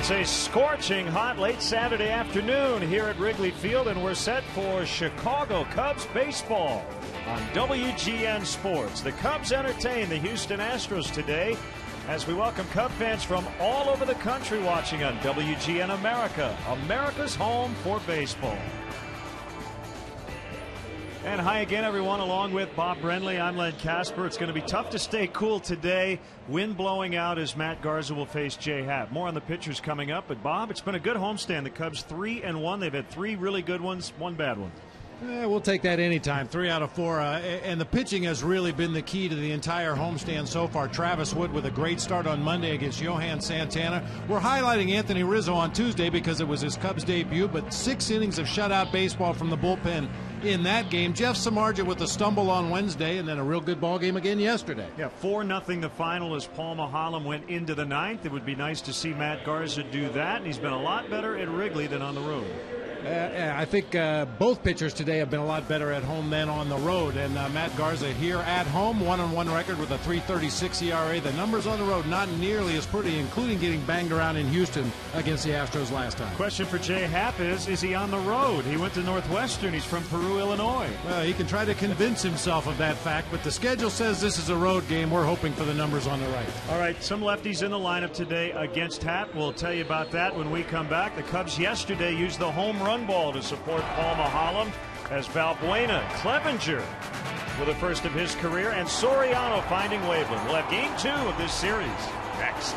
It's a scorching hot late Saturday afternoon here at Wrigley Field, and we're set for Chicago Cubs baseball on WGN Sports. The Cubs entertain the Houston Astros today as we welcome Cub fans from all over the country watching on WGN America, America's home for baseball. And hi again, everyone. Along with Bob Brenly, I'm Len Casper. It's going to be tough to stay cool today. Wind blowing out as Matt Garza will face Jay Happ. More on the pitchers coming up. But, Bob, it's been a good homestand. The Cubs 3-1. They've had 3 really good ones, 1 bad one. We'll take that anytime. 3 out of 4. And the pitching has really been the key to the entire homestand so far. Travis Wood with a great start on Monday against Johan Santana. We're highlighting Anthony Rizzo on Tuesday because it was his Cubs debut, but 6 innings of shutout baseball from the bullpen in that game. Jeff Samardzija with a stumble on Wednesday, and then a real good ball game again yesterday. Yeah, 4-0 the final as Paul Maholm went into the 9th. It would be nice to see Matt Garza do that, and he's been a lot better at Wrigley than on the road. I think both pitchers today have been a lot better at home than on the road. And Matt Garza here at home, 1-1 record with a 3.36 ERA. The numbers on the road not nearly as pretty, including getting banged around in Houston against the Astros last time. Question for Jay Happ is he on the road? He went to Northwestern. He's from Peru, Illinois. Well, he can try to convince himself of that fact, but the schedule says this is a road game. We're hoping for the numbers on the right. All right, some lefties in the lineup today against Happ. We'll tell you about that when we come back. The Cubs yesterday used the home run ball to support Paul Maholm as Valbuena, Clevenger with the first of his career, and Soriano finding Waveland. We'll have game 2 of this series next.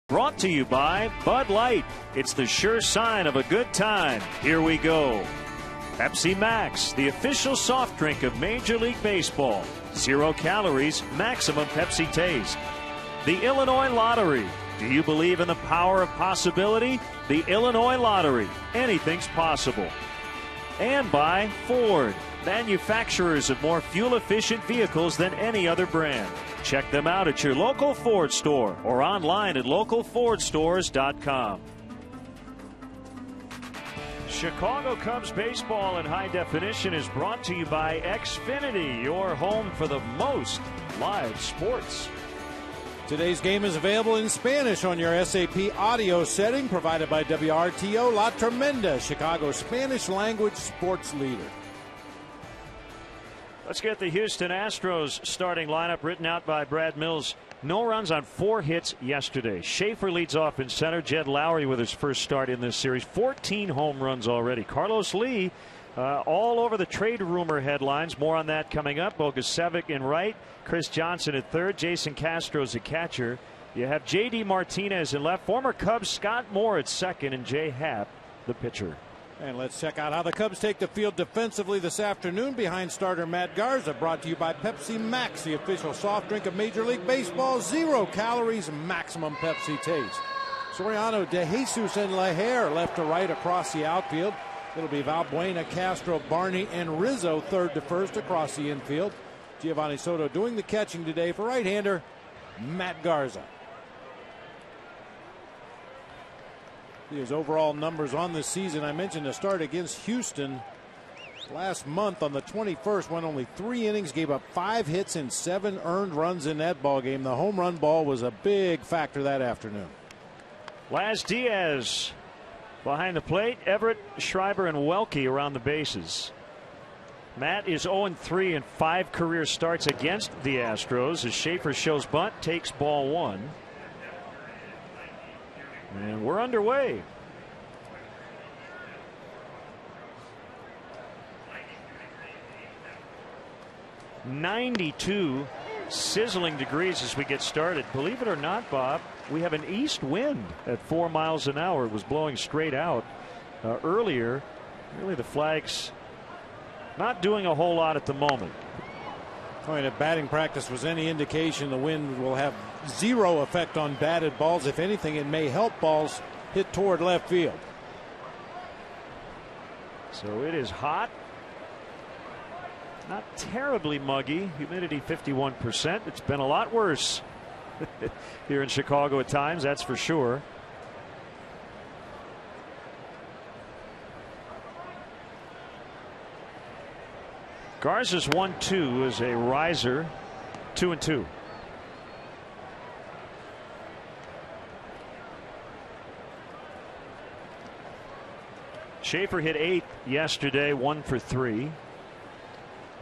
Brought to you by Bud Light. It's the sure sign of a good time. Here we go. Pepsi Max, the official soft drink of Major League Baseball. 0 calories, maximum Pepsi taste. The Illinois Lottery. Do you believe in the power of possibility? The Illinois Lottery. Anything's possible. And by Ford, manufacturers of more fuel-efficient vehicles than any other brand. Check them out at your local Ford store or online at localfordstores.com. Chicago Cubs baseball in high definition is brought to you by Xfinity, your home for the most live sports. Today's game is available in Spanish on your SAP audio setting, provided by WRTO La Tremenda, Chicago's Spanish language sports leader. Let's get the Houston Astros starting lineup written out by Brad Mills. No runs on 4 hits yesterday. Schaefer leads off in center. Jed Lowry with his first start in this series. 14 home runs already. Carlos Lee All over the trade rumor headlines. More on that coming up. Bogusevic in right, Chris Johnson at third, Jason Castro's a catcher. You have J.D. Martinez in left, former Cubs Scott Moore at second, and Jay Happ, the pitcher. And let's check out how the Cubs take the field defensively this afternoon behind starter Matt Garza. Brought to you by Pepsi Max, the official soft drink of Major League Baseball. 0 calories, maximum Pepsi taste. Soriano, De Jesus, and Laher left to right across the outfield. It'll be Valbuena, Castro, Barney, and Rizzo third to first across the infield. Giovanni Soto doing the catching today for right-hander Matt Garza. His overall numbers on this season, I mentioned a start against Houston last month on the 21st, went only 3 innings, gave up 5 hits and 7 earned runs in that ball game. The home run ball was a big factor that afternoon. Laz Diaz behind the plate, Everett, Schreiber, and Welke around the bases. Matt is 0-3 in 5 career starts against the Astros as Schaefer shows bunt, takes ball 1. And we're underway. '92 sizzling degrees as we get started. Believe it or not, Bob, we have an east wind at 4 miles an hour. It was blowing straight out earlier. Really, the Flags not doing a whole lot at the moment. If batting practice was any indication, the wind will have 0 effect on batted balls. If anything, it may help balls hit toward left field. So it is hot. Not terribly muggy. Humidity 51%. It's been a lot worse here in Chicago at times, that's for sure. Garza's 1-2 is a riser, 2-2. Schaefer hit 8 yesterday, 1 for 3.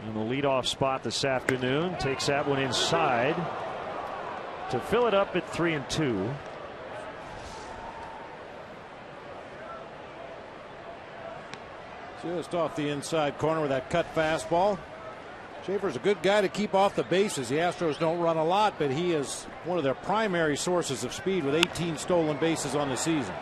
In the leadoff spot this afternoon, takes that one inside to fill it up at 3-2. Just off the inside corner with that cut fastball. Schaefer's a good guy to keep off the bases. The Astros don't run a lot, but he is one of their primary sources of speed with 18 stolen bases on the season.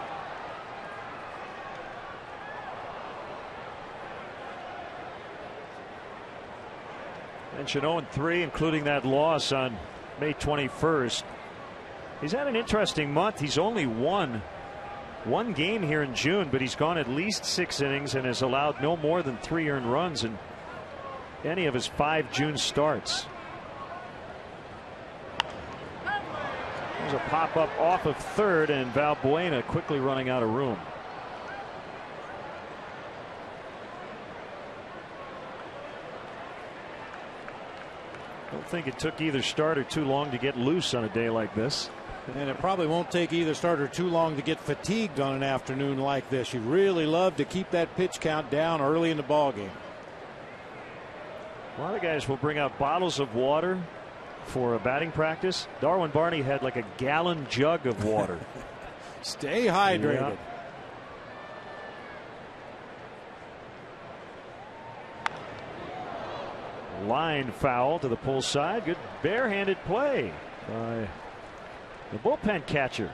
Mentioned 0-3, including that loss on May 21st. He's had an interesting month. He's only won 1 game here in June, but he's gone at least 6 innings and has allowed no more than 3 earned runs in any of his 5 June starts. There's a pop-up off of third, and Valbuena quickly running out of room. Don't think it took either starter too long to get loose on a day like this. And it probably won't take either starter too long to get fatigued on an afternoon like this. You really love to keep that pitch count down early in the ball game. A lot of guys will bring out bottles of water for a batting practice. Darwin Barney had like a gallon jug of water. Stay hydrated. Yeah. Line foul to the pull side. Good barehanded play by the bullpen catcher.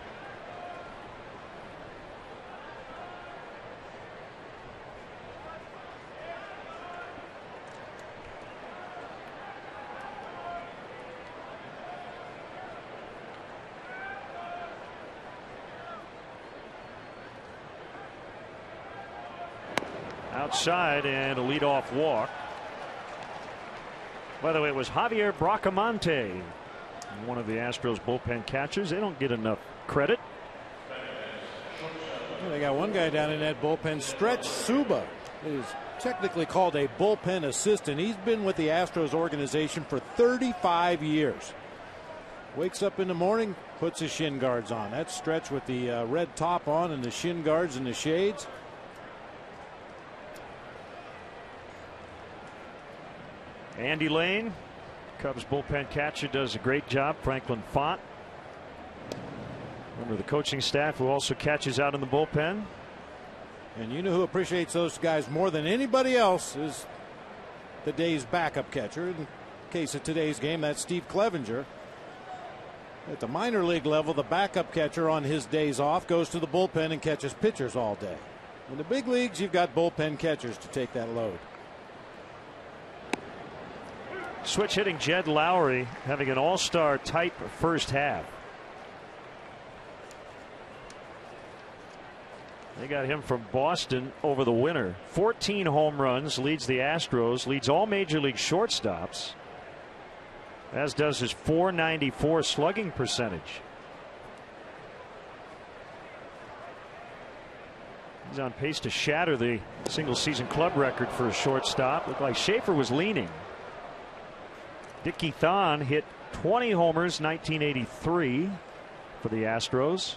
Outside and a leadoff walk. By the way, it was Javier Bracamonte, one of the Astros bullpen catchers. They don't get enough credit. Well, they got one guy down in that bullpen, Stretch Suba. It is technically called a bullpen assistant. He's been with the Astros organization for 35 years. Wakes up in the morning, puts his shin guards on. That's Stretch with the red top on and the shin guards and the shades. Andy Lane, Cubs bullpen catcher, does a great job. Franklin Font, member of the coaching staff, who also catches out in the bullpen. And you know who appreciates those guys more than anybody else is the day's backup catcher. In the case of today's game, that's Steve Clevenger. At the minor league level, the backup catcher on his days off goes to the bullpen and catches pitchers all day. In the big leagues, you've got bullpen catchers to take that load. Switch hitting Jed Lowry having an all-star type first half. They got him from Boston over the winter. 14 home runs, leads the Astros, leads all major league shortstops, as does his .494 slugging percentage. He's on pace to shatter the single season club record for a shortstop. Looked like Schaefer was leaning. Dickie Thon hit 20 homers 1983 for the Astros.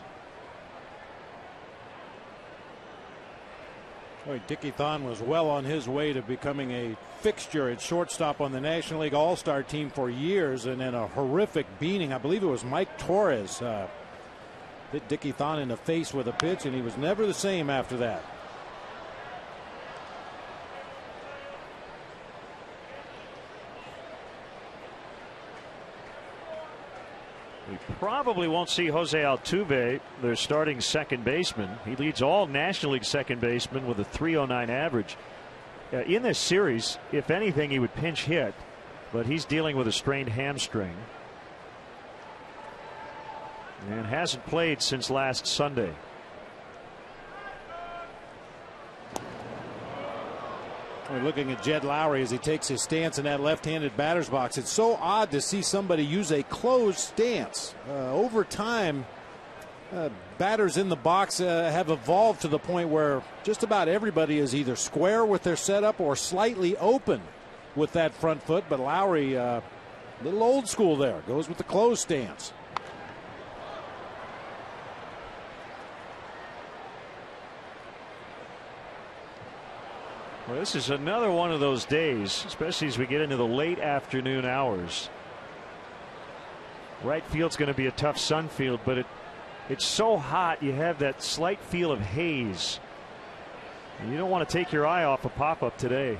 Boy, Dickie Thon was well on his way to becoming a fixture at shortstop on the National League All-Star team for years, and then a horrific beating. I believe it was Mike Torres hit Dickie Thon in the face with a pitch, and he was never the same after that. We probably won't see Jose Altuve, their starting second baseman. He leads all National League second basemen with a .309 average. In this series, if anything, he would pinch hit, but he's dealing with a strained hamstring and hasn't played since last Sunday. We're looking at Jed Lowry as he takes his stance in that left-handed batter's box. It's so odd to see somebody use a closed stance. Over time, batters in the box have evolved to the point where just about everybody is either square with their setup or slightly open with that front foot. But Lowry, a little old school there, goes with the closed stance. Well, this is another one of those days, especially as we get into the late afternoon hours. Right field's going to be a tough sun field, but it's so hot you have that slight feel of haze. And you don't want to take your eye off a pop-up today.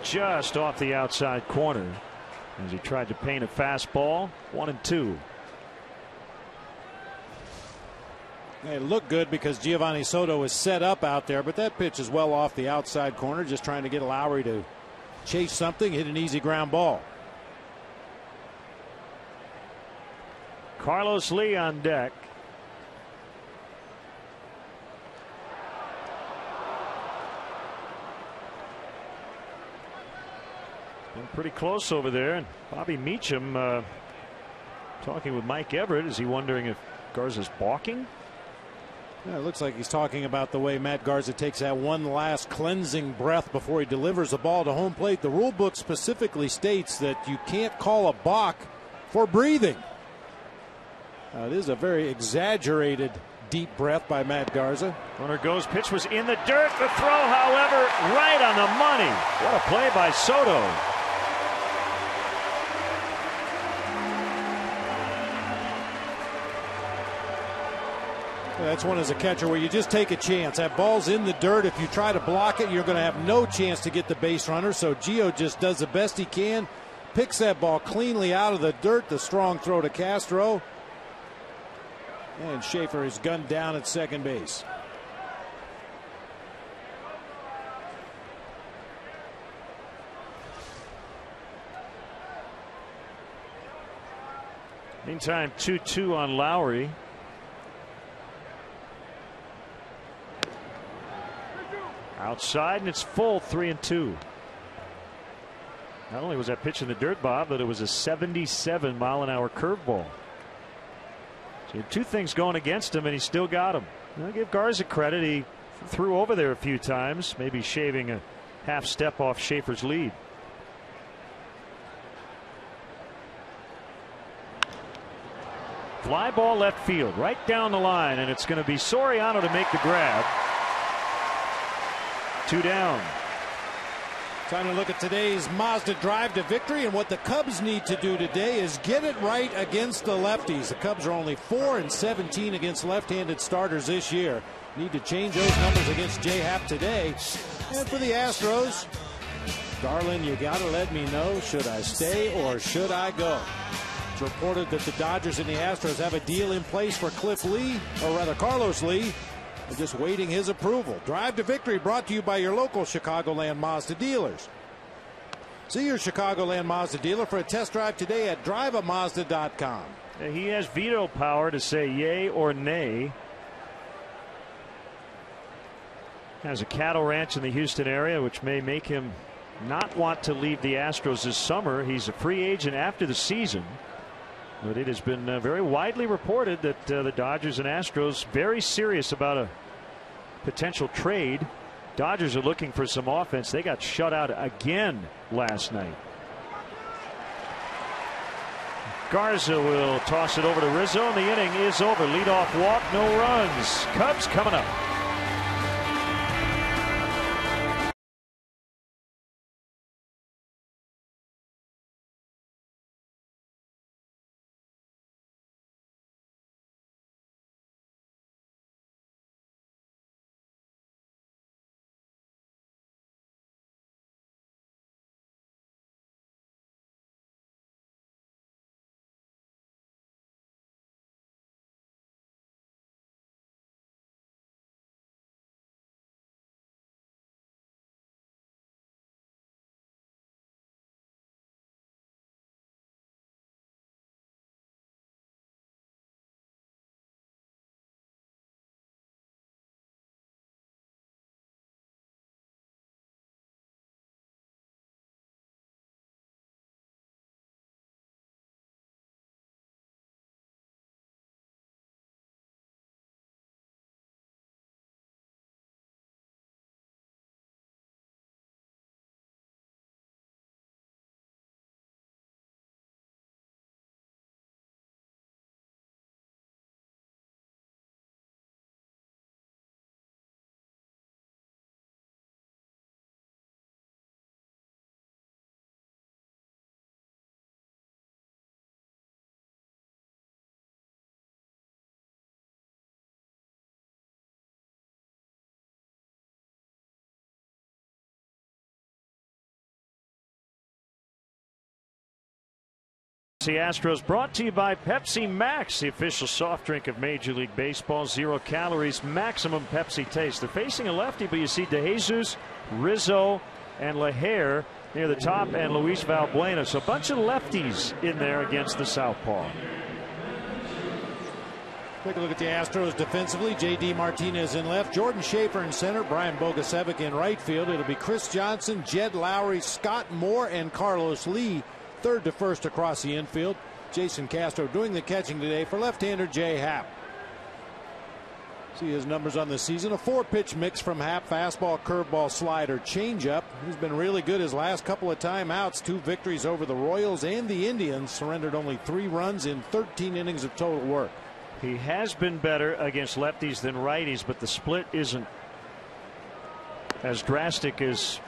Just off the outside corner as he tried to paint a fastball. 1-2. It looked good because Giovanni Soto was set up out there, but that pitch is well off the outside corner, just trying to get Lowry to chase something, hit an easy ground ball. Carlos Lee on deck. Been pretty close over there, and Bobby Meacham talking with Mike Everett. Is he wondering if Garza's balking? Yeah, it looks like he's talking about the way Matt Garza takes that one last cleansing breath before he delivers the ball to home plate. The rule book specifically states that you can't call a balk for breathing. It is a very exaggerated deep breath by Matt Garza. Runner goes, pitch was in the dirt. The throw, however, right on the money. What a play by Soto. That's one as a catcher where you just take a chance. That ball's in the dirt. If you try to block it, you're going to have no chance to get the base runner. So Gio just does the best he can, picks that ball cleanly out of the dirt. The strong throw to Castro. And Schaefer is gunned down at second base. Meantime, 2-2 on Lowry. Outside, and it's full, 3-2. Not only was that pitch in the dirt, Bob, but it was a 77-mile-an-hour curveball. So he had two things going against him, and he still got him. I'll give Garza credit. He threw over there a few times, maybe shaving a half step off Schaefer's lead. Fly ball left field, right down the line, and it's going to be Soriano to make the grab. 2 down. Time to look at today's Mazda drive to victory, and what the Cubs need to do today is get it right against the lefties. The Cubs are only 4-17 against left-handed starters this year. Need to change those numbers against J-Happ today. And for the Astros, darling, you got to let me know, should I stay or should I go? It's reported that the Dodgers and the Astros have a deal in place for Cliff Lee, or rather Carlos Lee. They're just waiting his approval. Drive to victory brought to you by your local Chicagoland Mazda dealers. See your Chicagoland Mazda dealer for a test drive today at driveamazda.com. He has veto power to say yay or nay. Has a cattle ranch in the Houston area, which may make him not want to leave the Astros this summer. He's a free agent after the season. But it has been very widely reported that the Dodgers and Astros very serious about a potential trade. Dodgers are looking for some offense. They got shut out again last night. Garza will toss it over to Rizzo, and the inning is over. Leadoff walk, no runs. Cubs coming up. The Astros brought to you by Pepsi Max, the official soft drink of Major League Baseball. 0 calories, maximum Pepsi taste. They're facing a lefty, but you see DeJesus, Rizzo, and LaHair near the top, and Luis Valbuena. So a bunch of lefties in there against the southpaw. Take a look at the Astros defensively. J.D. Martinez in left, Jordan Schaefer in center, Brian Bogusevic in right field. It'll be Chris Johnson, Jed Lowry, Scott Moore, and Carlos Lee third to first across the infield. Jason Castro doing the catching today for left-hander J-Happ. See his numbers on the season. A 4-pitch mix from Happ: fastball, curveball, slider, changeup. He's been really good his last couple of timeouts. 2 victories over the Royals and the Indians. Surrendered only 3 runs in 13 innings of total work. He has been better against lefties than righties, but the split isn't as drastic as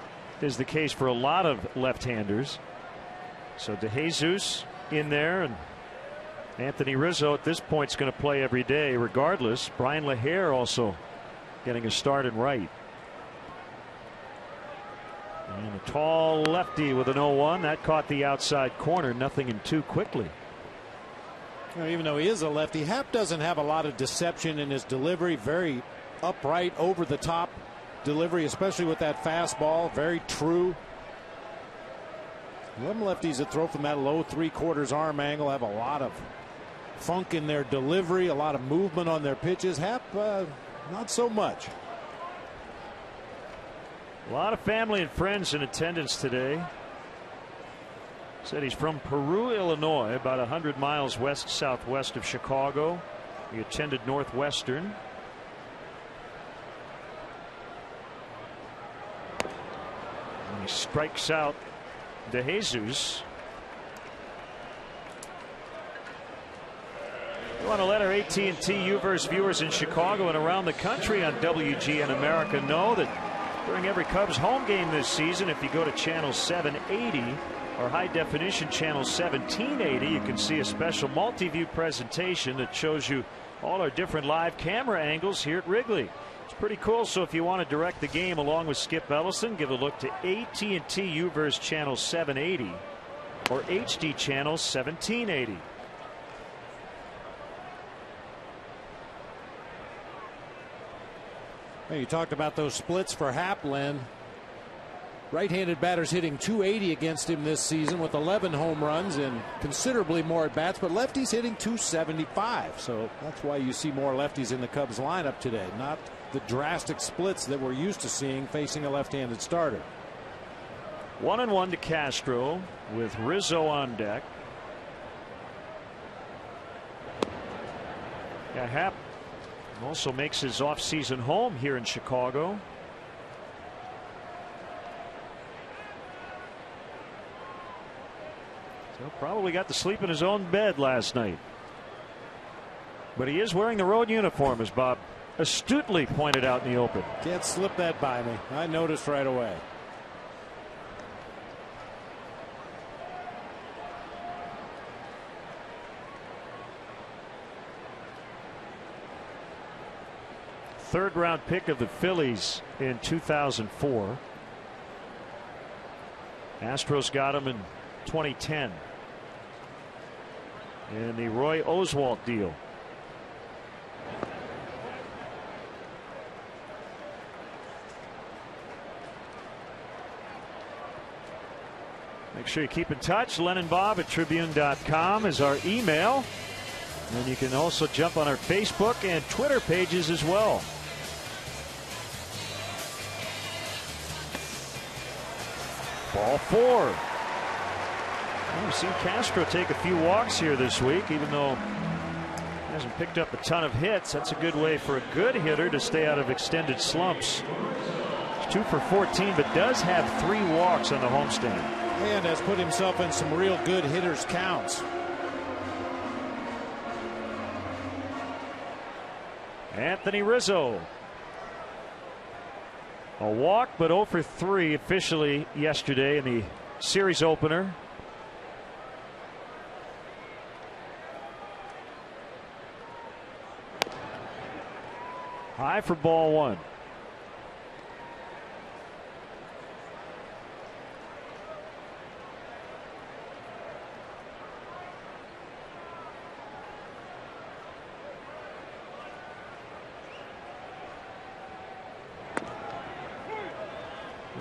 is the case for a lot of left-handers. So DeJesus in there, and Anthony Rizzo at this point is going to play every day regardless. Brian LaHair also getting a start in right. And a tall lefty with an 0-1 that caught the outside corner. Nothing in 2 quickly. Now, even though he is a lefty, Happ doesn't have a lot of deception in his delivery. Very upright, over the top delivery, especially with that fastball. Very true. Them lefties that throw from that low 3/4 arm angle have a lot of funk in their delivery, a lot of movement on their pitches. Happ, not so much. A lot of family and friends in attendance today. Said he's from Peru, Illinois, about 100 miles west southwest of Chicago. He attended Northwestern. And he strikes out DeJesus. We want to let our AT&T U-verse viewers in Chicago and around the country on WGN America know that during every Cubs home game this season. If you go to channel 780 or high definition channel 1780, you can see a special multi-view presentation that shows you all our different live camera angles here at Wrigley. It's pretty cool. So if you want to direct the game along with Skip Ellison, give a look to AT&T U-verse channel 780 or HD channel 1780. Hey, you talked about those splits for Happ, Len. Right-handed batters hitting .280 against him this season with 11 home runs and considerably more at bats, but lefties hitting .275. So that's why you see more lefties in the Cubs lineup today, not the drastic splits that we're used to seeing facing a left-handed starter. 1-1 to Castro with Rizzo on deck. Yeah, Happ also makes his off-season home here in Chicago. So probably got to sleep in his own bed last night. But he is wearing the road uniform, as Bob astutely pointed out in the open. Can't slip that by me. I noticed right away. Third-round pick of the Phillies in 2004. Astros got him in 2010 in the Roy Oswalt deal. Make sure you keep in touch. Len and Bob at Tribune.com is our email. And you can also jump on our Facebook and Twitter pages as well. Ball 4. We've seen Castro take a few walks here this week, even though he hasn't picked up a ton of hits. That's a good way for a good hitter to stay out of extended slumps. He's 2 for 14, but does have 3 walks on the homestand. And has put himself in some real good hitters' counts. Anthony Rizzo. A walk, but 0 for 3 officially yesterday in the series opener. High for ball 1.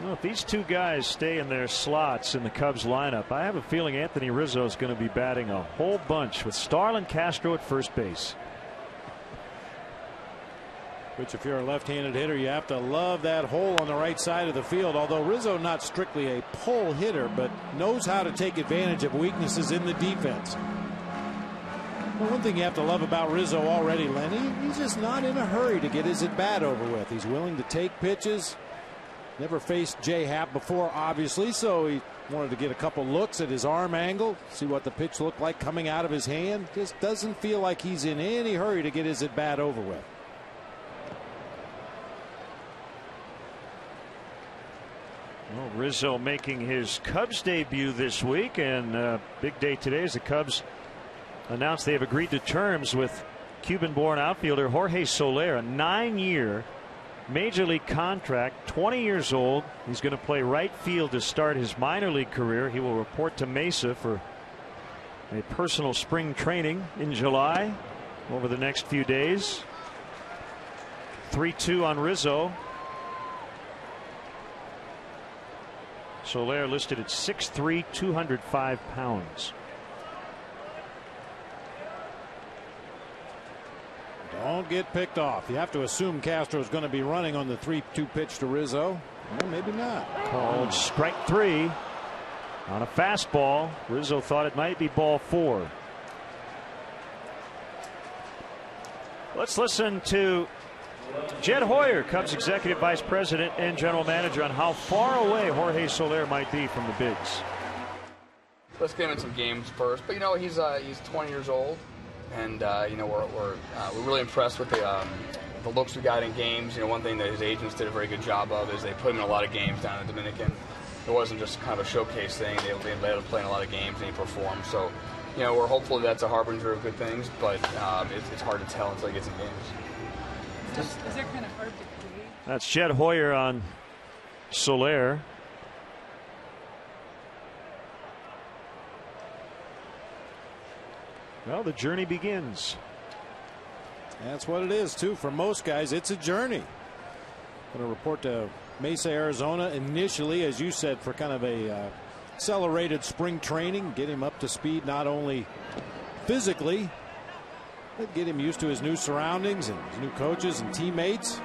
If these two guys stay in their slots in the Cubs lineup, I have a feeling Anthony Rizzo is going to be batting a whole bunch with Starlin Castro at first base. Which, if you're a left-handed hitter, you have to love that hole on the right side of the field. Although Rizzo not strictly a pull hitter, but knows how to take advantage of weaknesses in the defense. Well, one thing you have to love about Rizzo already, Lenny, he's just not in a hurry to get his at-bat over with. He's willing to take pitches. Never faced J. Happ before, obviously, so he wanted to get a couple looks at his arm angle, see what the pitch looked like coming out of his hand. Just doesn't feel like he's in any hurry to get his at-bat over with. Well, Rizzo making his Cubs debut this week, and big day today as the Cubs announced they have agreed to terms with Cuban-born outfielder Jorge Soler, a 9-year Major League contract, 20 years old. He's going to play right field to start his minor league career. He will report to Mesa for a personal spring training in July over the next few days. 3-2 on Rizzo. Soler listed at 6'3", 205 pounds. Don't get picked off. You have to assume Castro's going to be running on the 3-2 pitch to Rizzo. Well, maybe not. Called strike 3 on a fastball. Rizzo thought it might be ball 4. Let's listen to Jed Hoyer, Cubs Executive Vice President and General Manager, on how far away Jorge Soler might be from the bigs. Let's get him in some games first. But, you know, he's 20 years old. And you know, we're really impressed with the the looks we got in games. One thing that his agents did a very good job of is they put him in a lot of games down in Dominican. It wasn't just kind of a showcase thing. They let him play in a lot of games and he performed. So, we're hopeful that's a harbinger of good things, but it's hard to tell until he gets in games. Is there kind of hard to create? That's Jed Hoyer on Soler. Well, the journey begins. That's what it is, too. For most guys, it's a journey. Going to report to Mesa, Arizona, initially, as you said, for kind of a accelerated spring training, get him up to speed not only physically, but get him used to his new surroundings and his new coaches and teammates.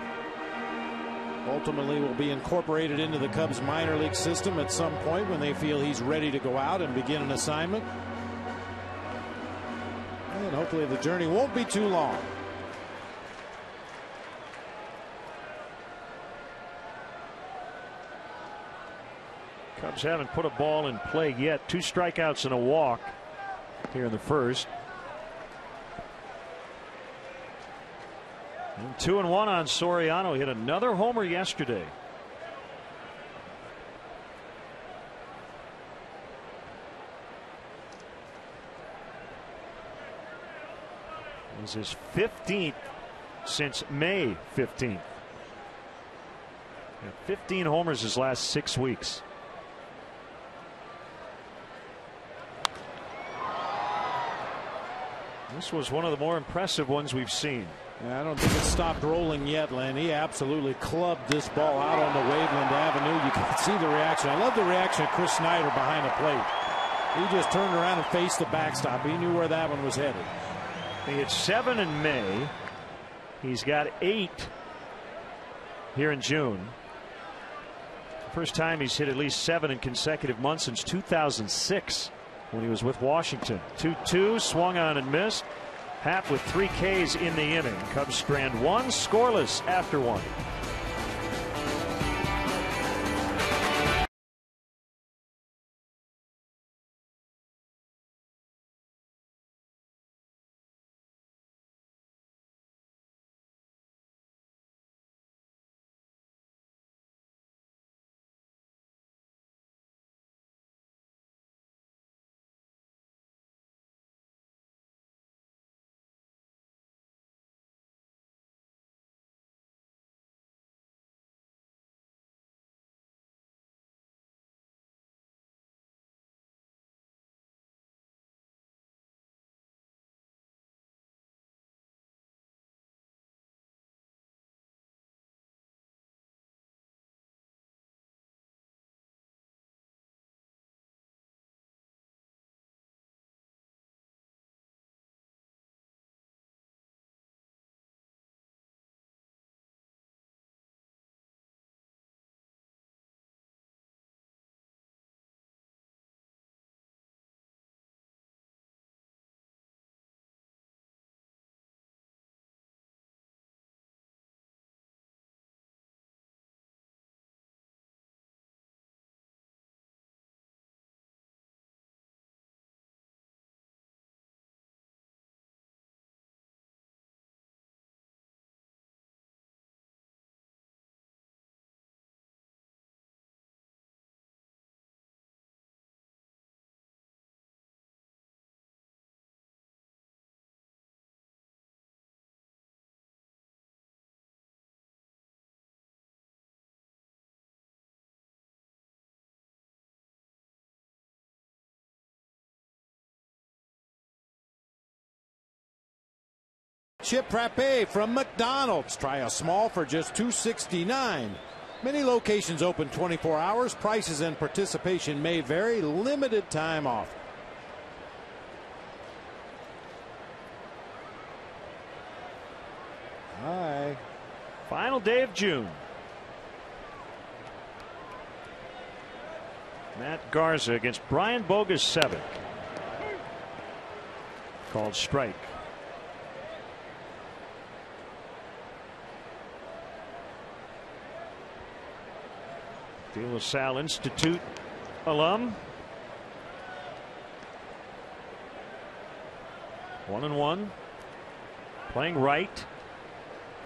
Ultimately will be incorporated into the Cubs minor league system at some point when they feel he's ready to go out and begin an assignment. And hopefully the journey won't be too long. Cubs haven't put a ball in play yet. 2 strikeouts and a walk here in the first. And 2-1 on Soriano. He hit another homer yesterday. This is his 15th since May 15th. 15 homers his last 6 weeks. This was one of the more impressive ones we've seen. I don't think it's stopped rolling yet, Len. He absolutely clubbed this ball out on the Waveland Avenue. You can see the reaction. I love the reaction of Chris Snyder behind the plate. He just turned around and faced the backstop. He knew where that one was headed. He hit 7 in May. He's got 8 here in June. First time he's hit at least 7 in consecutive months since 2006 when he was with Washington. 2-2, swung on and missed. Happ with 3 Ks in the inning. Cubs strand 1, scoreless after 1. Chip Frappe from McDonald's. Try a small for just $2.69. Many locations open 24 hours. Prices and participation may vary. Limited time offer. Hi. Final day of June. Matt Garza against Brian Bogusevic. Called strike. De La Salle Institute alum. 1-1. Playing right.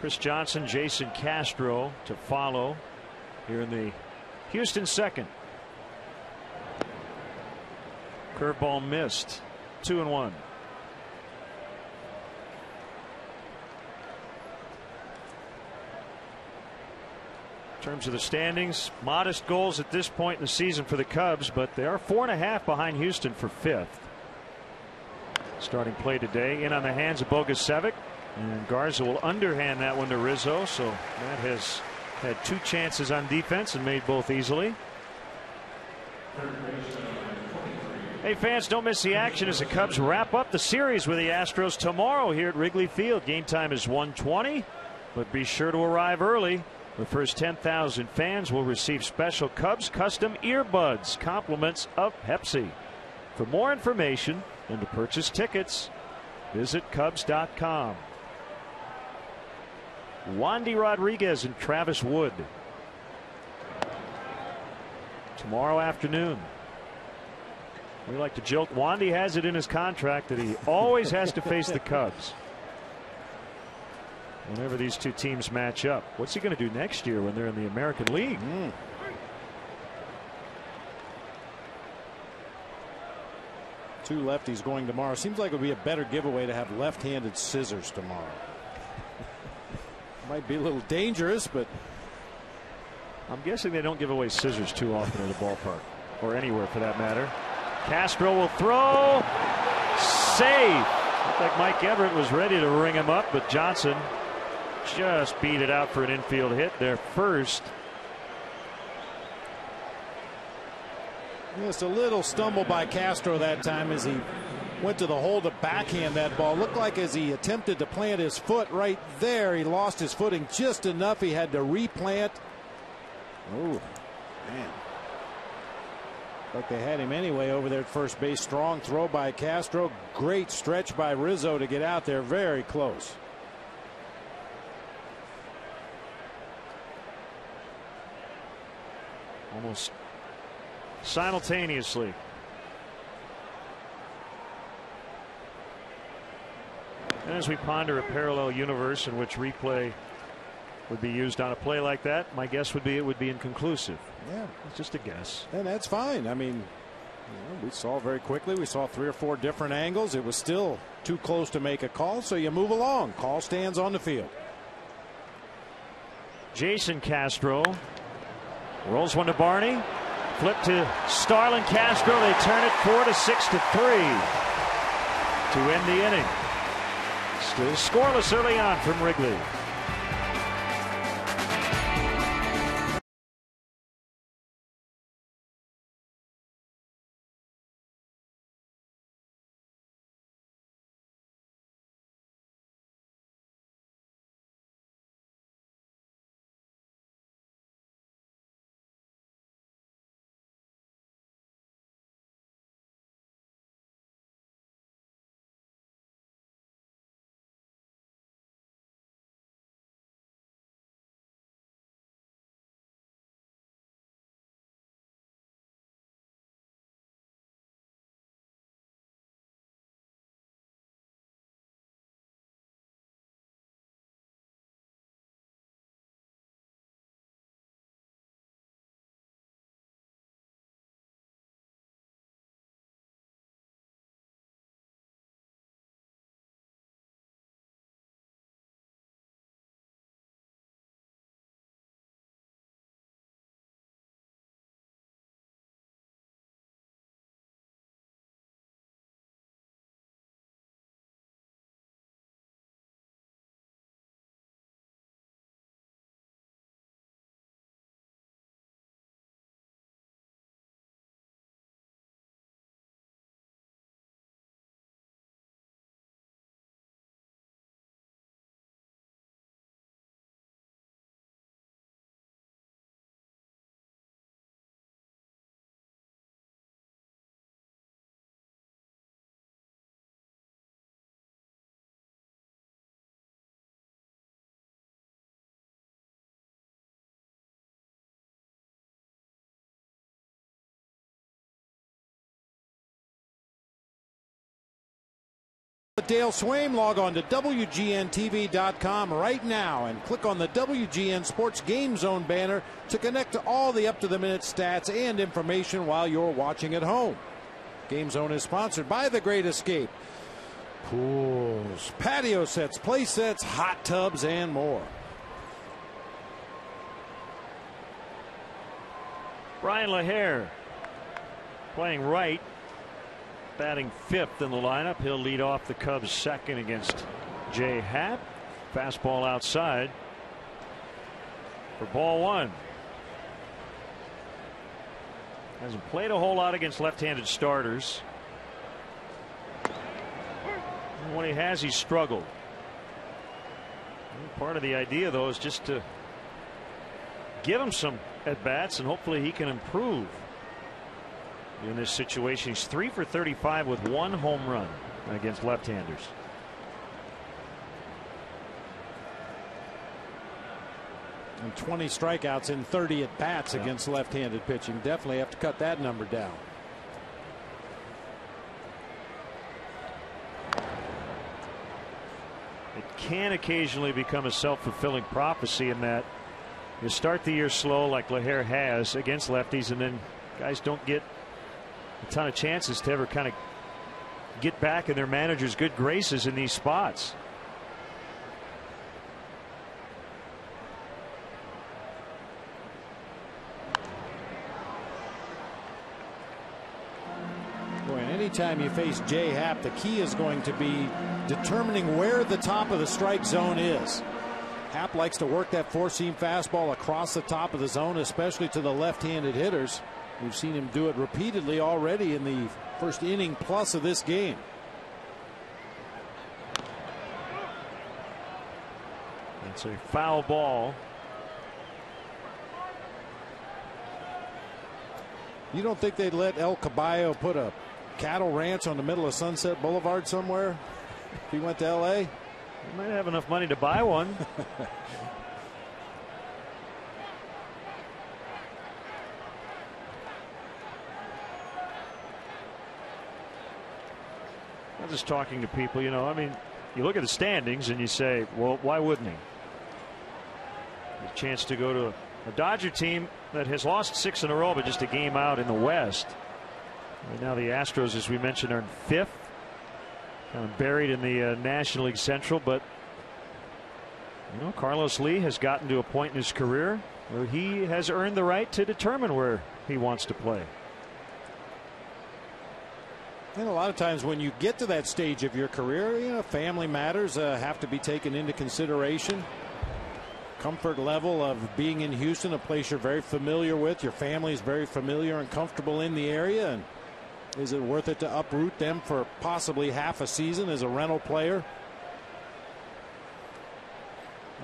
Chris Johnson, Jason Castro to follow here in the Houston second. Curveball missed. 2-1. In terms of the standings, modest goals at this point in the season for the Cubs, but they are 4.5 behind Houston for 5th. Starting play today in on the hands of Bogusevic, and Garza will underhand that one to Rizzo, so Matt has had 2 chances on defense and made both easily. Hey fans, don't miss the action as the Cubs wrap up the series with the Astros tomorrow here at Wrigley Field. Game time is 1:20, but be sure to arrive early. The first 10,000 fans will receive special Cubs custom earbuds, compliments of Pepsi. For more information and to purchase tickets, visit Cubs.com. Wandy Rodriguez and Travis Wood tomorrow afternoon. We like to joke, Wandy has it in his contract that he always has to face the Cubs whenever these two teams match up. What's he going to do next year when they're in the American League? Two lefties going tomorrow. Seems like it would be a better giveaway to have left-handed scissors tomorrow. Might be a little dangerous, but I'm guessing they don't give away scissors too often at a ballpark, or anywhere for that matter. Castro will throw. Safe. Looked like Mike Everett was ready to ring him up, but Johnson just beat it out for an infield hit there first. Just a little stumble by Castro that time as he went to the hole to backhand that ball. Looked like as he attempted to plant his foot right there, he lost his footing just enough. He had to replant. Oh, man. Like they had him anyway over there at first base. Strong throw by Castro. Great stretch by Rizzo to get out there. Very close. Almost simultaneously. And as we ponder a parallel universe in which replay would be used on a play like that, my guess would be it would be inconclusive. Yeah, it's just a guess. And that's fine. I mean, we saw very quickly. We saw 3 or 4 different angles. It was still too close to make a call, so you move along. Call stands on the field. Jason Castro rolls one to Barney. Flip to Starlin Castro. They turn it 4-6-3 to end the inning. Still scoreless early on from Wrigley. Dale Swaim. Log on to WGNTV.com right now and click on the WGN Sports Game Zone banner to connect to all the up-to-the-minute stats and information while you're watching at home. Game Zone is sponsored by The Great Escape. Pools, patio sets, play sets, hot tubs, and more. Brian LaHare playing right, batting fifth in the lineup. He'll lead off the Cubs second against Jay Happ. Fastball outside for ball one. Hasn't played a whole lot against left-handed starters. And when he has, he's struggled. And part of the idea, though, is just to give him some at-bats, and hopefully he can improve in this situation. He's 3 for 35 with 1 home run against left-handers. And 20 strikeouts in 30 at-bats against left-handed pitching. Definitely have to cut that number down. It can occasionally become a self-fulfilling prophecy in that you start the year slow like LaHare has against lefties, and then guys don't get a ton of chances to ever kind of get back in their manager's good graces in these spots. Boy, anytime you face Jay Happ, the key is going to be determining where the top of the strike zone is. Happ likes to work that four-seam fastball across the top of the zone, especially to the left-handed hitters. We've seen him do it repeatedly already in the first inning plus of this game. It's a foul ball. You don't think they'd let El Caballo put a cattle ranch on the middle of Sunset Boulevard somewhere if he went to L.A.? He might have enough money to buy one. I'm just talking to people, you know, I mean, you look at the standings and you say, well, why wouldn't he? A chance to go to a Dodger team that has lost 6 in a row, but just a game out in the West. Right now the Astros, as we mentioned, are in 5th. Kind of buried in the National League Central, but you know, Carlos Lee has gotten to a point in his career where he has earned the right to determine where he wants to play. And a lot of times when you get to that stage of your career, you know, family matters have to be taken into consideration. Comfort level of being in Houston, a place you're very familiar with, your family is very familiar and comfortable in the area, and is it worth it to uproot them for possibly half a season as a rental player?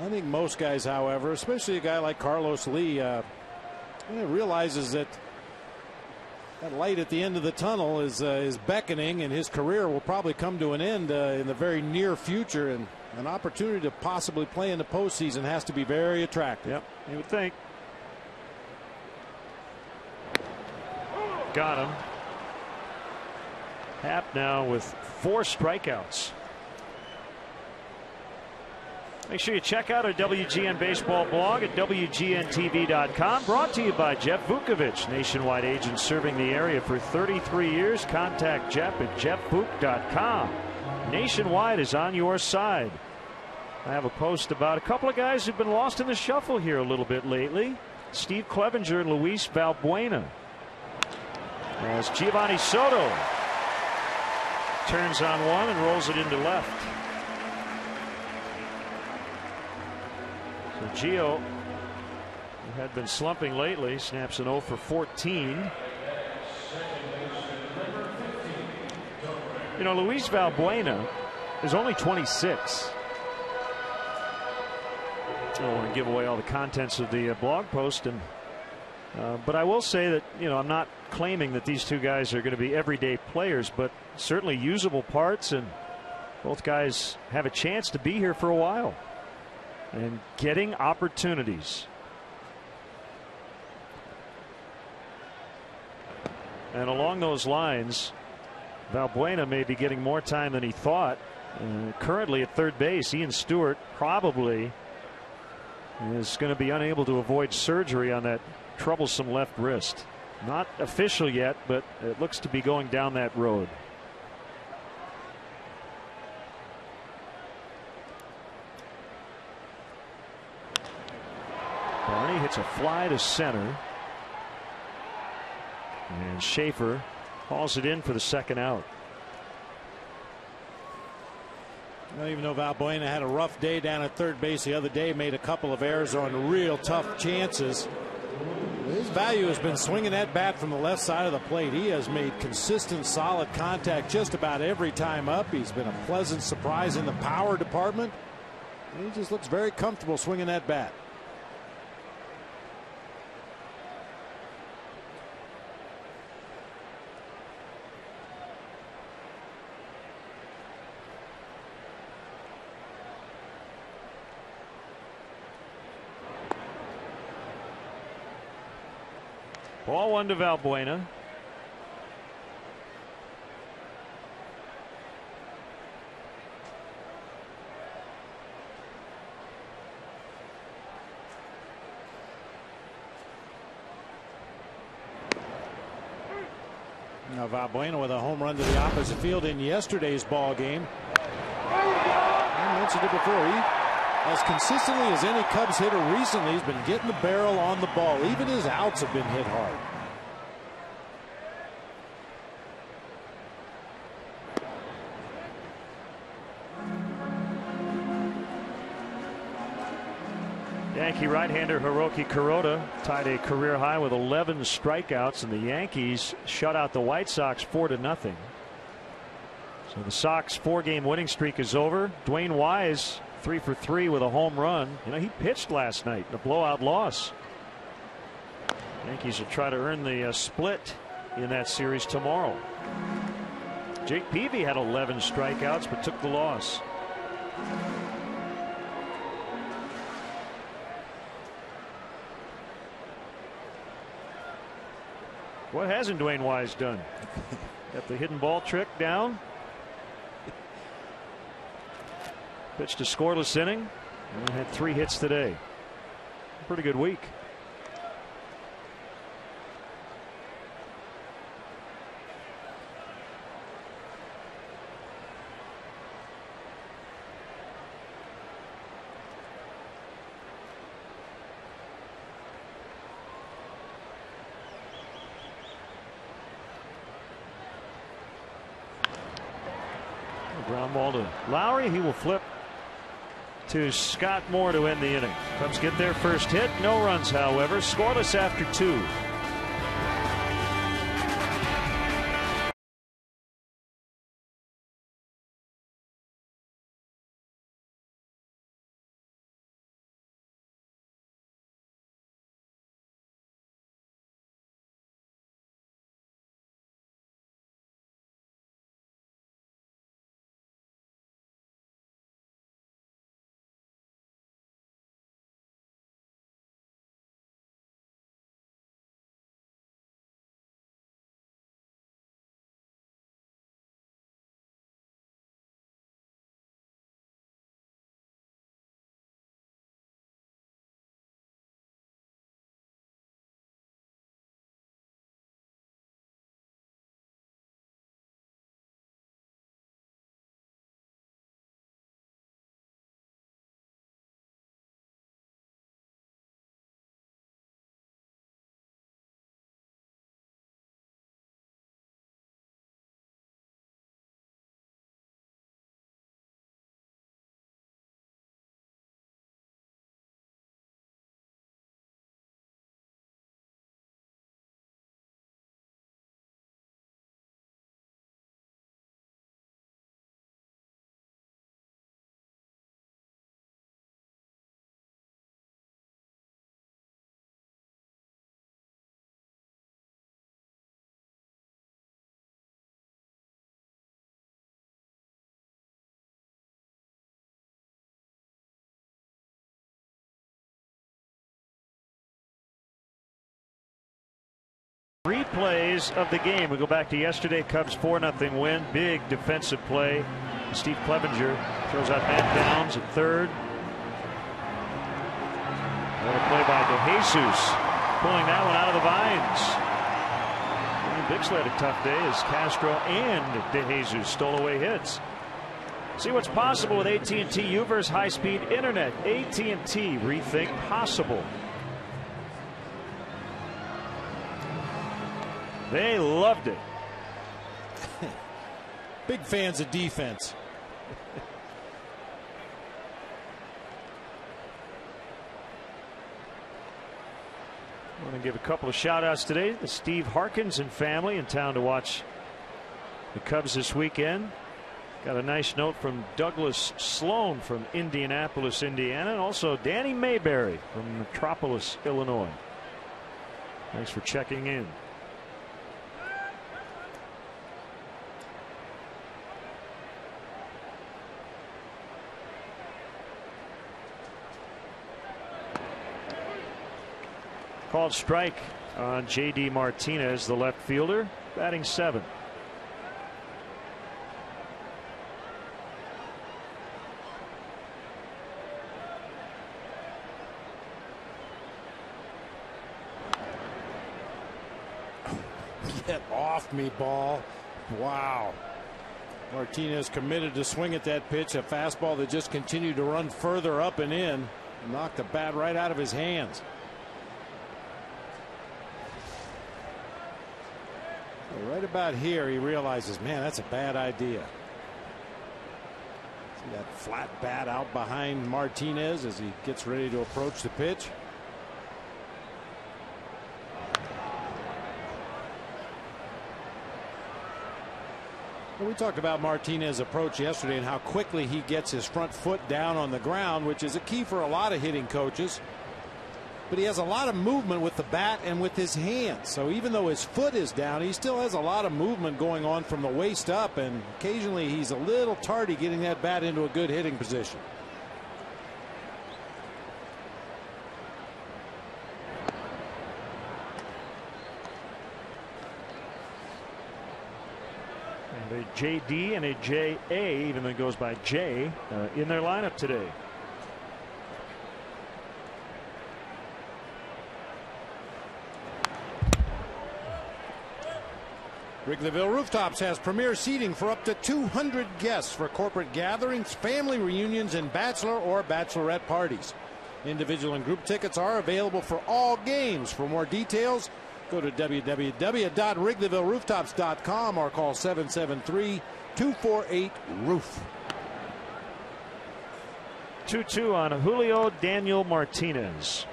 I think most guys, however, especially a guy like Carlos Lee, realizes that that light at the end of the tunnel is beckoning, and his career will probably come to an end in the very near future, and an opportunity to possibly play in the postseason has to be very attractive. Yep, you would think. Got him. Happ now with 4 strikeouts. Make sure you check out our WGN Baseball blog at WGNTV.com. Brought to you by Jeff Vukovich, nationwide agent serving the area for 33 years. Contact Jeff at jeffvuk.com. Nationwide is on your side. I have a post about a couple of guys who've been lost in the shuffle here a little bit lately. Steve Clevenger and Luis Valbuena. As Giovanni Soto turns on one and rolls it into left. So Gio, who had been slumping lately, snaps an 0 for 14. You know, Luis Valbuena is only 26. I don't want to give away all the contents of the blog post, and but I will say that, you know, I'm not claiming that these two guys are going to be everyday players, but certainly usable parts, and both guys have a chance to be here for a while and getting opportunities. And along those lines, Valbuena may be getting more time than he thought currently at third base. Ian Stewart probably is going to be unable to avoid surgery on that troublesome left wrist. Not official yet, but it looks to be going down that road. Barney hits a fly to center. And Schaefer hauls it in for the second out. Well, even though Valbuena had a rough day down at third base the other day, made a couple of errors on real tough chances, his value has been swinging that bat from the left side of the plate. He has made consistent, solid contact just about every time up. He's been a pleasant surprise in the power department. He just looks very comfortable swinging that bat. Ball one to Valbuena. Now Valbuena with a home run to the opposite field in yesterday's ball game. I mentioned it before. He, as consistently as any Cubs hitter recently, has been getting the barrel on the ball. Even his outs have been hit hard. Yankee right-hander Hiroki Kuroda tied a career high with 11 strikeouts, and the Yankees shut out the White Sox 4-0. So the Sox 4-game winning streak is over. Dwayne Wise 3 for 3 with a home run. You know, he pitched last night in a blowout loss. Yankees will try to earn the split in that series tomorrow. Jake Peavy had 11 strikeouts but took the loss. What hasn't Dwayne Wise done? Got the hidden ball trick down. Pitched a scoreless inning and had 3 hits today. Pretty good week. Ground ball to Lowry. He will flip to Scott Moore to end the inning. Cubs get their first hit. No runs, however. Scoreless after 2. Replays of the game. We go back to yesterday. Cubs 4-0 win. Big defensive play Steve Clevenger throws out Matt Downs at third. Another play by DeJesus, pulling that one out of the vines. Bixley had a tough day as Castro and DeJesus stole away hits. See what's possible with AT&T U-verse high-speed internet. AT&T, rethink possible. They loved it. Big fans of defense. I want to give a couple of shout outs today. The Steve Harkinson family in town to watch the Cubs this weekend. Got a nice note from Douglas Sloan from Indianapolis, Indiana, and also Danny Mayberry from Metropolis, Illinois. Thanks for checking in. Called strike on J.D. Martinez, the left fielder, batting 7th. Get off me, ball. Wow. Martinez committed to swing at that pitch, a fastball that just continued to run further up and in. Knocked the bat right out of his hands. Right about here, he realizes, man, that's a bad idea. See that flat bat out behind Martinez as he gets ready to approach the pitch. Well, we talked about Martinez's approach yesterday and how quickly he gets his front foot down on the ground, which is a key for a lot of hitting coaches. But he has a lot of movement with the bat and with his hands. So even though his foot is down, he still has a lot of movement going on from the waist up. And occasionally he's a little tardy getting that bat into a good hitting position. And a JD and a JA, even though it goes by J, in their lineup today. Wrigleyville Rooftops has premier seating for up to 200 guests for corporate gatherings, family reunions, and bachelor or bachelorette parties. Individual and group tickets are available for all games. For more details, go to www.wrigleyvillerooftops.com or call 773-248-ROOF. 2-2 on Julio Daniel Martinez.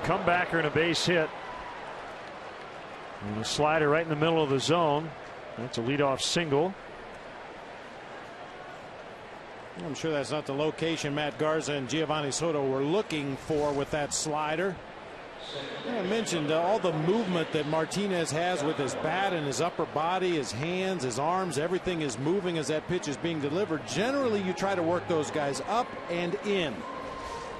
Comebacker and a base hit. And a slider right in the middle of the zone. That's a leadoff single. I'm sure that's not the location Matt Garza and Giovanni Soto were looking for with that slider. I mentioned all the movement that Martinez has with his bat and his upper body, his hands, his arms, everything is moving as that pitch is being delivered. Generally, you try to work those guys up and in,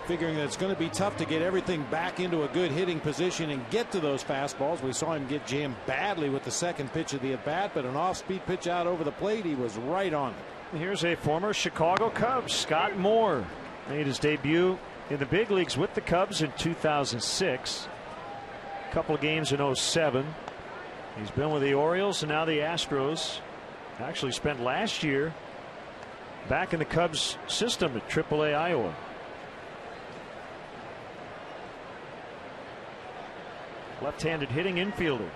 figuring that it's going to be tough to get everything back into a good hitting position and get to those fastballs. We saw him get jammed badly with the second pitch of the at-bat, but an off-speed pitch out over the plate, he was right on it. Here's a former Chicago Cub, Scott Moore. Made his debut in the big leagues with the Cubs in 2006. A couple of games in 2007. He's been with the Orioles and now the Astros. Actually spent last year back in the Cubs system at AAA Iowa. Left-handed hitting infielder.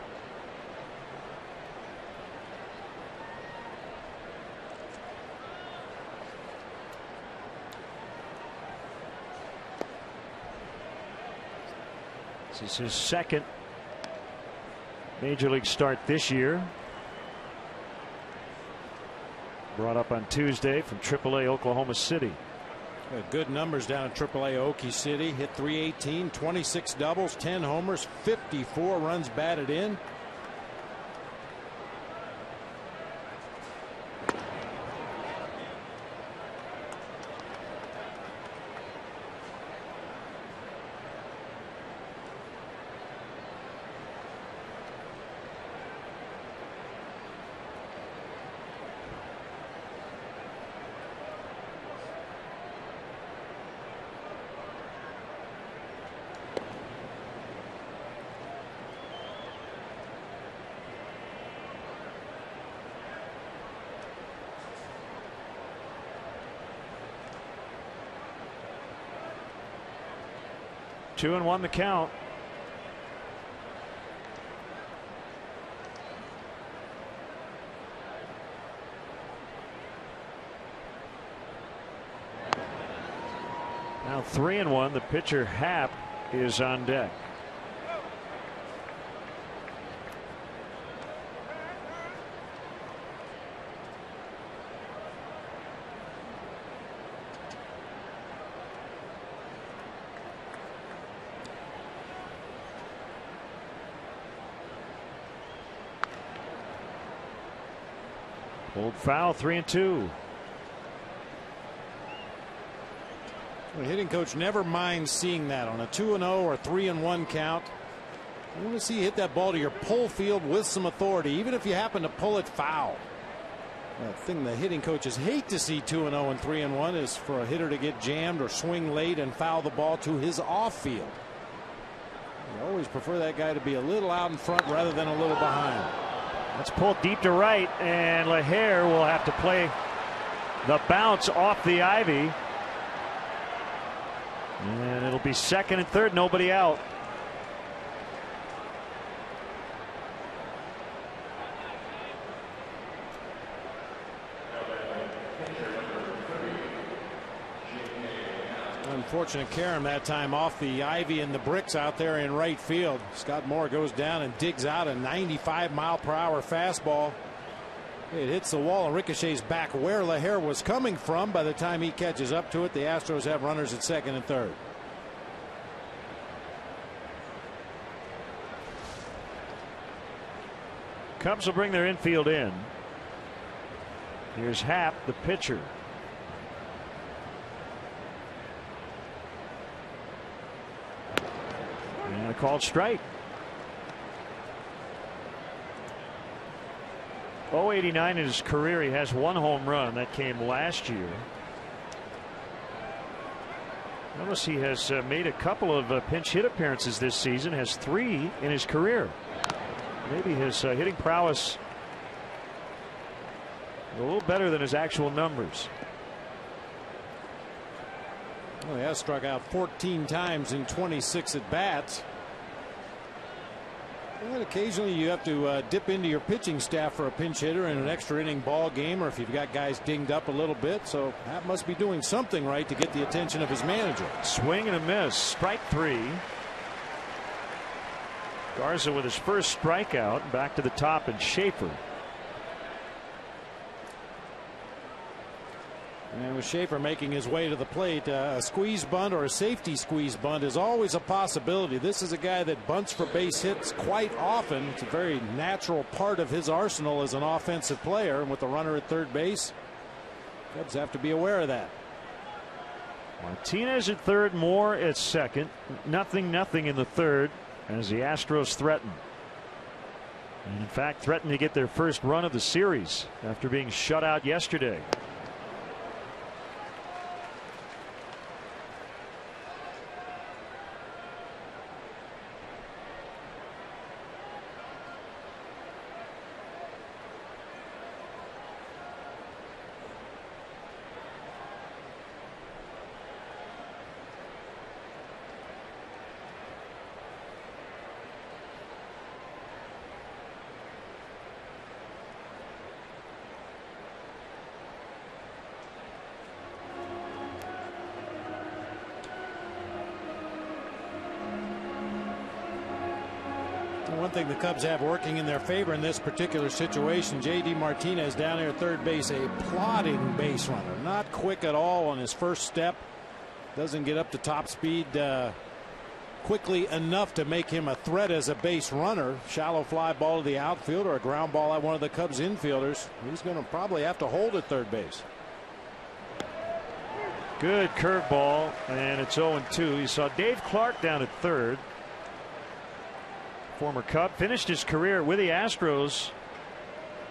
This is his second major league start this year. Brought up on Tuesday from AAA Oklahoma City. Good numbers down at AAA Okie City. Hit .318, 26 doubles, 10 homers, 54 runs batted in. 2-1 the count. Now 3-1. The pitcher Happ is on deck. Pulled foul, 3-2. The hitting coach never minds seeing that on a 2-0 or 3-1 count. You want to see you hit that ball to your pull field with some authority, even if you happen to pull it foul. The thing the hitting coaches hate to see 2-0 and 3-1 is for a hitter to get jammed or swing late and foul the ball to his off field. You always prefer that guy to be a little out in front rather than a little behind. Let's pull deep to right, and LaHare will have to play the bounce off the ivy. And it'll be second and third, nobody out. Unfortunate carom that time off the ivy and the bricks out there in right field. Scott Moore goes down and digs out a 95-mile-per-hour fastball. It hits the wall and ricochets back where LaHare was coming from. By the time he catches up to it, the Astros have runners at second and third. Cubs will bring their infield in. Here's Happ, the pitcher. And a called strike. 089 in his career. He has one home run that came last year. Notice he has made a couple of pinch hit appearances this season, has 3 in his career. Maybe his hitting prowess a little better than his actual numbers. Well, he has struck out 14 times in 26 at bats. And occasionally you have to dip into your pitching staff for a pinch hitter in an extra inning ball game, or if you've got guys dinged up a little bit. So that must be doing something right to get the attention of his manager. Swing and a miss. Strike 3. Garza with his first strikeout. Back to the top, and Schaefer. And with Schaefer making his way to the plate, a squeeze bunt or a safety squeeze bunt is always a possibility. This is a guy that bunts for base hits quite often. It's a very natural part of his arsenal as an offensive player. And with the runner at third base, Cubs have to be aware of that. Martinez at third, Moore at second. 0-0 in the third as the Astros threaten. And in fact, threaten to get their first run of the series after being shut out yesterday. One thing the Cubs have working in their favor in this particular situation, J.D. Martinez down there at third base, a plodding base runner, not quick at all on his first step, doesn't get up to top speed quickly enough to make him a threat as a base runner. Shallow fly ball to the outfield or a ground ball at one of the Cubs infielders. He's going to probably have to hold at third base. Good curveball, and it's 0-2. You saw Dave Clark down at third. Former Cub, finished his career with the Astros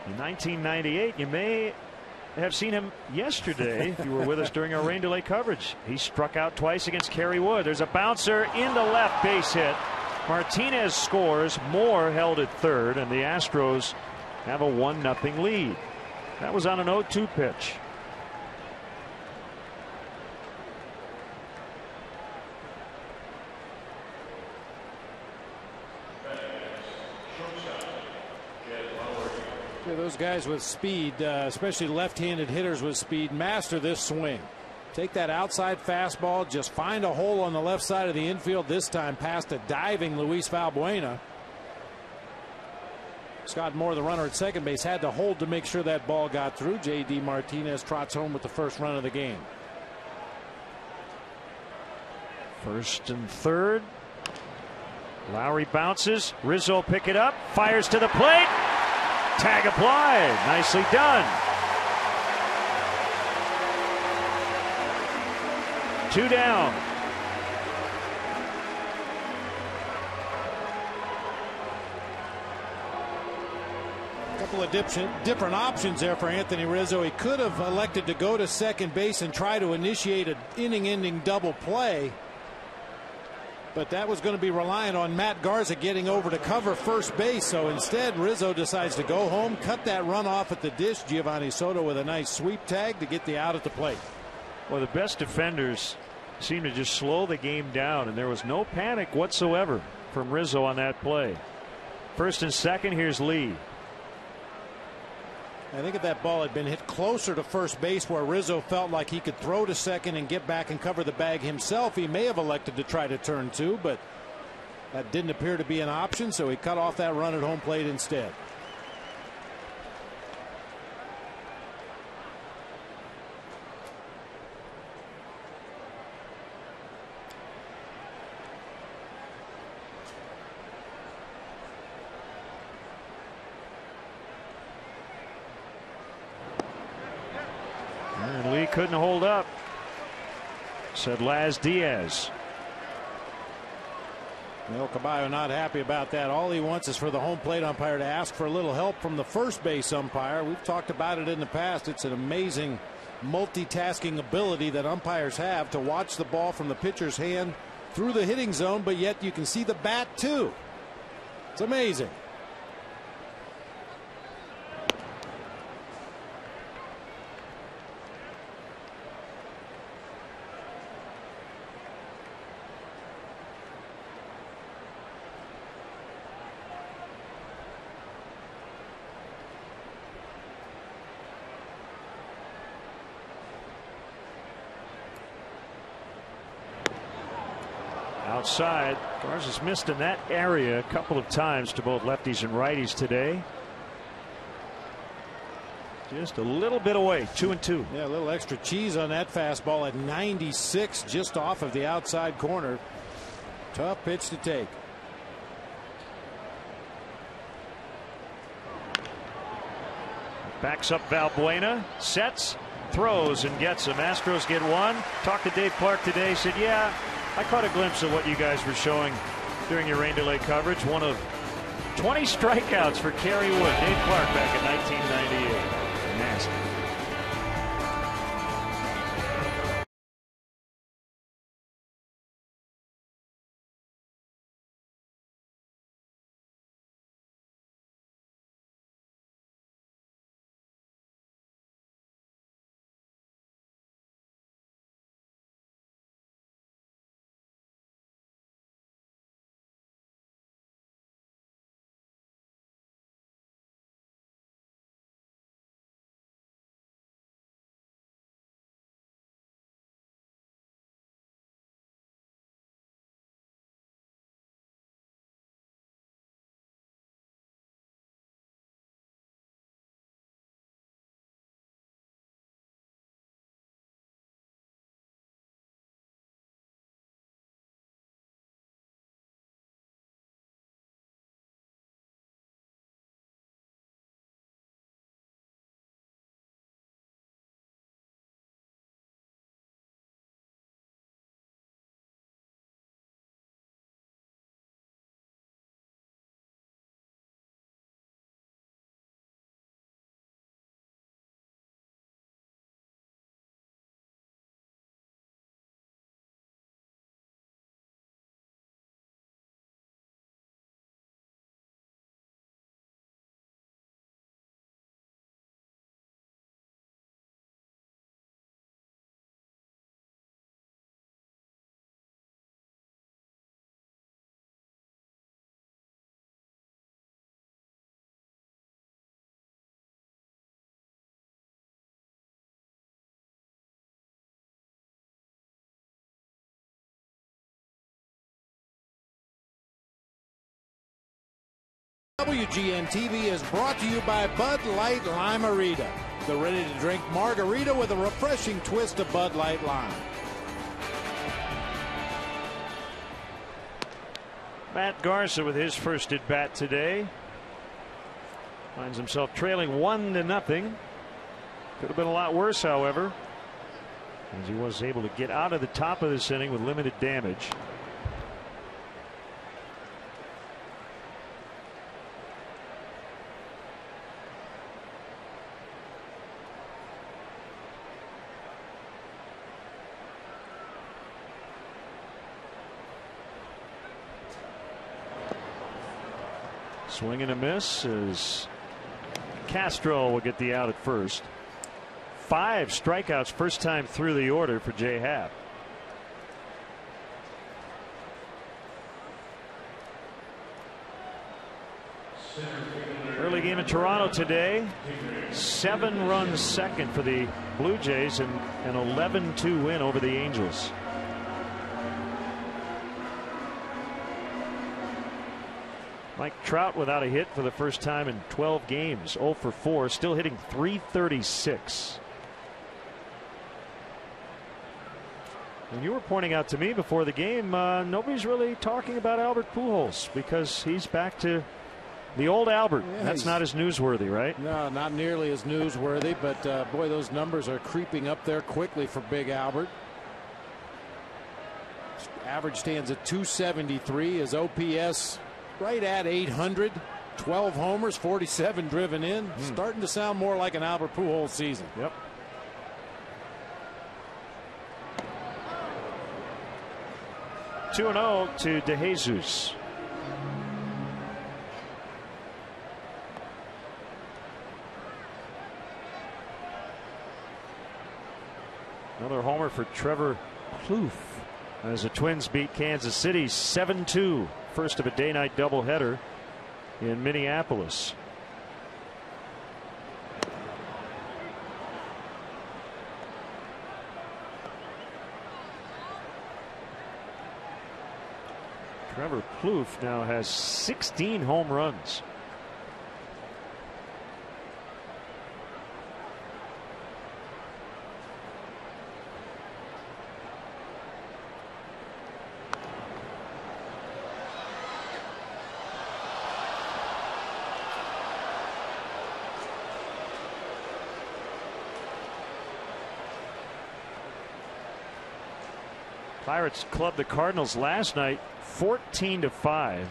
in 1998. You may have seen him yesterday if you were with us during our rain delay coverage. He struck out twice against Kerry Wood. There's a bouncer into left, base hit. Martinez scores. Moore held at third, and the Astros have a 1-0 lead. That was on an 0-2 pitch. Yeah, those guys with speed, especially left-handed hitters with speed, master this swing. Take that outside fastball, just find a hole on the left side of the infield, this time past a diving Luis Valbuena. Scott Moore, the runner at second base, had to hold to make sure that ball got through. J.D. Martinez trots home with the first run of the game. First and third. Lowry bounces. Rizzo pick it up. Fires to the plate. Tag applied. Nicely done. 2 down. A couple of different options there for Anthony Rizzo. He could have elected to go to second base and try to initiate an inning-ending double play. But that was going to be reliant on Matt Garza getting over to cover first base. So instead, Rizzo decides to go home, cut that run off at the dish. Giovanni Soto with a nice sweep tag to get the out at the plate. Well, the best defenders seem to just slow the game down, and there was no panic whatsoever from Rizzo on that play. First and second, here's Lee. I think if that ball had been hit closer to first base where Rizzo felt like he could throw to second and get back and cover the bag himself, he may have elected to try to turn two, but that didn't appear to be an option, so he cut off that run at home plate instead. And Lee couldn't hold up, said Laz Diaz. Well, Caballo not happy about that. All he wants is for the home plate umpire to ask for a little help from the first base umpire. We've talked about it in the past. It's an amazing multitasking ability that umpires have to watch the ball from the pitcher's hand through the hitting zone, but yet you can see the bat too. It's amazing. Outside, Garza's missed in that area a couple of times to both lefties and righties today. Just a little bit away, 2-2. Yeah, a little extra cheese on that fastball at 96, just off of the outside corner. Tough pitch to take. Backs up Valbuena, sets, throws, and gets him. Astros get one. Talked to Dave Clark today, said, yeah, I caught a glimpse of what you guys were showing during your rain delay coverage. One of 20 strikeouts for Kerry Wood. Dave Clark back in 1998. Nasty. WGN TV is brought to you by Bud Light Limerita, the ready-to-drink margarita with a refreshing twist of Bud Light Lime. Matt Garza with his first at bat today. Finds himself trailing 1-0. Could have been a lot worse, however, as he was able to get out of the top of this inning with limited damage. Swing and a miss as Castro will get the out at first. 5 strikeouts first time through the order for J. Happ. Early game in Toronto today. 7-run second for the Blue Jays and an 11-2 win over the Angels. Mike Trout without a hit for the first time in 12 games. 0 for 4, still hitting .336. And you were pointing out to me before the game, nobody's really talking about Albert Pujols because he's back to the old Albert. Yeah, that's not as newsworthy, right? No, not nearly as newsworthy, but boy, those numbers are creeping up there quickly for Big Albert. Average stands at .273. His OPS right at 800. 12 homers, 47 driven in. Starting to sound more like an Albert Pujols season. Yep. (2-0) to DeJesus. Another homer for Trevor Plouffe as the Twins beat Kansas City 7-2. First of a day-night doubleheader in Minneapolis. Trevor Plouffe now has 16 home runs. Pirates clubbed the Cardinals last night 14-5.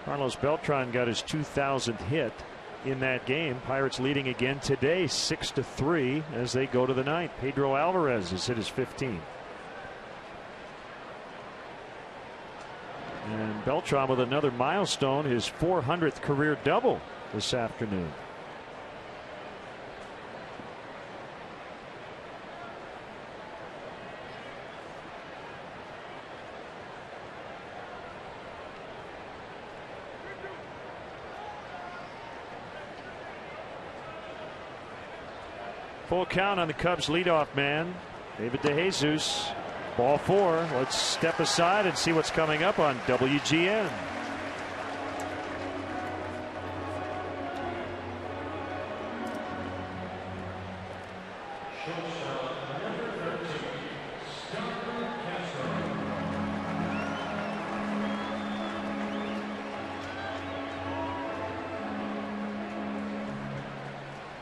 Carlos Beltran got his 2,000th hit in that game. Pirates leading again today 6-3 as they go to the ninth. Pedro Alvarez has hit his 15th. And Beltran with another milestone, his 400th career double this afternoon. Full count on the Cubs leadoff man, David DeJesus. Ball 4. Let's step aside and see what's coming up on WGN.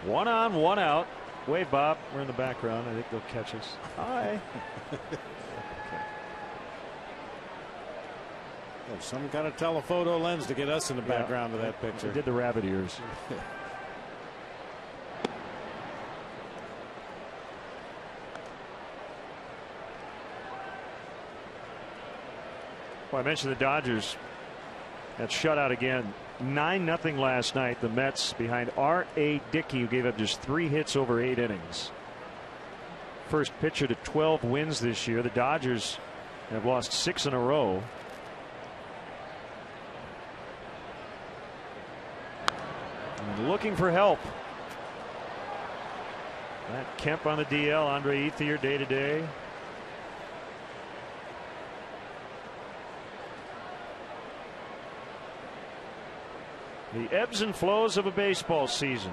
One on, one out. Wave, Bob. We're in the background. I think they'll catch us. Hi. Okay. Well, someone got to telephoto lens to get us in the background of that picture. They did the rabbit ears. Well, I mentioned the Dodgers. That shutout again. 9-0 last night. The Mets behind R.A. Dickey, who gave up just 3 hits over 8 innings. First pitcher to 12 wins this year. The Dodgers have lost 6 in a row. And looking for help. Matt Kemp on the DL. Andre Ethier day to day. The ebbs and flows of a baseball season.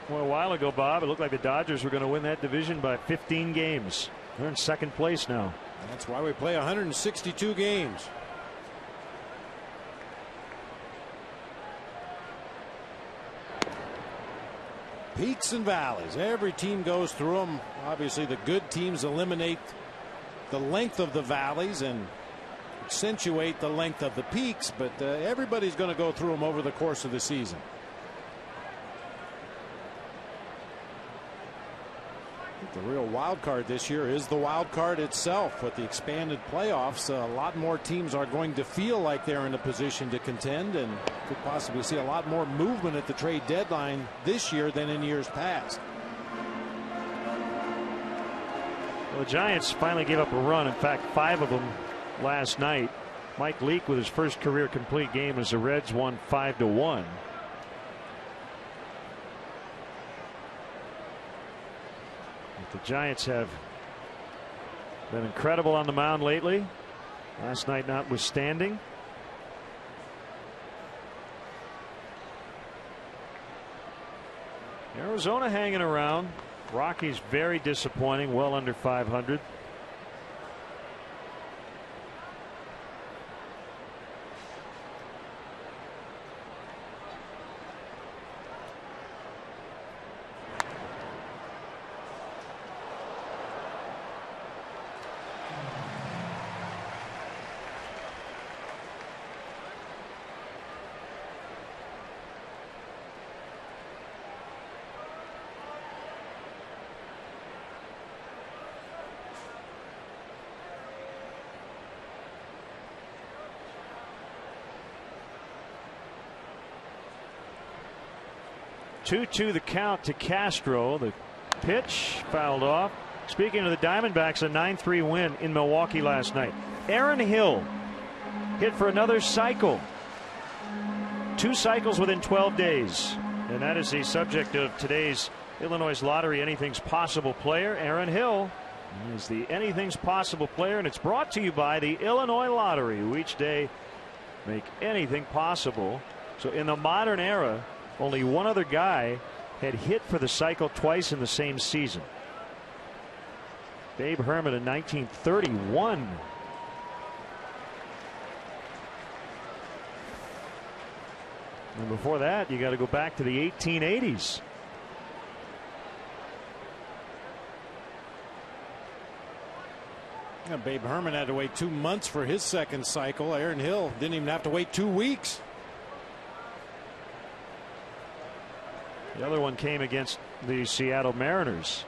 Well, a while ago, Bob, it looked like the Dodgers were going to win that division by 15 games. They're in second place now. That's why we play 162 games. Peaks and valleys. Every team goes through them. Obviously, the good teams eliminate the length of the valleys and accentuate the length of the peaks, but everybody's going to go through them over the course of the season. The real wild card this year is the wild card itself. With the expanded playoffs, a lot more teams are going to feel like they're in a position to contend, and could possibly see a lot more movement at the trade deadline this year than in years past. Well, the Giants finally gave up a run. In fact, 5 of them last night. Mike Leake with his first career complete game as the Reds won 5-1. The Giants have been incredible on the mound lately. Last night notwithstanding. Arizona hanging around. Rockies very disappointing, well under 500. Two the count to Castro. The pitch fouled off. Speaking of the Diamondbacks, a 9-3 win in Milwaukee last night. Aaron Hill hit for another cycle. 2 cycles within 12 days. And that is the subject of today's Illinois Lottery Anything's Possible player. Aaron Hill is the Anything's Possible player, and it's brought to you by the Illinois Lottery, who each day make anything possible. So in the modern era, only one other guy had hit for the cycle twice in the same season. Babe Herman in 1931. And before that, you got to go back to the 1880s. Yeah, Babe Herman had to wait 2 months for his second cycle. Aaron Hill didn't even have to wait 2 weeks. The other one came against the Seattle Mariners.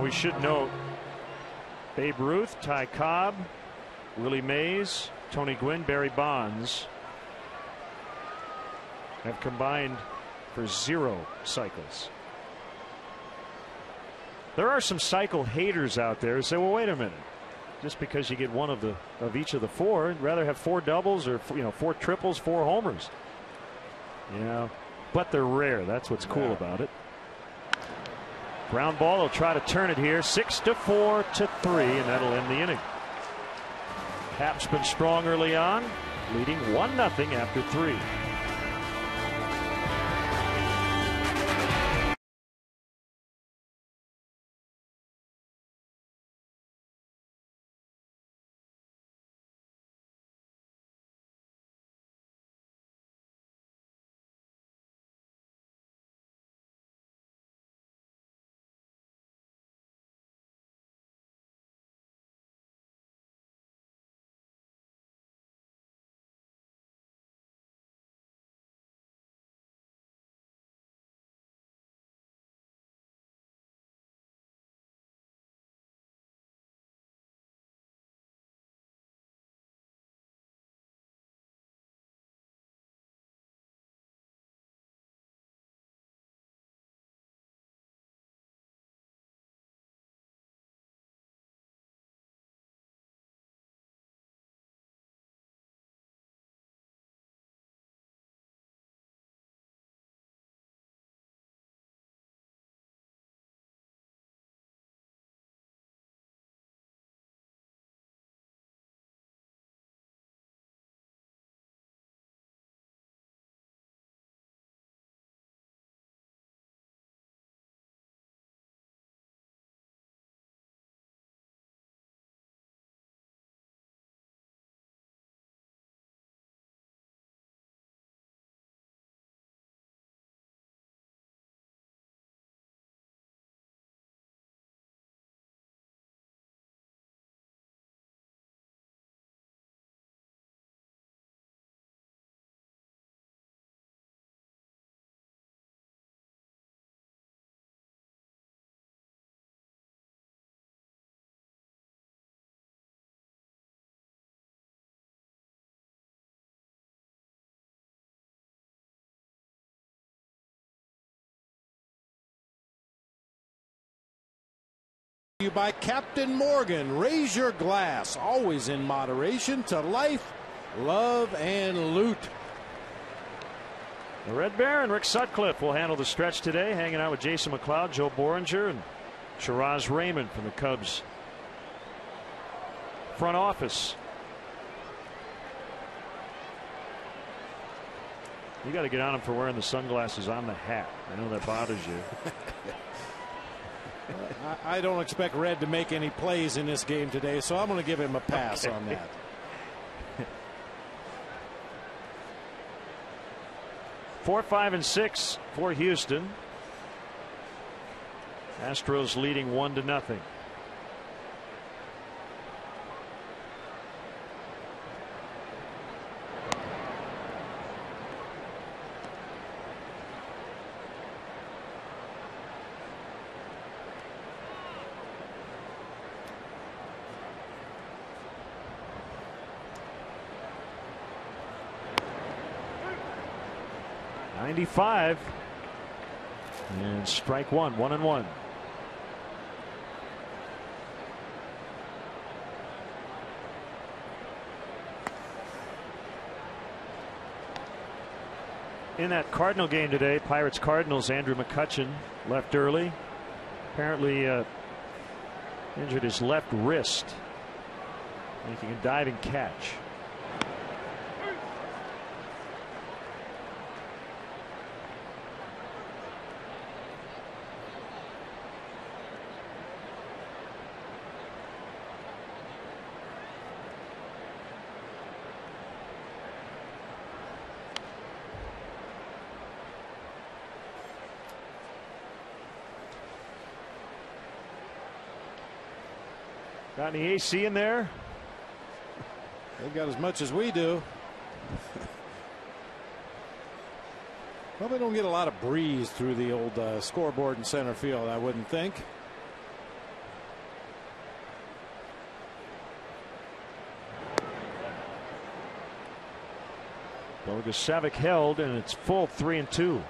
We should note Babe Ruth, Ty Cobb, Willie Mays, Tony Gwynn, Barry Bonds have combined for 0 cycles. There are some cycle haters out there who say, well, wait a minute, just because you get one of each of the 4, I'd rather have 4 doubles or 4 triples, 4 homers. Yeah, but they're rare. That's what's cool about it. Ground ball. He'll try to turn it here. 6-4 to 3, and that'll end the inning. Cap's been strong early on, leading 1-0 after 3. by Captain Morgan. Raise your glass, always in moderation, to life, love, and loot. The Red Baron, Rick Sutcliffe, will handle the stretch today, hanging out with Jason McLeod, Joe Boringer, and Shiraz Raymond from the Cubs front office. You got to get on him for wearing the sunglasses on the hat. I know that bothers you. I don't expect Red to make any plays in this game today, so I'm going to give him a pass on that. Four, 5, and 6 for Houston. Astros leading 1-0. .95 and strike one, 1-1. In that Cardinal game today, Pirates Cardinals, Andrew McCutchen left early. Apparently injured his left wrist, making a diving catch. Got any AC in there? They've got as much as we do. Probably don't get a lot of breeze through the old scoreboard in center field, I wouldn't think. Bogusevic held, and it's full 3-2.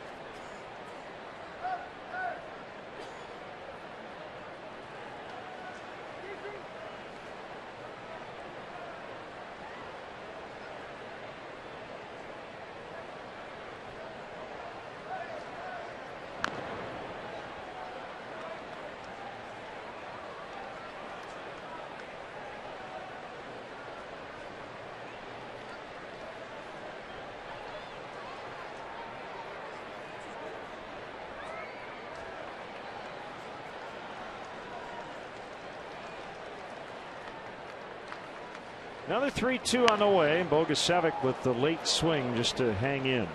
Another 3-2 on the way. Bogusevic with the late swing just to hang in.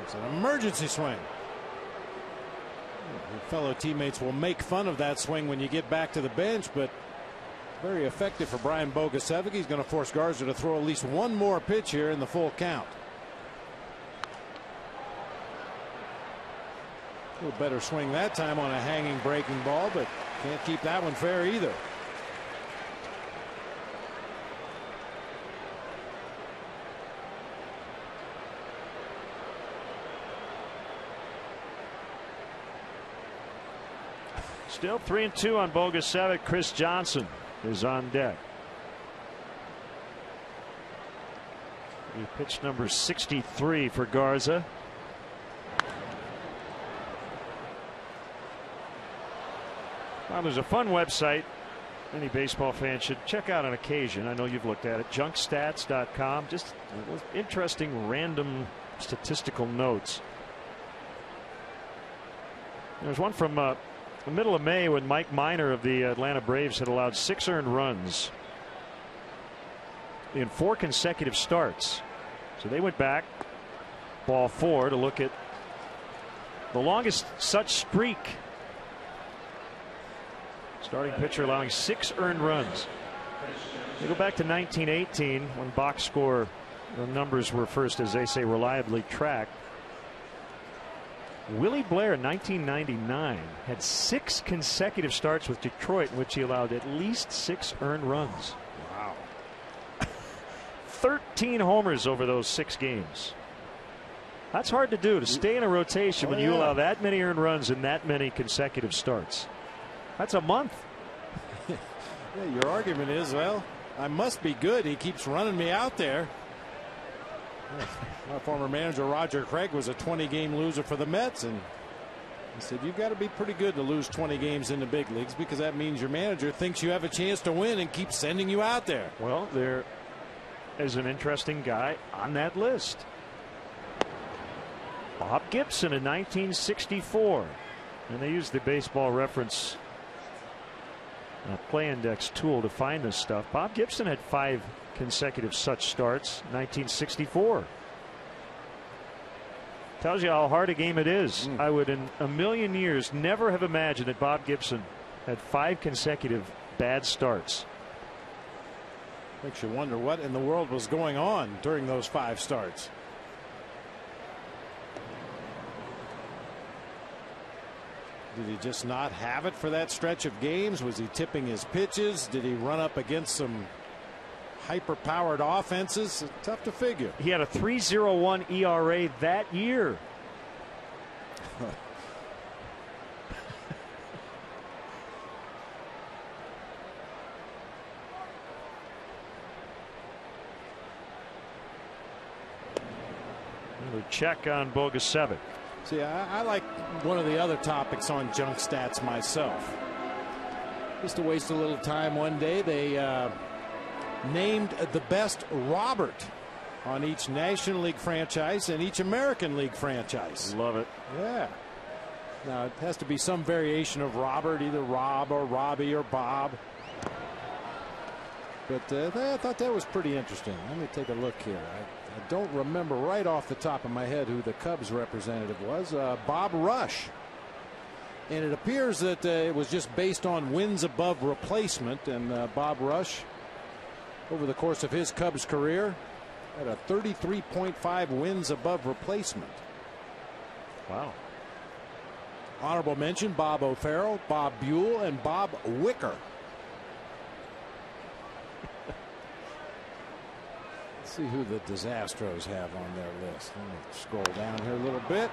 It's an emergency swing. Your fellow teammates will make fun of that swing when you get back to the bench, but very effective for Brian Bogusevic. He's going to force Garza to throw at least one more pitch here in the full count. A little better swing that time on a hanging breaking ball, but can't keep that one fair either. Still 3-2 on Bogusevic. Chris Johnson is on deck. He pitched number 63 for Garza. Well, there's a fun website any baseball fan should check out on occasion. I know you've looked at it. Junkstats.com. Just interesting random statistical notes. There's one from the middle of May when Mike Minor of the Atlanta Braves had allowed 6 earned runs in 4 consecutive starts. So they went back, ball 4, to look at the longest such streak. Starting pitcher allowing 6 earned runs. You go back to 1918 when box score numbers were first, as they say, reliably tracked. Willie Blair in 1999 had 6 consecutive starts with Detroit in which he allowed at least 6 earned runs. Wow. 13 homers over those 6 games. That's hard to do, to stay in a rotation when you allow that many earned runs in that many consecutive starts. That's a month. Yeah, your argument is, well, I must be good. He keeps running me out there. My former manager Roger Craig was a 20-game loser for the Mets, and he said you've got to be pretty good to lose 20 games in the big leagues, because that means your manager thinks you have a chance to win and keeps sending you out there. Well, there is an interesting guy on that list. Bob Gibson in 1964, and they used the Baseball Reference play index tool to find this stuff. Bob Gibson had 5 consecutive such starts, 1964. Tells you how hard a game it is. I would in a million years never have imagined that Bob Gibson had 5 consecutive bad starts. Makes you wonder what in the world was going on during those 5 starts. Did he just not have it for that stretch of games? Was he tipping his pitches? Did he run up against some hyper-powered offenses? It's tough to figure. He had a 3.01 ERA that year. Another check on Bogusevic. See, I like one of the other topics on junk stats myself. Just to waste a little time one day, they named the best Robert on each National League franchise and each American League franchise. Love it. Yeah. Now, it has to be some variation of Robert, either Rob or Robbie or Bob. But I thought that was pretty interesting. Let me take a look here. I don't remember right off the top of my head who the Cubs representative was. Bob Rush. And it appears that it was just based on wins above replacement. And Bob Rush, over the course of his Cubs career, had a 33.5 wins above replacement. Wow. Honorable mention: Bob O'Farrell, Bob Buell, and Bob Wicker. Let's see who the Disastros have on their list. Let me scroll down here a little bit.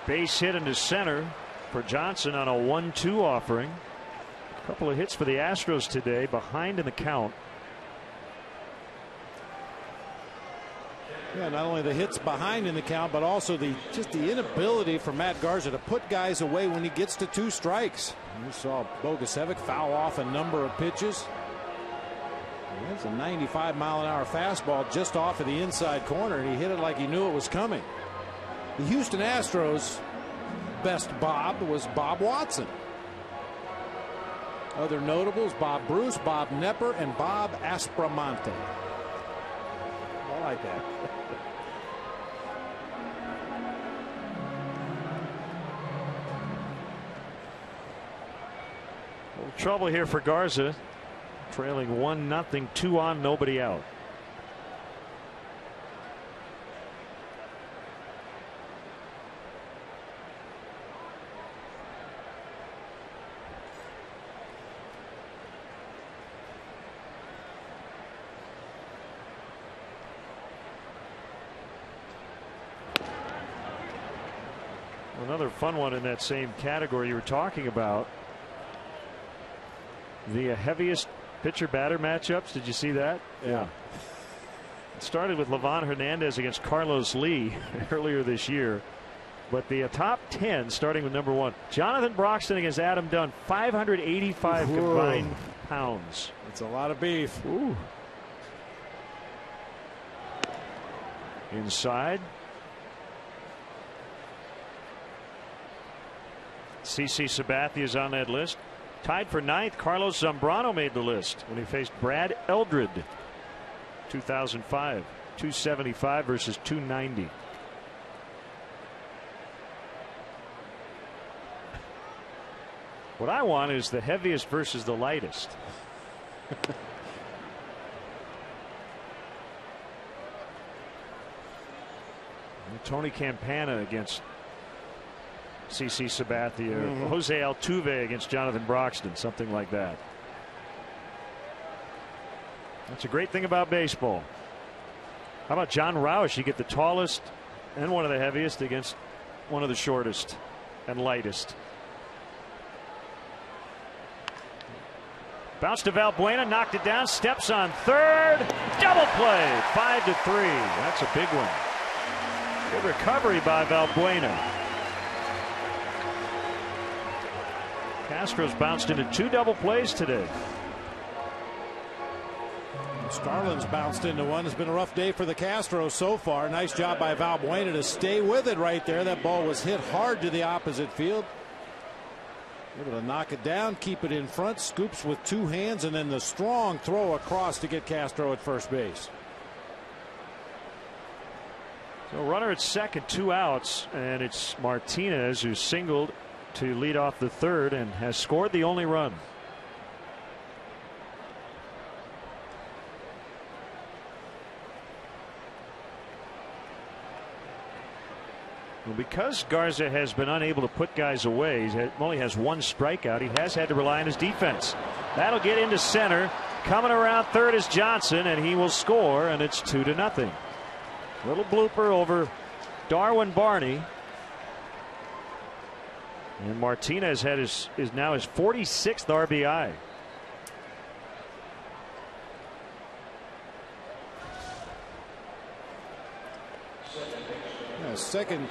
Base hit into center for Johnson on a 1-2 offering. A couple of hits for the Astros today, behind in the count. Yeah, not only the hits behind in the count, but also just the inability for Matt Garza to put guys away when he gets to 2 strikes. We saw Bogusevic foul off a number of pitches. That's a 95-mile-an-hour fastball just off of the inside corner, and he hit it like he knew it was coming. The Houston Astros' best Bob was Bob Watson. Other notables: Bob Bruce, Bob Nepper, and Bob Aspromonte. I like that. A little trouble here for Garza. Trailing 1-0, 2 on, nobody out. Another fun one in that same category you were talking about. The heaviest pitcher batter matchups. Did you see that? Yeah. It started with Livan Hernandez against Carlos Lee earlier this year. But the top 10, starting with number 1, Jonathan Broxton against Adam Dunn, 585 combined pounds. That's a lot of beef. Ooh. Inside. CC Sabathia is on that list. Tied for 9th, Carlos Zambrano made the list when he faced Brad Eldred. 2005, 275 versus 290. What I want is the heaviest versus the lightest. Tony Campana against CC Sabathia, Jose Altuve against Jonathan Broxton, something like that. That's a great thing about baseball. How about John Roush? You get the tallest and one of the heaviest against one of the shortest and lightest. Bounce to Valbuena, knocked it down, steps on third, double play, 5-3. That's a big one. Good recovery by Valbuena. Castro's bounced into 2 double plays today. Starlin's bounced into one. It's been a rough day for the Castros so far. Nice job by Valbuena to stay with it right there. That ball was hit hard to the opposite field. Able to knock it down, keep it in front, scoops with 2 hands, and then the strong throw across to get Castro at first base. So runner at second, 2 outs, and it's Martinez who singled to lead off the third and has scored the only run. Well, because Garza has been unable to put guys away, he only has 1 strikeout. He has had to rely on his defense. That'll get into center. Coming around third is Johnson, and he will score, and it's 2-0. Little blooper over Darwin Barney. And Martinez is now his 46th RBI. Second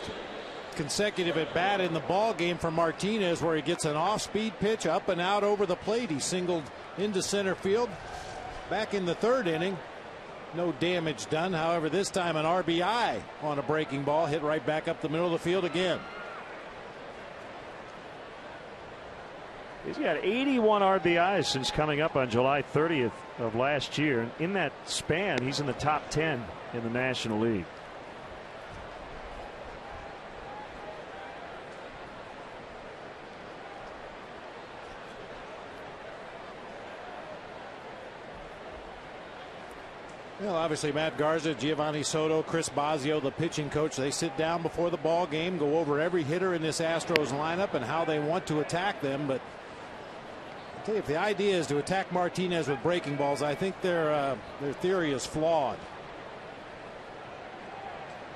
consecutive at bat in the ball game for Martinez, where he gets an off-speed pitch up and out over the plate. He singled into center field back in the 3rd inning. No damage done. However, this time an RBI on a breaking ball hit right back up the middle of the field again. He's got 81 RBIs since coming up on July 30th of last year. And in that span, he's in the top 10 in the National League. Well, obviously Matt Garza, Giovanni Soto, Chris Bosio, the pitching coach, they sit down before the ball game, go over every hitter in this Astros lineup and how they want to attack them. But I'll tell you, if the idea is to attack Martinez with breaking balls, I think their theory is flawed.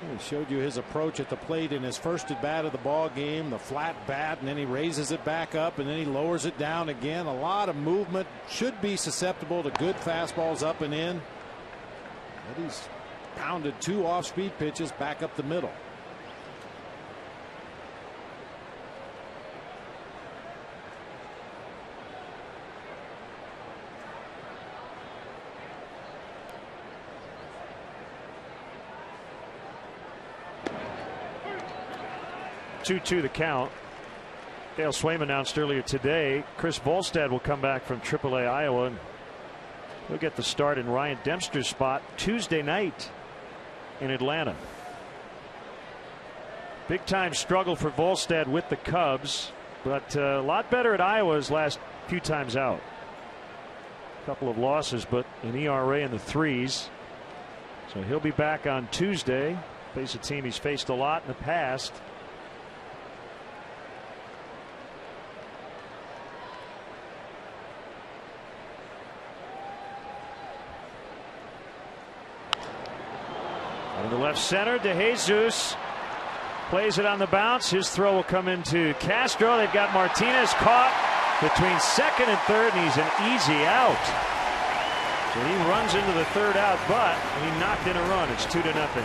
He showed you his approach at the plate in his first at bat of the ball game, the flat bat, and then he raises it back up and then he lowers it down again. A lot of movement, should be susceptible to good fastballs up and in. But he's pounded 2 off-speed pitches back up the middle. Two the count. Dale Swaim announced earlier today Chris Volstad will come back from AAA Iowa, and he'll get the start in Ryan Dempster's spot Tuesday night in Atlanta. Big time struggle for Volstad with the Cubs, but a lot better at Iowa's last few times out. A couple of losses, but an ERA in the 3s. So he'll be back on Tuesday. Face a team he's faced a lot in the past. To left center, DeJesus plays it on the bounce. His throw will come into Castro. They've got Martinez caught between second and third, and he's an easy out. So he runs into the 3rd out, but he knocked in a run. It's 2-0.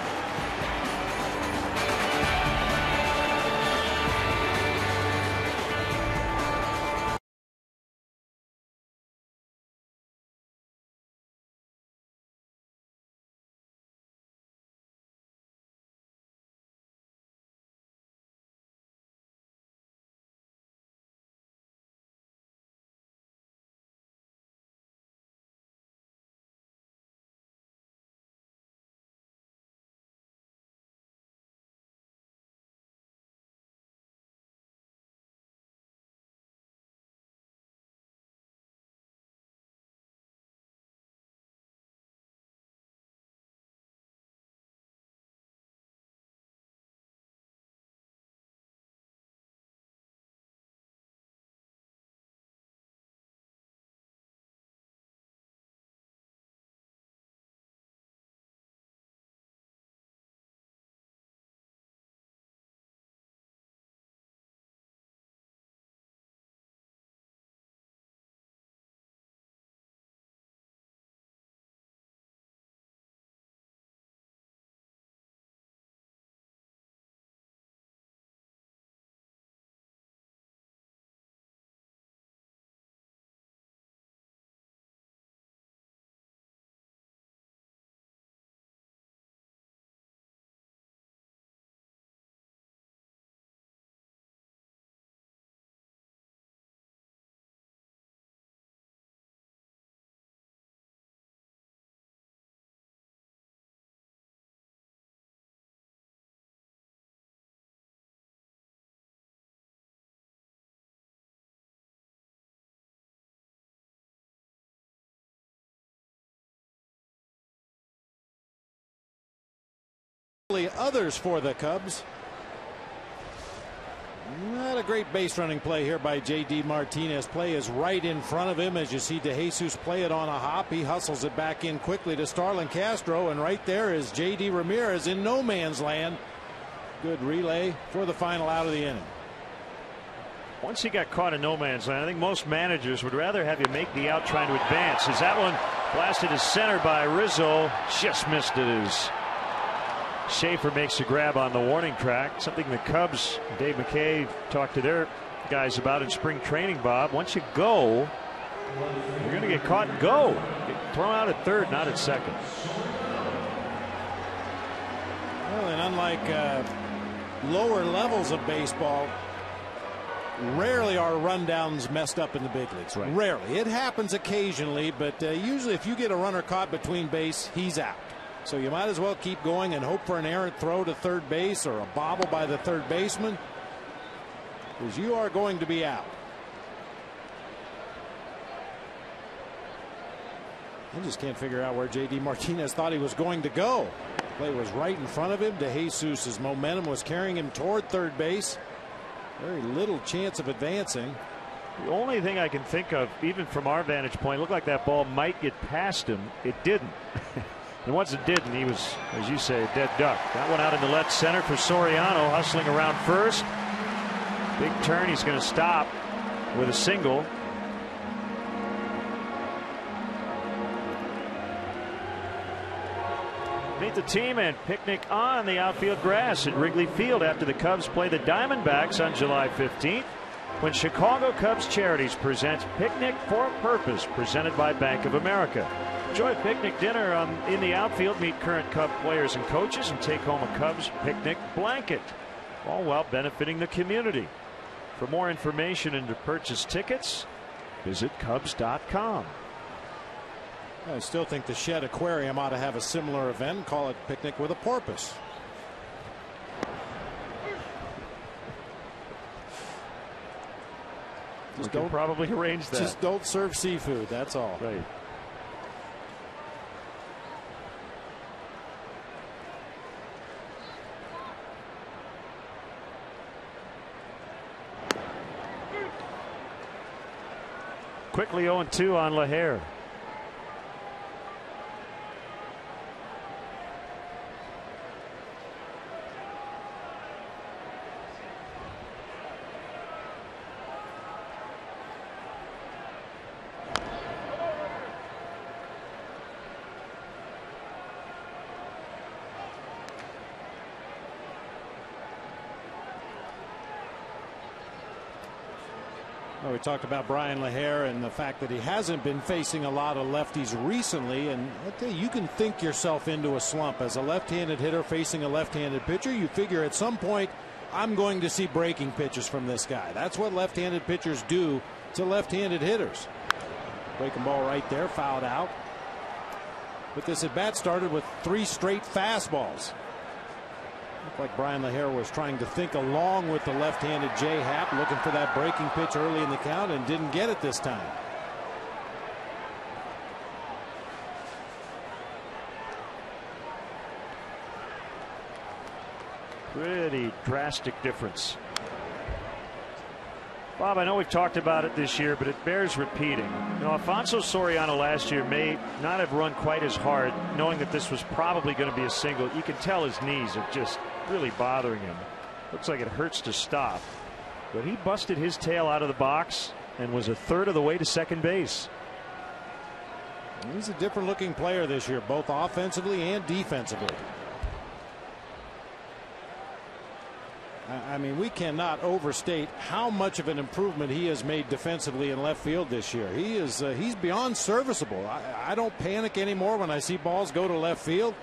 Others for the Cubs. Not a great base running play here by J.D. Martinez. Play is right in front of him as you see DeJesus play it on a hop. He hustles it back in quickly to Starlin Castro, and right there is J.D. Ramirez in no man's land. Good relay for the final out of the inning. Once he got caught in no man's land, I think most managers would rather have you make the out trying to advance. As that one blasted to center by Rizzo, just missed it as Schaefer makes a grab on the warning track. Something the Cubs, Dave McKay, talked to their guys about in spring training, Bob. Once you go, you're going to get caught and go. Get thrown out at third, not at second. Well, and unlike lower levels of baseball, rarely are rundowns messed up in the big leagues. Right. Rarely. It happens occasionally, but usually if you get a runner caught between base, he's out. So you might as well keep going and hope for an errant throw to third base or a bobble by the third baseman, because you are going to be out. I just can't figure out where J.D. Martinez thought he was going to go. Play was right in front of him. DeJesus' momentum was carrying him toward third base. Very little chance of advancing. The only thing I can think of, even from our vantage point, looked like that ball might get past him. It didn't. And once it didn't, he was, as you say, a dead duck. That one out in the left center for Soriano, hustling around first. Big turn. He's going to stop with a single. Meet the team and picnic on the outfield grass at Wrigley Field after the Cubs play the Diamondbacks on July 15th. When Chicago Cubs Charities presents Picnic for a Purpose, presented by Bank of America. Enjoy a picnic dinner in the outfield, meet current Cub players and coaches, and take home a Cubs picnic blanket, all while benefiting the community. For more information and to purchase tickets, visit Cubs.com. I still think the Shed Aquarium ought to have a similar event and call it Picnic with a Porpoise. Just don't probably arrange that. Just don't serve seafood. That's all. Right. Quickly 0-2 on LaHare. We talked about Brian LaHare and the fact that he hasn't been facing a lot of lefties recently, and I tell you, you can think yourself into a slump as a left-handed hitter facing a left-handed pitcher. You figure at some point I'm going to see breaking pitches from this guy. That's what left-handed pitchers do to left-handed hitters. Breaking ball right there, fouled out. But this at bat started with 3 straight fastballs. Looked like Brian LaHare was trying to think along with the left-handed J Happ, looking for that breaking pitch early in the count and didn't get it this time. Pretty drastic difference. Bob, I know we've talked about it this year, but it bears repeating. You know, Alfonso Soriano last year may not have run quite as hard, knowing that this was probably going to be a single. You can tell his knees are just really bothering him. Looks like it hurts to stop. But he busted his tail out of the box and was a third of the way to second base. He's a different looking player this year, both offensively and defensively. I mean, we cannot overstate how much of an improvement he has made defensively in left field this year. He's beyond serviceable. I don't panic anymore when I see balls go to left field.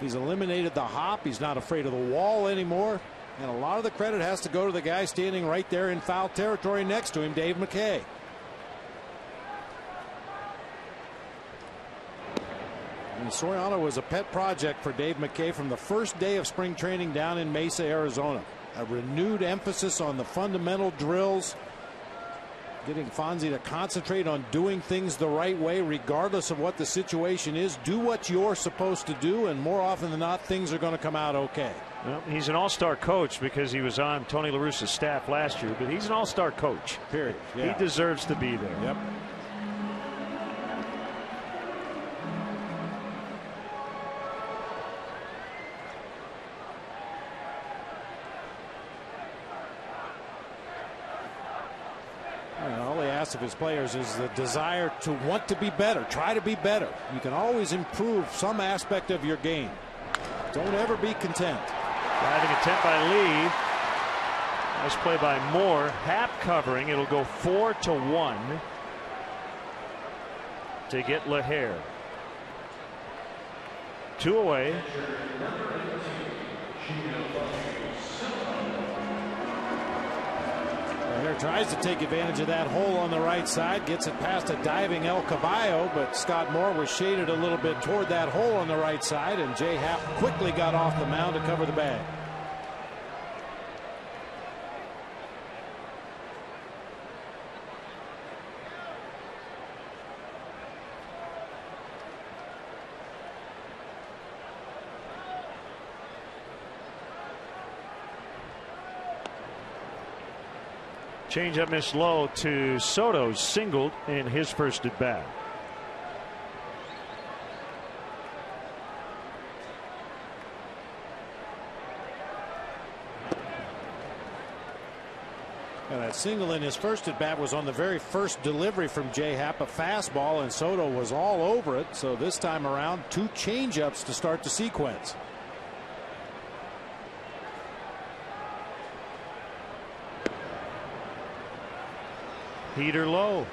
He's eliminated the hop. He's not afraid of the wall anymore. And a lot of the credit has to go to the guy standing right there in foul territory next to him, Dave McKay. And Soriano was a pet project for Dave McKay from the first day of spring training down in Mesa, Arizona. A renewed emphasis on the fundamental drills. Getting Fonzie to concentrate on doing things the right way, regardless of what the situation is. Do what you're supposed to do, and more often than not, things are going to come out okay. Well, he's an all-star coach because he was on Tony La Russa's staff last year, but he's an all-star coach. Period. Yeah. He deserves to be there. Yep. All he asks of his players is the desire to want to be better, try to be better. You can always improve some aspect of your game. Don't ever be content. Driving attempt by Lee. Nice play by Moore. Hap covering. It'll go 4-1 to get LaHare. 2 away. LaHare tries to take advantage of that hole on the right side. Gets it past a diving El Caballo, but Scott Moore was shaded a little bit toward that hole on the right side, and Jay Happ quickly got off the mound to cover the bag. Change-up missed low to Soto, singled in his first at bat. And that single in his first at bat was on the very first delivery from Jay Happ, a fastball, and Soto was all over it. So this time around, 2 change-ups to start the sequence. Heater low.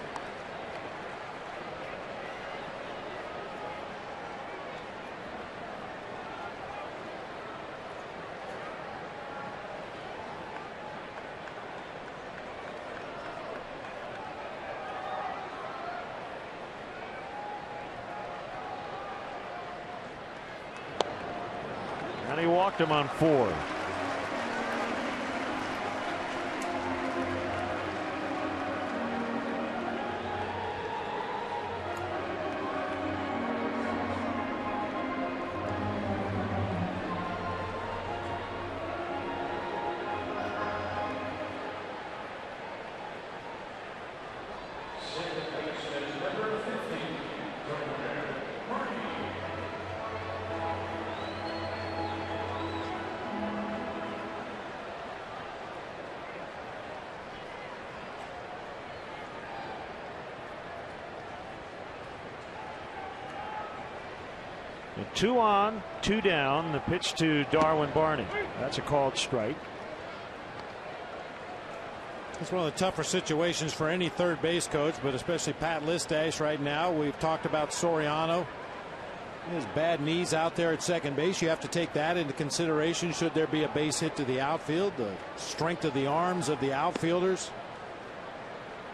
And he walked him on 4. And 2 on, 2 down. The pitch to Darwin Barney. That's a called strike. It's one of the tougher situations for any third base coach, but especially Pat Listash right now. We've talked about Soriano. His bad knees out there at second base. You have to take that into consideration should there be a base hit to the outfield. The strength of the arms of the outfielders.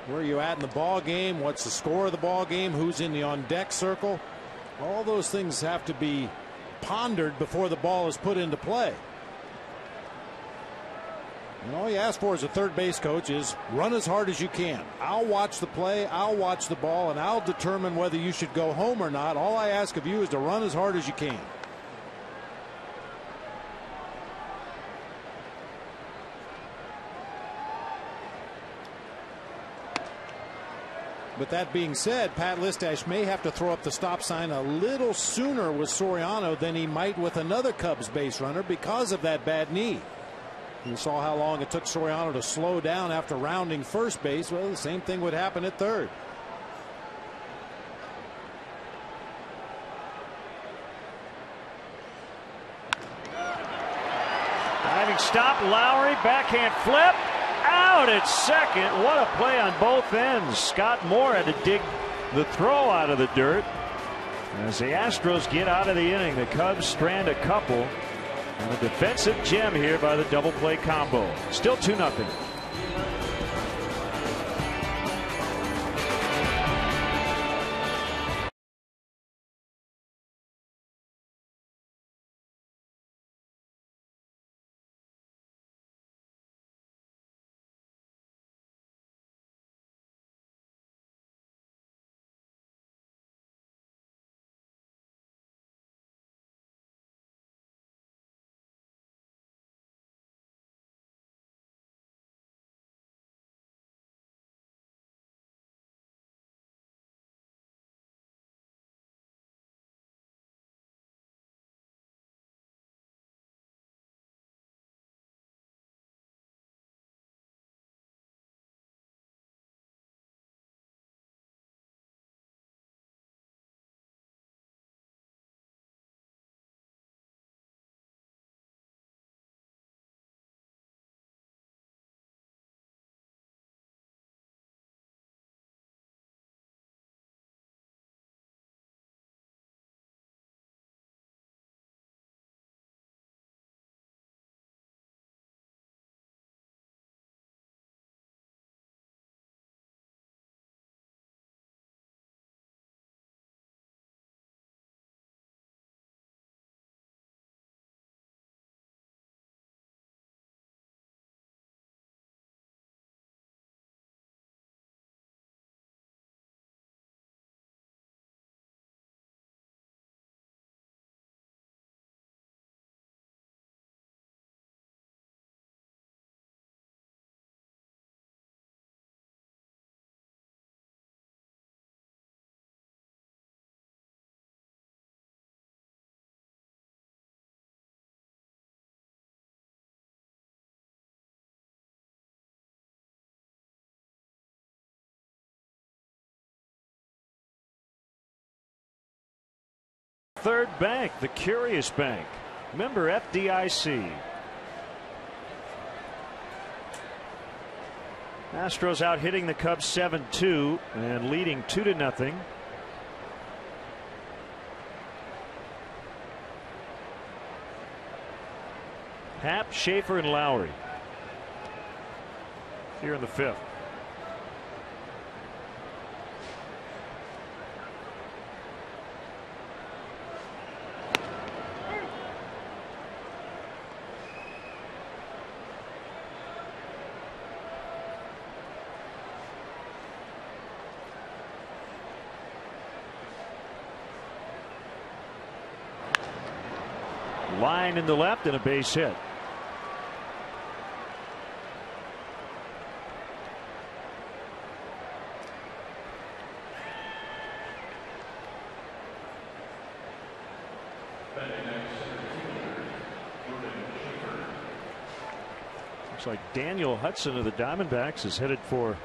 Where are you at in the ball game? What's the score of the ball game? Who's in the on deck circle? All those things have to be pondered before the ball is put into play. And all you ask for as a third base coach is run as hard as you can. I'll watch the play, I'll watch the ball, and I'll determine whether you should go home or not. All I ask of you is to run as hard as you can. But that being said, Pat Listash may have to throw up the stop sign a little sooner with Soriano than he might with another Cubs base runner because of that bad knee. You saw how long it took Soriano to slow down after rounding first base. Well, the same thing would happen at third. Diving stop, Lowry, backhand flip, out at second. What a play on both ends. Scott Moore had to dig the throw out of the dirt. As the Astros get out of the inning, the Cubs strand a couple. And a defensive gem here by the double play combo. Still 2-0. Third Bank, the Curious Bank. Member FDIC. Astros out hitting the Cubs 7-2 and leading 2-0. Happ, Schaefer, and Lowry here in the fifth. Line in the left and a base hit. Looks like Daniel Hudson of the Diamondbacks is headed for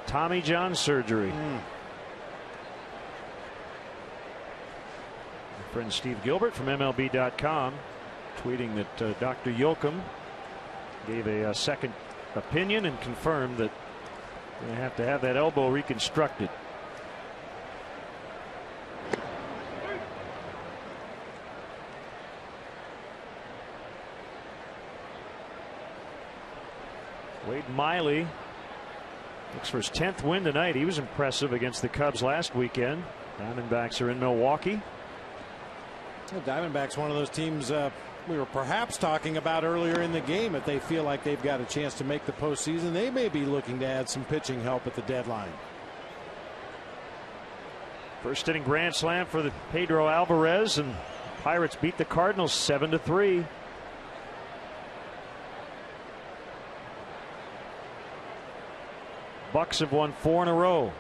Tommy John surgery. My friend Steve Gilbert from MLB.com tweeting that Dr. Yoakum gave a second opinion and confirmed that they have to have that elbow reconstructed. Wade Miley looks for his 10th win tonight. He was impressive against the Cubs last weekend. Diamondbacks are in Milwaukee. The Diamondbacks, one of those teams we were perhaps talking about earlier in the game. If they feel like they've got a chance to make the postseason, they may be looking to add some pitching help at the deadline. First inning grand slam for the Pedro Alvarez, and Pirates beat the Cardinals 7-3. Bucks have won 4 in a row.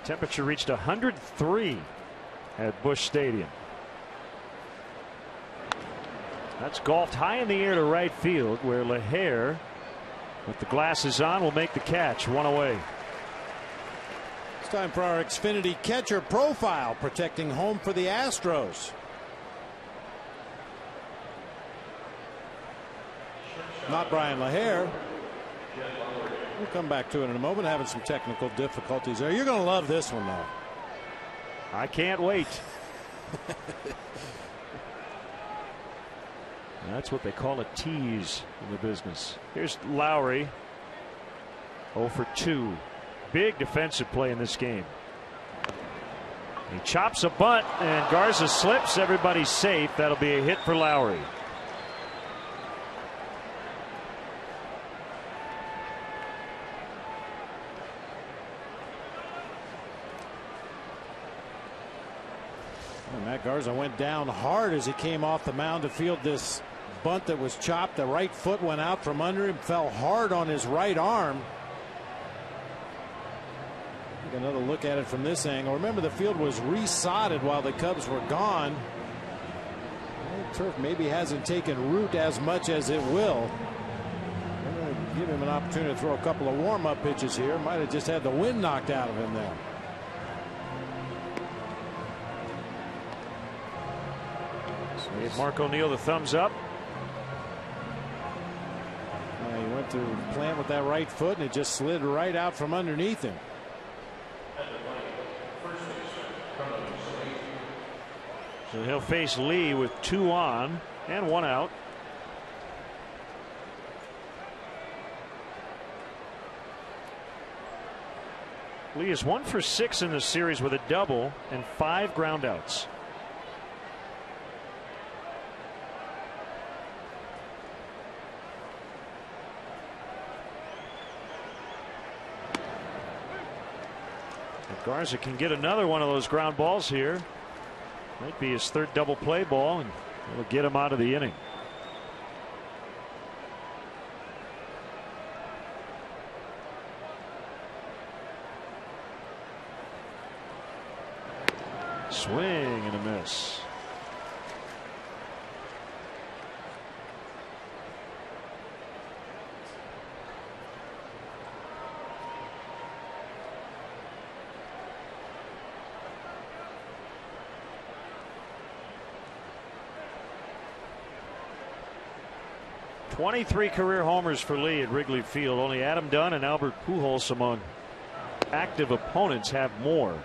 Temperature reached 103 at Busch Stadium. That's golfed high in the air to right field, where LaHare, with the glasses on, will make the catch. One away. It's time for our Xfinity catcher profile, protecting home for the Astros. Not Brian LaHare. We'll come back to it in a moment. Having some technical difficulties there. You're going to love this one, though. I can't wait. That's what they call a tease in the business. Here's Lowry. 0 for 2. Big defensive play in this game. He chops a bunt and Garza slips. Everybody's safe. That'll be a hit for Lowry. And Matt Garza went down hard as he came off the mound to field this bunt that was chopped. The right foot went out from under him, fell hard on his right arm. Take another look at it from this angle. Remember, the field was resodded while the Cubs were gone. The turf maybe hasn't taken root as much as it will. They're going to give him an opportunity to throw a couple of warm-up pitches here. Might have just had the wind knocked out of him there. Gave Mark O'Neill the thumbs up. He went to plant with that right foot and it just slid right out from underneath him. So he'll face Lee with 2 on and 1 out. Lee is 1 for 6 in the series with a double and 5 groundouts. Garza can get another one of those ground balls here. Might be his 3rd double play ball, and it'll get him out of the inning. Swing and a miss. 23 career homers for Lee at Wrigley Field. Only Adam Dunn and Albert Pujols among active opponents have more.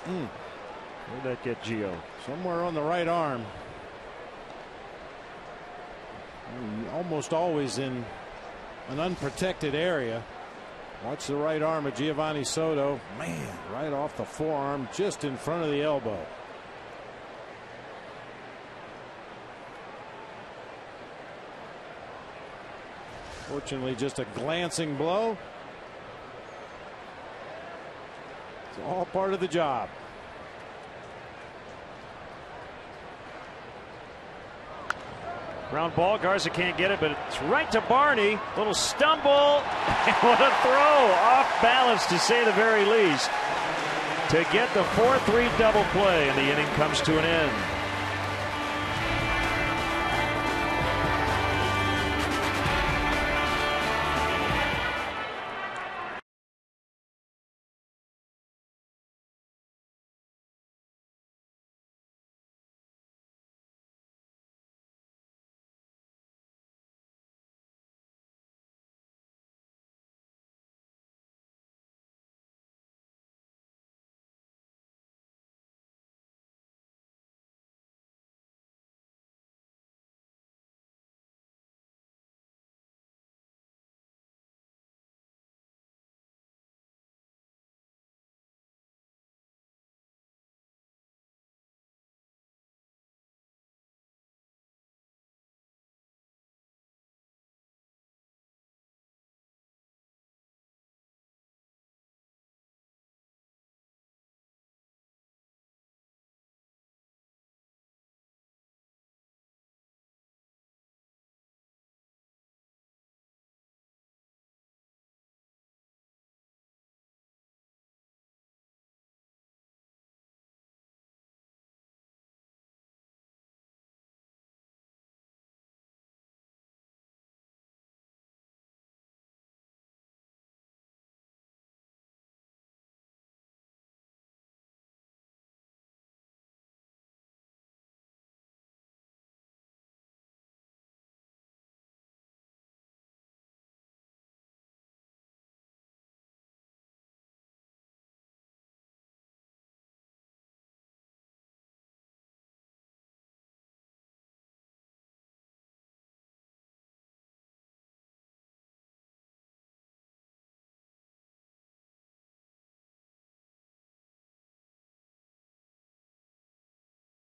Where'd that get Gio? Somewhere on the right arm. Almost always in an unprotected area. Watch the right arm of Giovanni Soto. Man, right off the forearm, just in front of the elbow. Fortunately, just a glancing blow. It's all part of the job. Ground ball. Garza can't get it, but it's right to Barney. Little stumble. What a throw. Off balance, to say the very least, to get the 4-3 double play, and the inning comes to an end.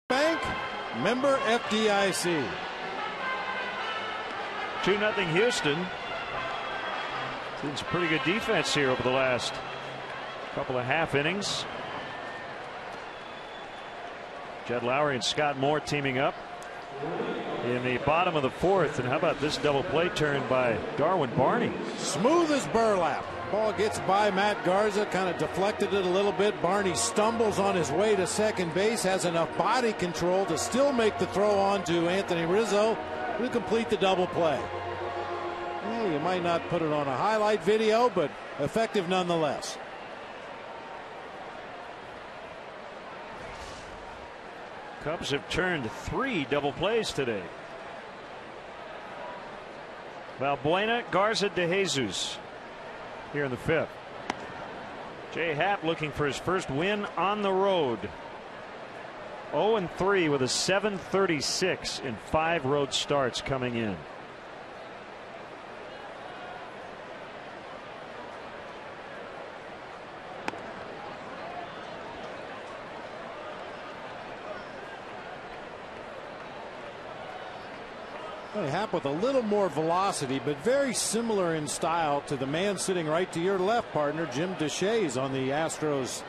Bank, member FDIC. 2-0 Houston. It's pretty good defense here over the last couple of half innings. Jed Lowry and Scott Moore teaming up in the bottom of the fourth. And how about this double play turn by Darwin Barney? Smooth as burlap. Ball gets by Matt Garza, kind of deflected it a little bit. Barney stumbles on his way to second base, has enough body control to still make the throw on to Anthony Rizzo to complete the double play. Well, you might not put it on a highlight video, but effective nonetheless. Cubs have turned 3 double plays today. Valbuena, Garza, De Jesus here in the 5th. Jay Happ looking for his first win on the road. 0-3 with a 736 in 5 road starts coming in. Happ with a little more velocity, but very similar in style to the man sitting right to your left, partner, Jim Deshaies, on the Astros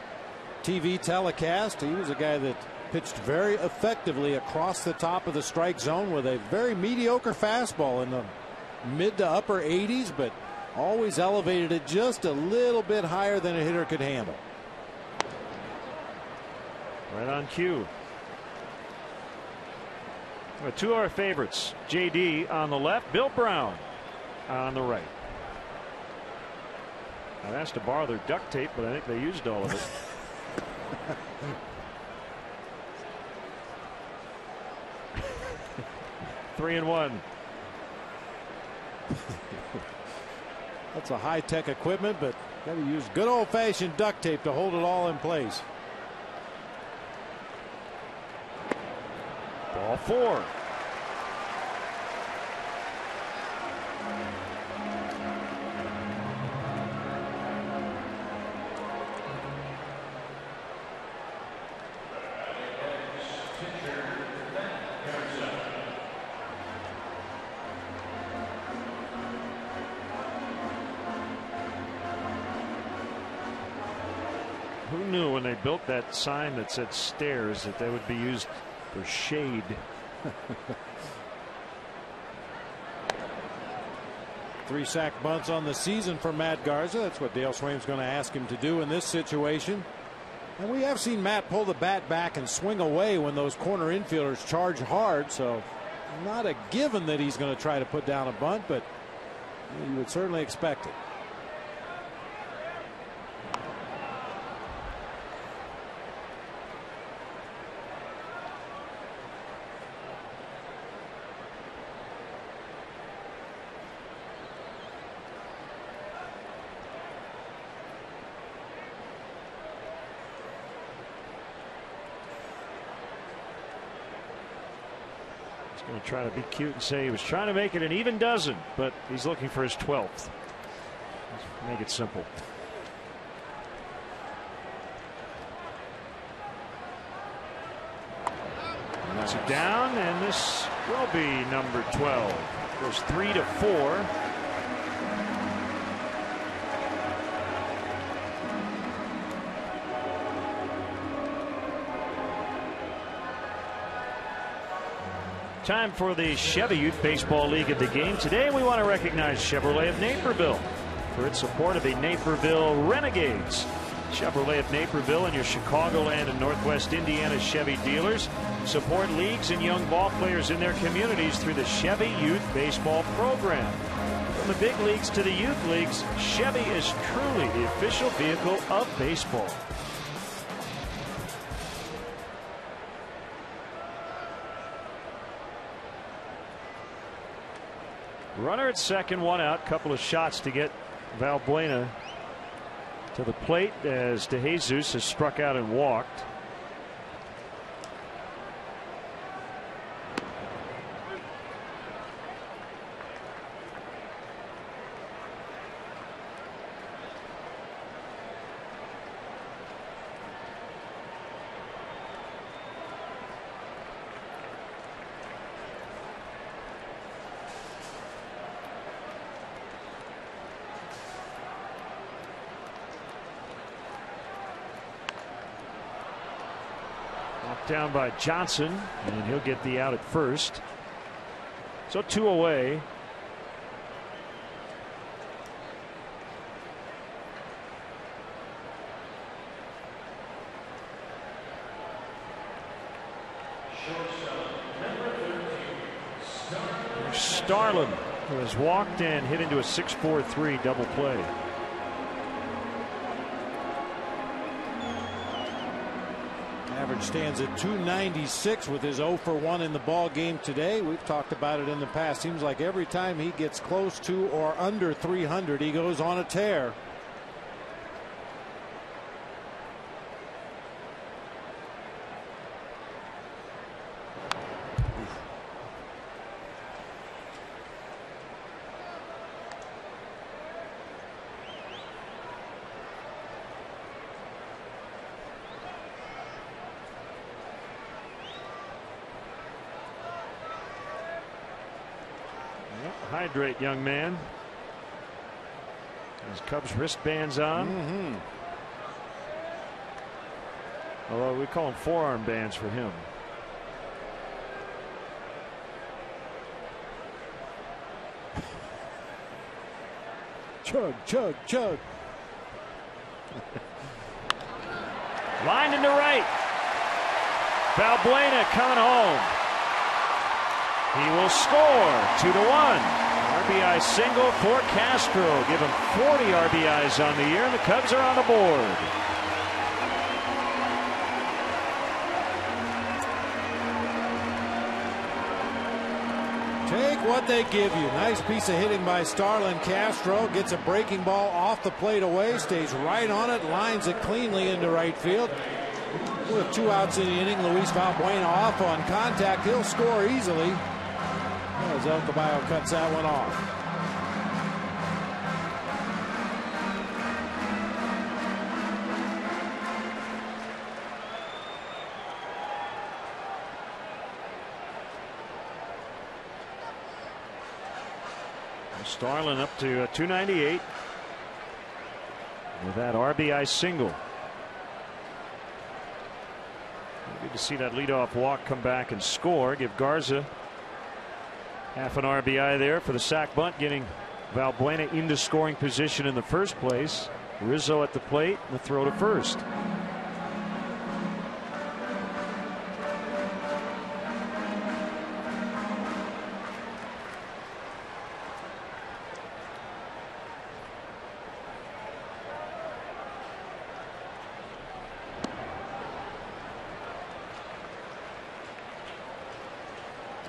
TV telecast. He was a guy that pitched very effectively across the top of the strike zone with a very mediocre fastball in the mid to upper 80s, but always elevated it just a little bit higher than a hitter could handle. Right on cue. Two of our favorites, JD on the left, Bill Brown on the right. I've asked to borrow their duct tape, but I think they used all of it. Three and one. That's a high-tech equipment, but got to use good old-fashioned duct tape to hold it all in place. Ball four. Who knew when they built that sign that said stairs that they would be used for shade? 3 sack bunts on the season for Matt Garza. That's what Dale Swaim's going to ask him to do in this situation. And we have seen Matt pull the bat back and swing away when those corner infielders charge hard. So not a given that he's going to try to put down a bunt, but you would certainly expect it. Going to try to be cute and say he was trying to make it an even dozen, but he's looking for his 12th. Let's make it simple. Knocks it down, and this will be number 12. Goes 3-4. Time for the Chevy Youth Baseball League of the Game. Today we want to recognize Chevrolet of Naperville for its support of the Naperville Renegades. Chevrolet of Naperville and your Chicagoland and Northwest Indiana Chevy dealers support leagues and young ball players in their communities through the Chevy Youth Baseball program. From the big leagues to the youth leagues, Chevy is truly the official vehicle of baseball. Runner at second, one out. Couple of shots to get Valbuena to the plate as DeJesus has struck out and walked. Down by Johnson, and he'll get the out at first. So 2 away. Starlin, who has walked and hit into a 6-4-3 double play. Average stands at 296 with his 0 for 1 in the ball game today. We've talked about it in the past. Seems like every time he gets close to or under 300, he goes on a tear. Hydrate, young man. His Cubs wristbands on. Although we call them forearm bands for him. Chug, chug, chug. Lined into right. Valbuena coming home. He will score 2-1. RBI single for Castro. Give him 40 RBIs on the year, and the Cubs are on the board. Take what they give you. Nice piece of hitting by Starlin Castro. Gets a breaking ball off the plate away. Stays right on it. Lines it cleanly into right field. With 2 outs in the inning, Luis Valbuena off on contact. He'll score easily as El Caballo cuts that one off. Starlin up to 298 with that RBI single. Good to see that leadoff walk come back and score. Give Garza half an RBI there for the sac bunt, getting Valbuena into scoring position in the first place. Rizzo at the plate, and the throw to first.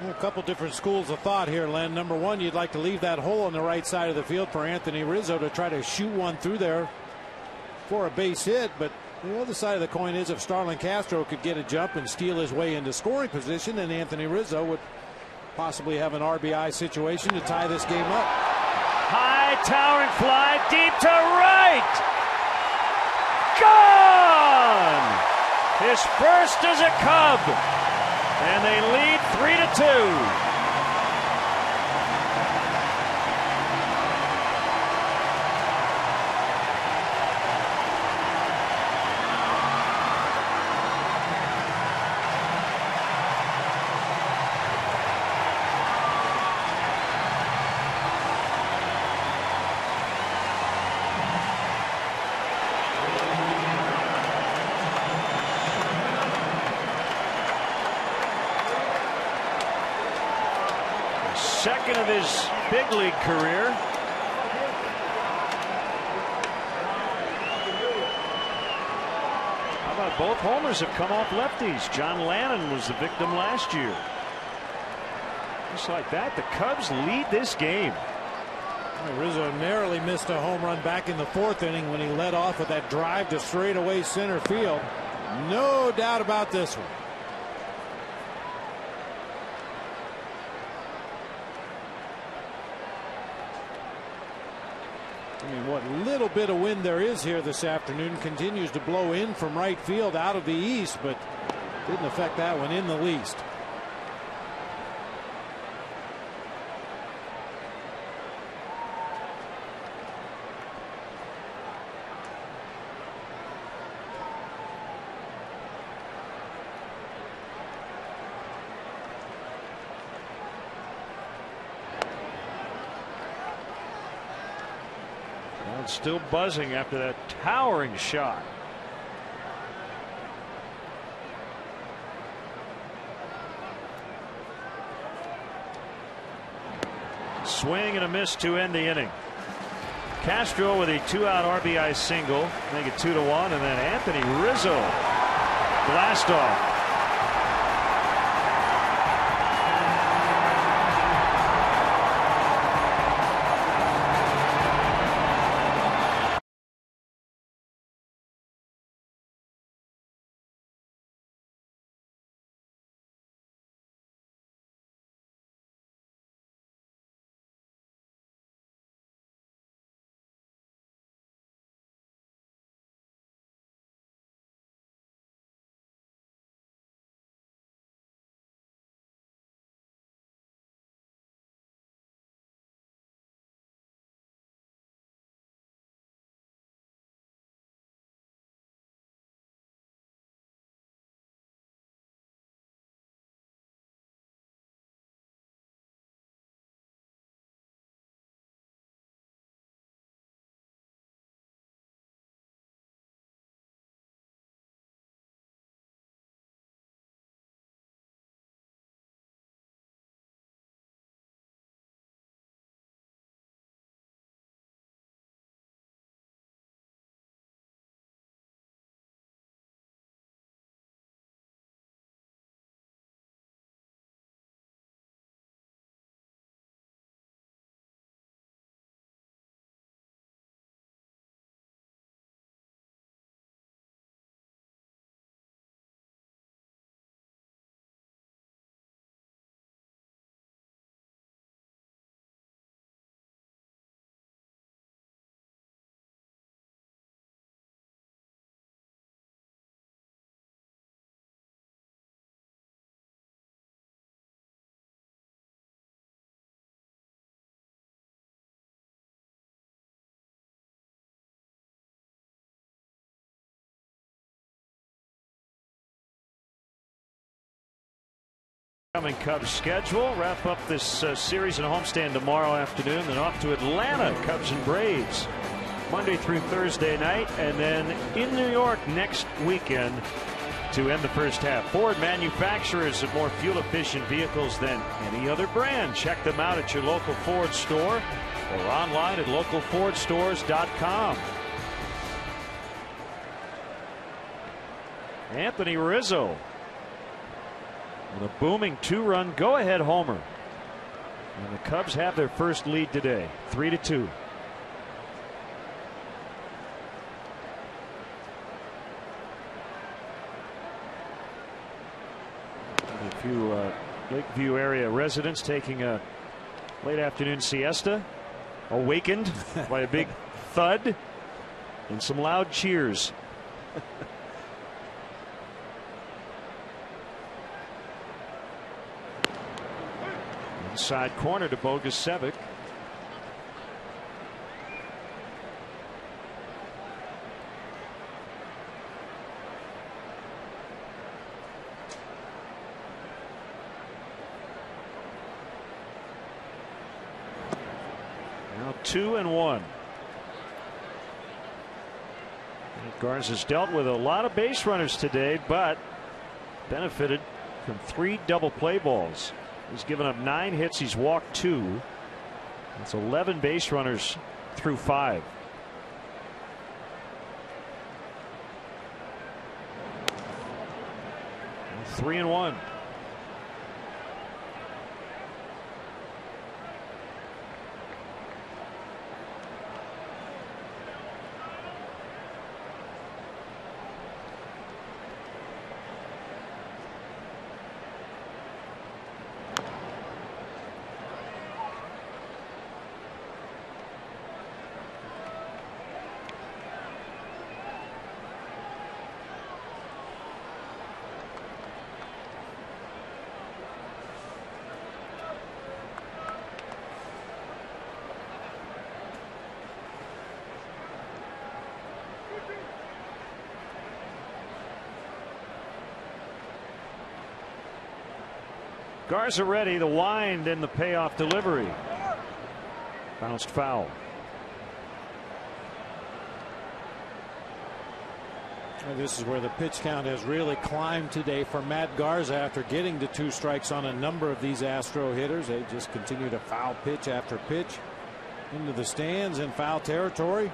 A couple different schools of thought here, Len. Number one, you'd like to leave that hole on the right side of the field for Anthony Rizzo to try to shoot one through there for a base hit. But the other side of the coin is if Starlin Castro could get a jump and steal his way into scoring position, then Anthony Rizzo would possibly have an RBI situation to tie this game up. High towering fly deep to right. Gone! His first as a Cub. And they lead 3-2. Second of his big league career. How about both homers have come off lefties? John Lannon was the victim last year. Just like that, the Cubs lead this game. Rizzo narrowly missed a home run back in the 4th inning when he led off with that drive to straightaway center field. No doubt about this one. I mean, what little bit of wind there is here this afternoon continues to blow in from right field out of the east, but didn't affect that one in the least. Still buzzing after that towering shot. Swing and a miss to end the inning. Castro with a 2-out RBI single, make it 2-1, and then Anthony Rizzo blast off. Coming Cubs schedule. Wrap up this series in homestand tomorrow afternoon. Then off to Atlanta, Cubs and Braves, Monday through Thursday night. And then in New York next weekend to end the first half. Ford, manufacturers of more fuel-efficient vehicles than any other brand. Check them out at your local Ford store or online at localfordstores.com. Anthony Rizzo with a booming 2-run go-ahead homer. And the Cubs have their first lead today, 3-2. A few Lakeview area residents taking a late afternoon siesta, awakened by a big thud and some loud cheers. Inside corner to Bogusevic. Now 2-1. Garza's dealt with a lot of base runners today, but benefited from 3 double play balls. He's given up 9 hits. He's walked 2. That's 11 base runners through 5. And 3-1. Garza ready, the wind and the payoff delivery. Bounced foul. And this is where the pitch count has really climbed today for Matt Garza after getting to 2 strikes on a number of these Astro hitters. They just continue to foul pitch after pitch into the stands in foul territory.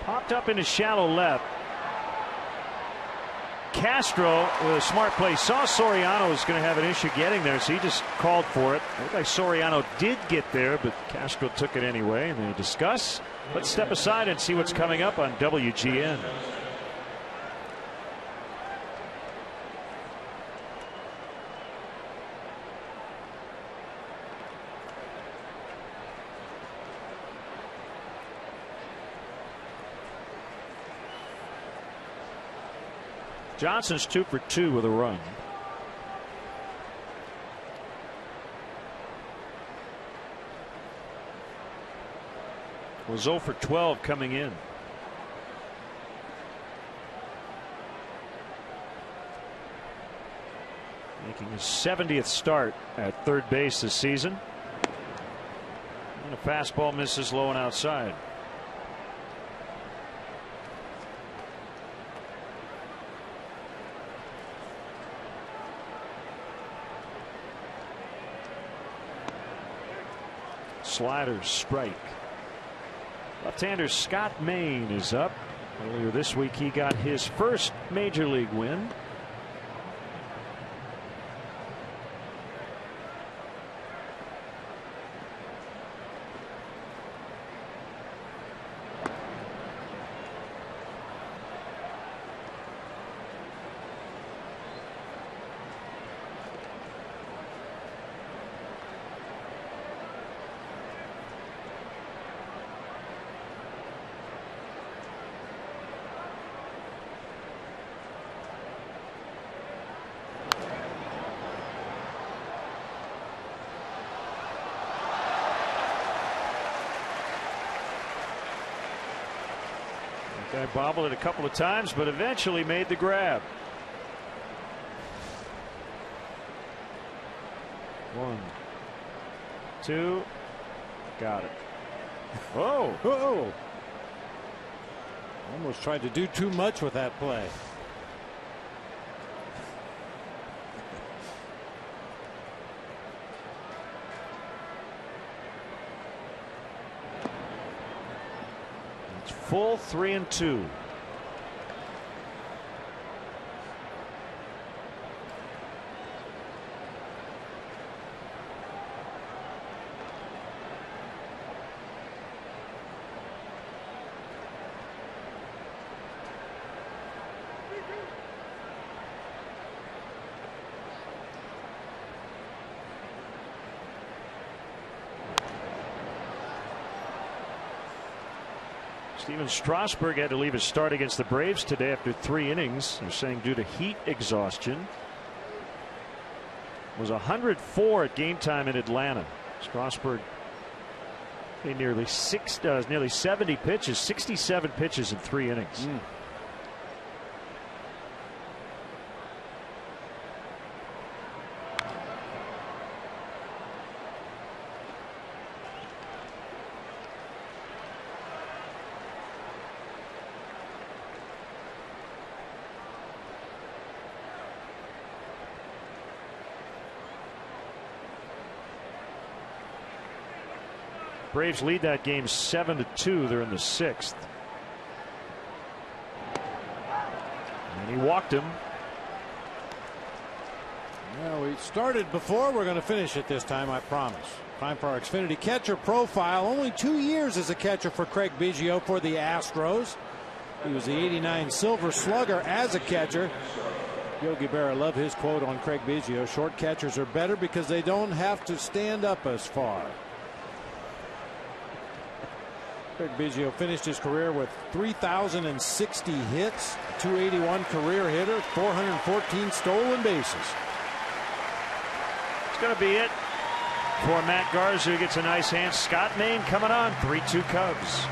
Popped up into shallow left. Castro with a smart play saw Soriano was going to have an issue getting there, so he just called for it. Looked like Soriano did get there, but Castro took it anyway, and they discuss. Let's step aside and see what's coming up on WGN. Johnson's 2 for 2 with a run. Was 0 for 12 coming in. Making his 70th start at third base this season. And a fastball misses low and outside. Slider strike. Left-hander Scott Maine is up. Earlier this week he got his first major league win. Guy bobbled it a couple of times, but eventually made the grab. 1, 2, got it. Whoa! Whoa! Almost tried to do too much with that play. It's full 3-2. Steven Strasburg had to leave his start against the Braves today after 3 innings. They're saying due to heat exhaustion. Was 104 at game time in Atlanta. Strasburg nearly 70 pitches, 67 pitches in 3 innings. Braves lead that game 7-2. They're in the 6th. And he walked him. Well, we started before. We're going to finish it this time, I promise. Time for our Xfinity catcher profile. Only 2 years as a catcher for Craig Biggio for the Astros. He was the '89 Silver Slugger as a catcher. Yogi Berra loved his quote on Craig Biggio: short catchers are better because they don't have to stand up as far. Craig Biggio finished his career with 3,060 hits, 281 career hitter, 414 stolen bases. It's going to be it for Matt Garza, who gets a nice hand. Scott Maine coming on. 3-2 Cubs.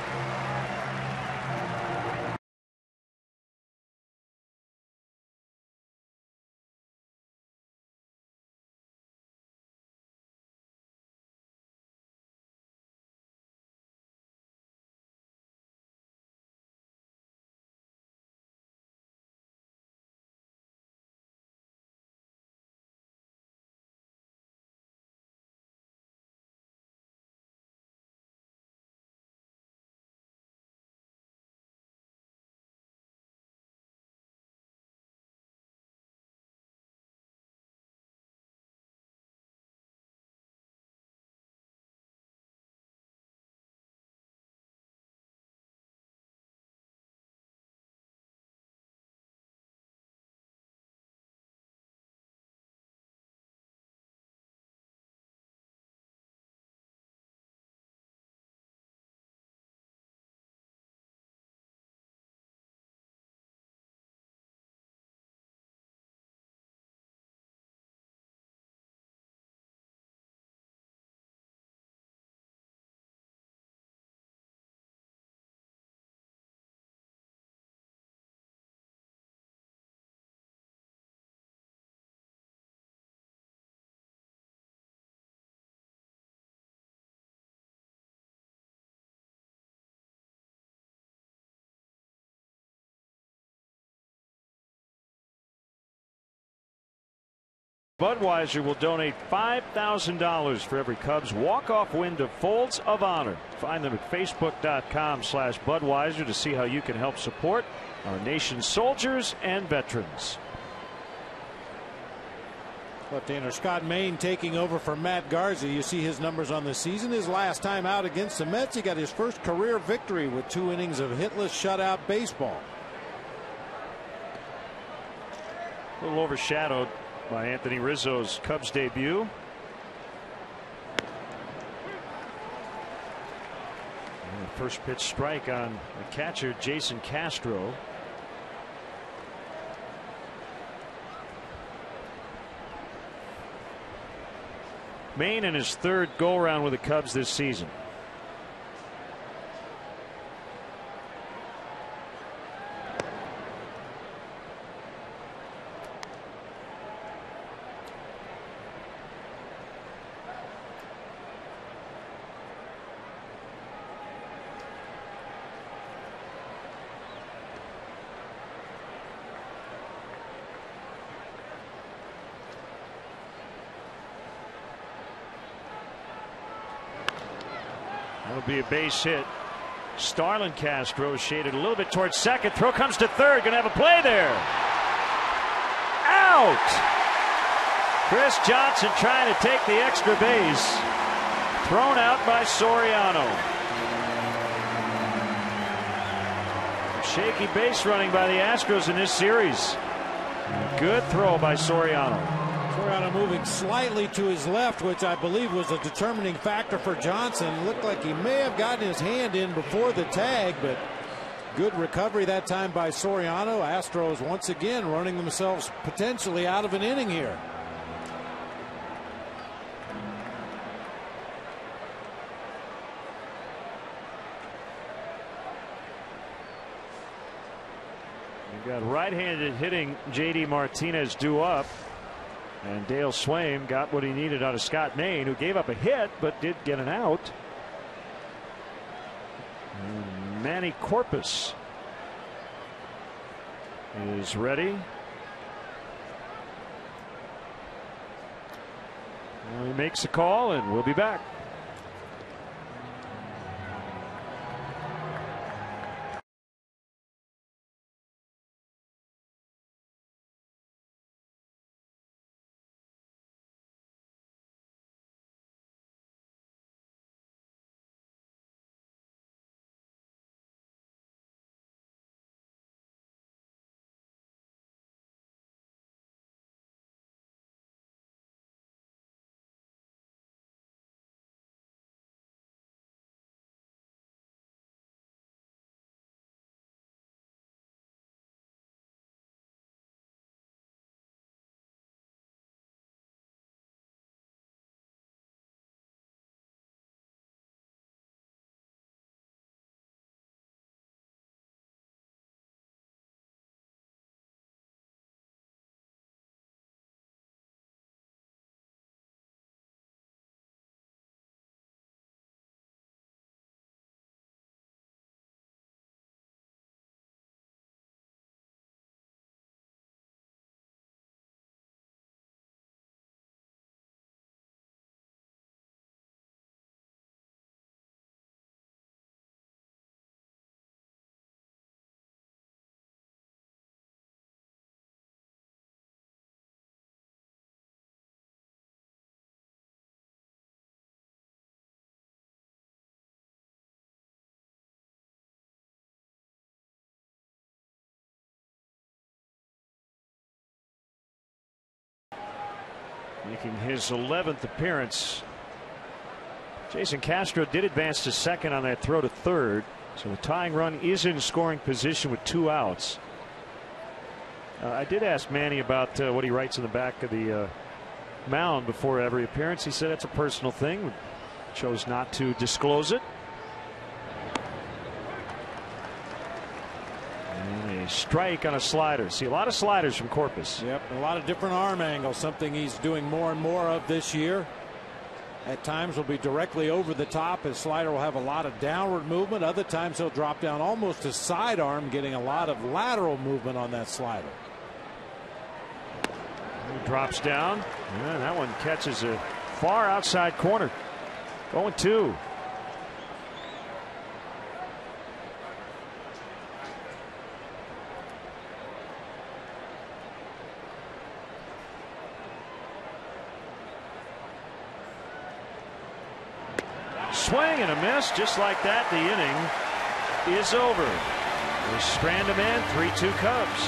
Budweiser will donate $5,000 for every Cubs walk-off win to Folds of Honor. Find them at facebook.com/Budweiser to see how you can help support our nation's soldiers and veterans. Left-hander Scott Maine taking over for Matt Garza. You see his numbers on the season. His last time out against the Mets, he got his first career victory with 2 innings of hitless shutout baseball. A little overshadowed by Anthony Rizzo's Cubs debut. And the first pitch strike on the catcher Jason Castro. Maine in his 3rd go-around with the Cubs this season. be a base hit. Starlin Castro shaded a little bit towards second. Throw comes to third. Going to have a play there. Out! Chris Johnson trying to take the extra base. Thrown out by Soriano. Shaky base running by the Astros in this series. Good throw by Soriano. Soriano moving slightly to his left, which I believe was a determining factor for Johnson. Looked like he may have gotten his hand in before the tag, but good recovery that time by Soriano. Astros once again running themselves potentially out of an inning here. You've got right-handed hitting J.D. Martinez due up. And Dale Swaim got what he needed out of Scott Maine, who gave up a hit but did get an out. And Manny Corpus is ready. Well, he makes a call, and we'll be back. Making his 11th appearance. Jason Castro did advance to second on that throw to third. So the tying run is in scoring position with 2 outs. I did ask Manny about what he writes in the back of the mound before every appearance. He said it's a personal thing. Chose not to disclose it. And a strike on a slider. See a lot of sliders from Corpus. Yep, a lot of different arm angles, something he's doing more and more of this year. At times will be directly over the top. His slider will have a lot of downward movement. Other times he'll drop down almost to sidearm, getting a lot of lateral movement on that slider. He drops down. Yeah, that one catches a far outside corner. 0-2. Swing and a miss. Just like that, the inning is over. They strand him in. 3-2 Cubs.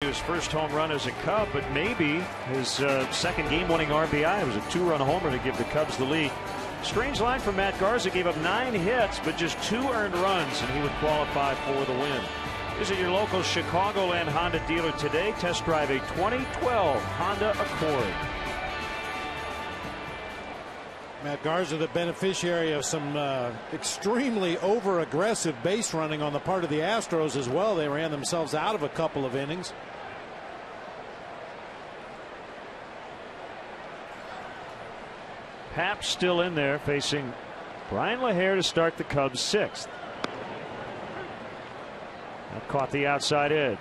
His first home run as a Cub, but maybe his second game-winning RBI. It was a 2-run homer to give the Cubs the lead. Strange line from Matt Garza. Gave up 9 hits, but just 2 earned runs, and he would qualify for the win. Visit your local Chicagoland Honda dealer today. Test drive a 2012 Honda Accord. Matt Garza, the beneficiary of some extremely over-aggressive base running on the part of the Astros as well. They ran themselves out of a couple of innings. Happ still in there facing Brian LaHair to start the Cubs' 6th. That caught the outside edge.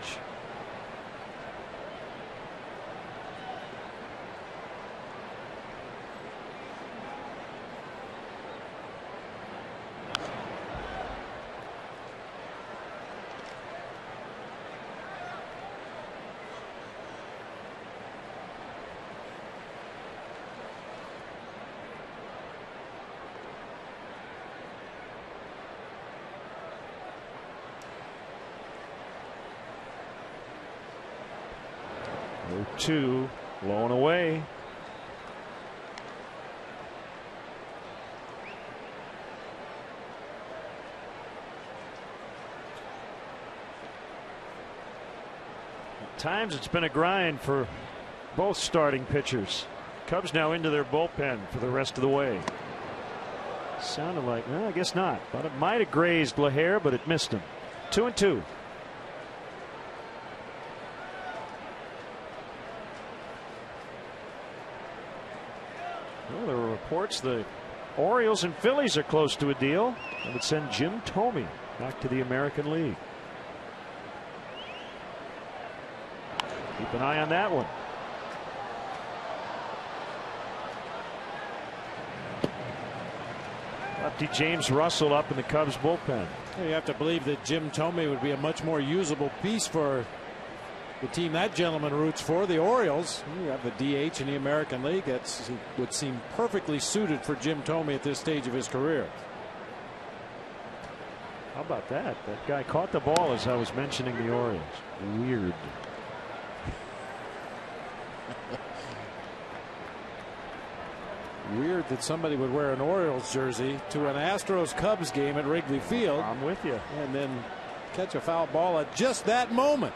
Two low and away. At times it's been a grind for both starting pitchers. Cubs now into their bullpen for the rest of the way. Sounded like, no, I guess not. But it might have grazed LaHair, but it missed him. 2-2. Well, there were reports the Orioles and Phillies are close to a deal that would send Jim Thome back to the American League. Keep an eye on that one. Lefty James Russell up in the Cubs bullpen. You have to believe that Jim Thome would be a much more usable piece for the team that gentleman roots for, the Orioles. You have the DH in the American League. That would seem perfectly suited for Jim Thome at this stage of his career. How about that? That guy caught the ball as I was mentioning the Orioles. Weird. Weird that somebody would wear an Orioles jersey to an Astros Cubs game at Wrigley Field. I'm with you. And then catch a foul ball at just that moment.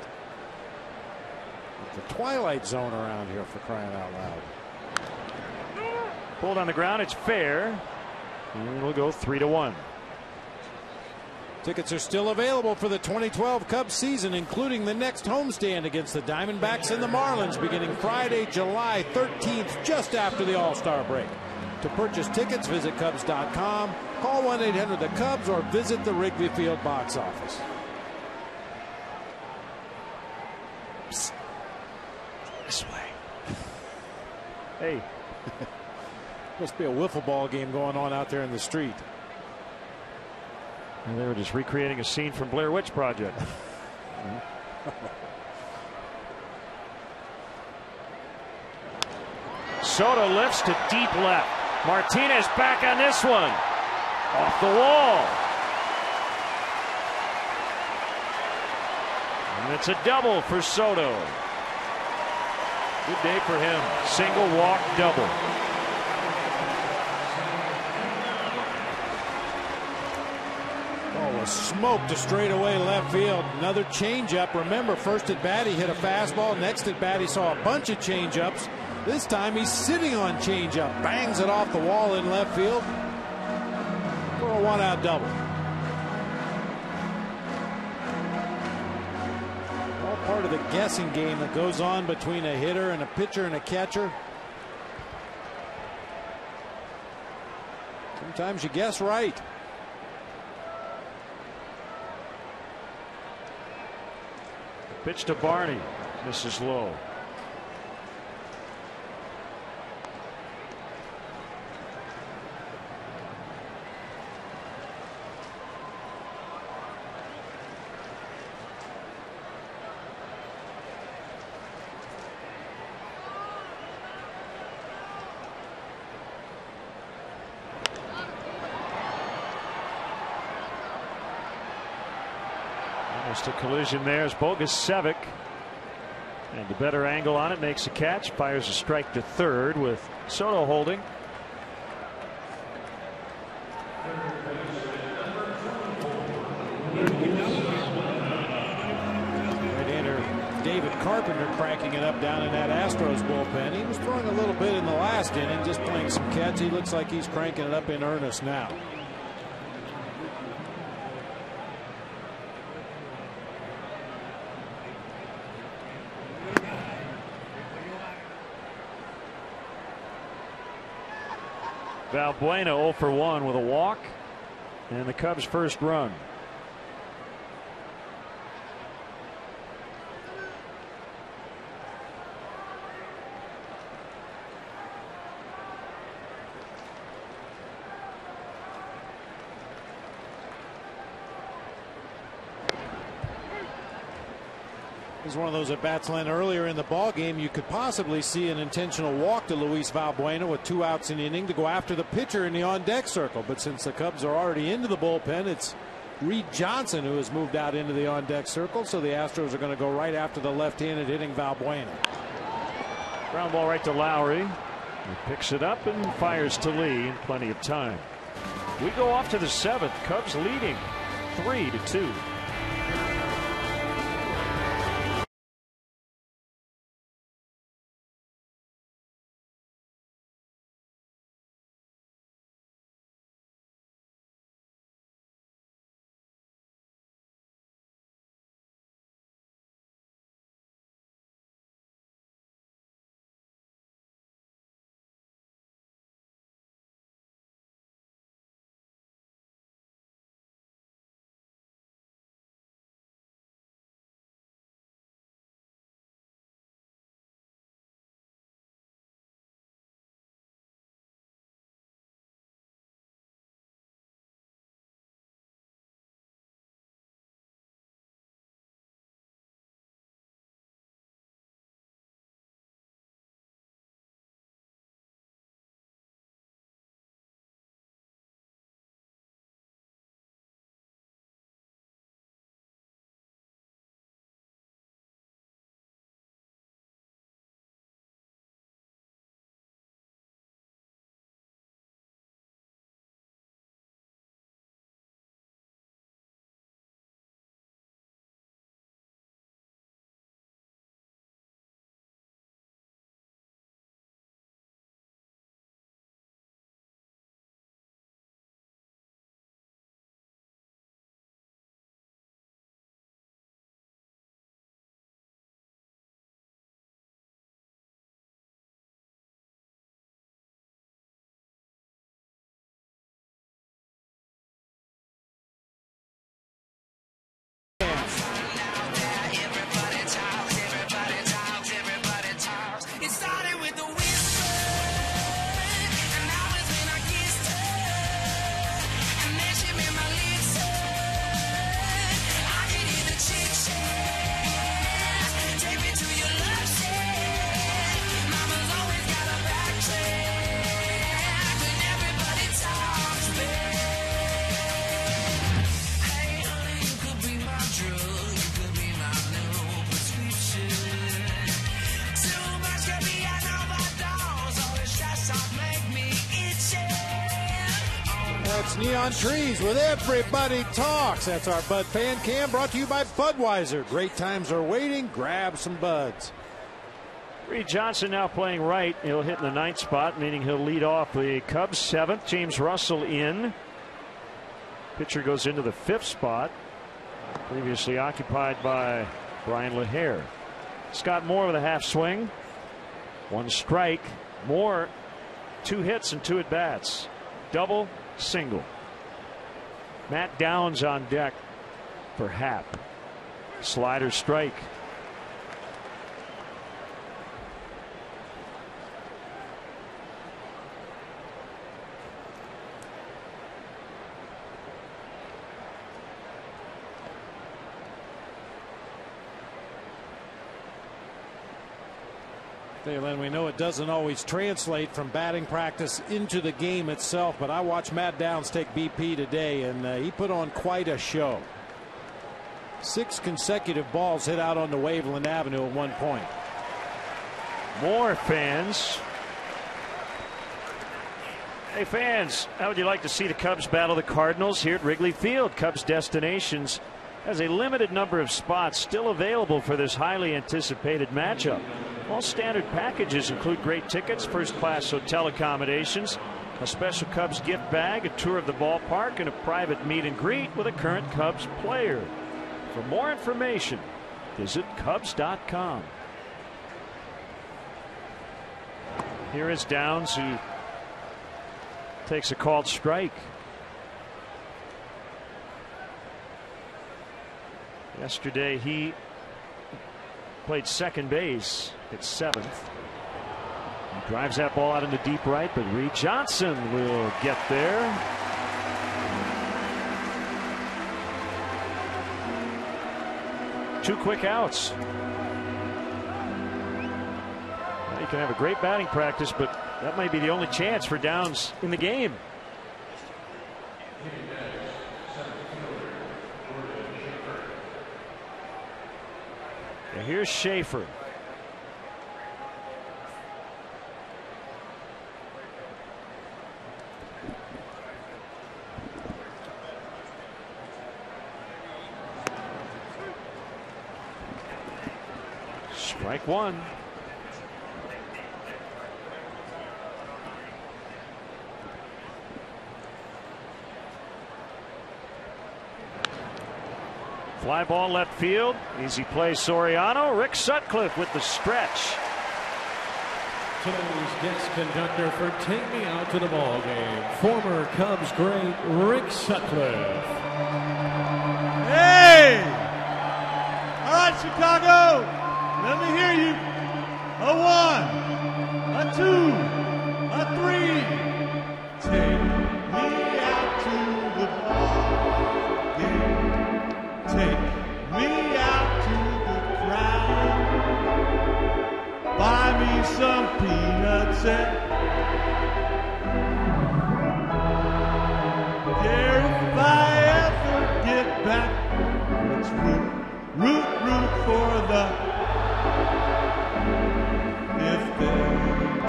The twilight zone around here, for crying out loud. Pulled on the ground. It's fair. And it'll go 3-1. Tickets are still available for the 2012 Cubs season, including the next homestand against the Diamondbacks and the Marlins beginning Friday, July 13th, just after the All-Star break. To purchase tickets, visit Cubs.com, call 1-800-THE-CUBS, or visit the Wrigley Field box office. Psst. This way. Hey. Must be a wiffle ball game going on out there in the street. And they were just recreating a scene from Blair Witch Project. Soto lifts to deep left. Martinez back on this one. Off the wall. And it's a double for Soto. Good day for him. Single, walk, double. Oh, a smoke to straightaway left field. Another changeup. Remember, first at bat he hit a fastball. Next at bat he saw a bunch of changeups. This time he's sitting on changeup. Bangs it off the wall in left field for a one-out double. All part of the guessing game that goes on between a hitter and a pitcher and a catcher. Sometimes you guess right. Pitch to Barney. Misses low. Almost a collision there as Bogusevic And the better angle on it, makes a catch, fires a strike to third with Soto holding. Right-hander David Carpenter cracking it up down in that Astros bullpen. He was throwing a little bit in the last inning, just playing some catch. He looks like he's cranking it up in earnest now. Valbuena 0 for 1 with a walk and the Cubs' first run. Is one of those at bats, Len, earlier in the ball game. You could possibly see an intentional walk to Luis Valbuena with 2 outs in the inning to go after the pitcher in the on-deck circle. But since the Cubs are already into the bullpen, it's Reed Johnson who has moved out into the on-deck circle. So the Astros are going to go right after the left-handed hitting Valbuena. Ground ball right to Lowry. He picks it up and fires to Lee in plenty of time. We go off to the 7th. Cubs leading 3-2. That's Neon Trees with Everybody Talks. That's our Bud Fan Cam brought to you by Budweiser. Great times are waiting. Grab some buds. Reed Johnson now playing right. He'll hit in the 9th spot, meaning he'll lead off the Cubs 7th. James Russell in. Pitcher goes into the 5th spot, previously occupied by Brian LaHare. Scott Moore with a half swing. 1 strike. Moore 2 hits and 2 at bats. Double, single. Matt Downs on deck for Happ. Slider strike. Len, we know it doesn't always translate from batting practice into the game itself, but I watched Matt Downs take BP today, and he put on quite a show. 6 consecutive balls hit out on the Waveland Avenue at one point. More fans. Hey fans, how would you like to see the Cubs battle the Cardinals here at Wrigley Field? Cubs Destinations has a limited number of spots still available for this highly anticipated matchup. All standard packages include great tickets, first-class hotel accommodations, a special Cubs gift bag, a tour of the ballpark, and a private meet and greet with a current Cubs player. For more information, visit Cubs.com. Here is Downs, who takes a called strike. Yesterday he played second base at 7th. He drives that ball out into deep right, but Reed Johnson will get there. Two quick outs. Well, you can have a great batting practice, but that might be the only chance for Downs in the game. And here's Schaefer. Strike one. Fly ball left field. Easy play, Soriano. Rick Sutcliffe with the stretch. Today's guest conductor for Take Me Out to the Ball Game, former Cubs great Rick Sutcliffe. Hey! All right, Chicago, let me hear you. A 1, a 2, a 3. Take me out to the ball game. Take me out to the crowd. Buy me some peanuts and yeah, if I ever get back, let's root for the. If they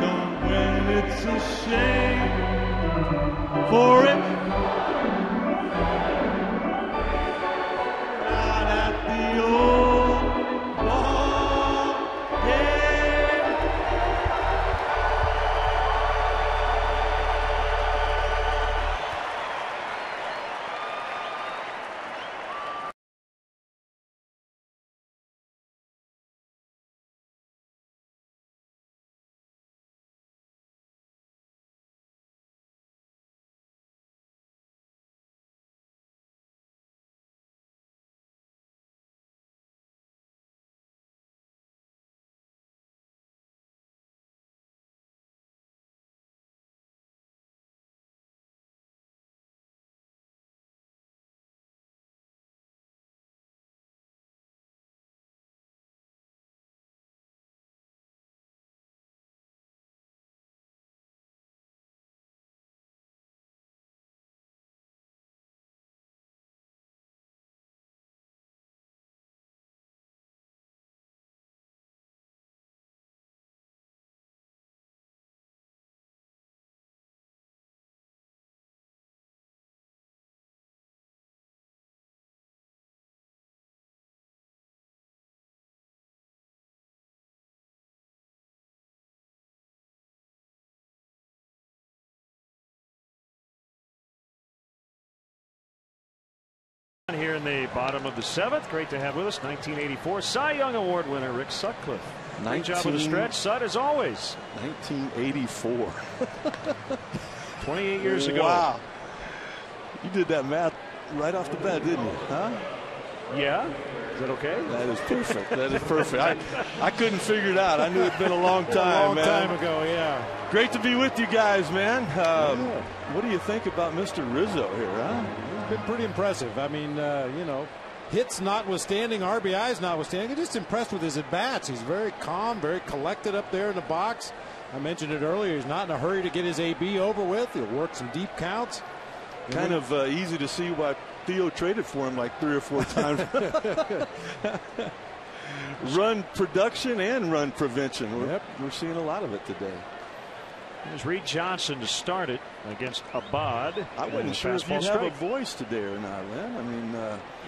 don't win, it's a shame for it. Out at the old ball game. Here in the bottom of the 7th. Great to have with us 1984 Cy Young Award winner Rick Sutcliffe. Great job with the stretch, Sut, as always. 1984. 28 years ago. Wow. You did that math right off the bat, didn't you? Huh? Yeah. Is that okay? That is perfect. That is perfect. I couldn't figure it out. I knew it'd been a long time, man. A long time ago, yeah. Great to be with you guys, man. What do you think about Mr. Rizzo here, huh? He's been pretty impressive. I mean, you know, hits notwithstanding, RBIs notwithstanding, I'm just impressed with his at-bats. He's very calm, very collected up there in the box. I mentioned it earlier. He's not in a hurry to get his AB over with. He'll work some deep counts. Kind of easy to see why Theo traded for him like 3 or 4 times. run production and run prevention. We're seeing a lot of it today. Here's Reed Johnson to start it against Abad. I wasn't sure if you'd have a voice today or not, Len. I mean,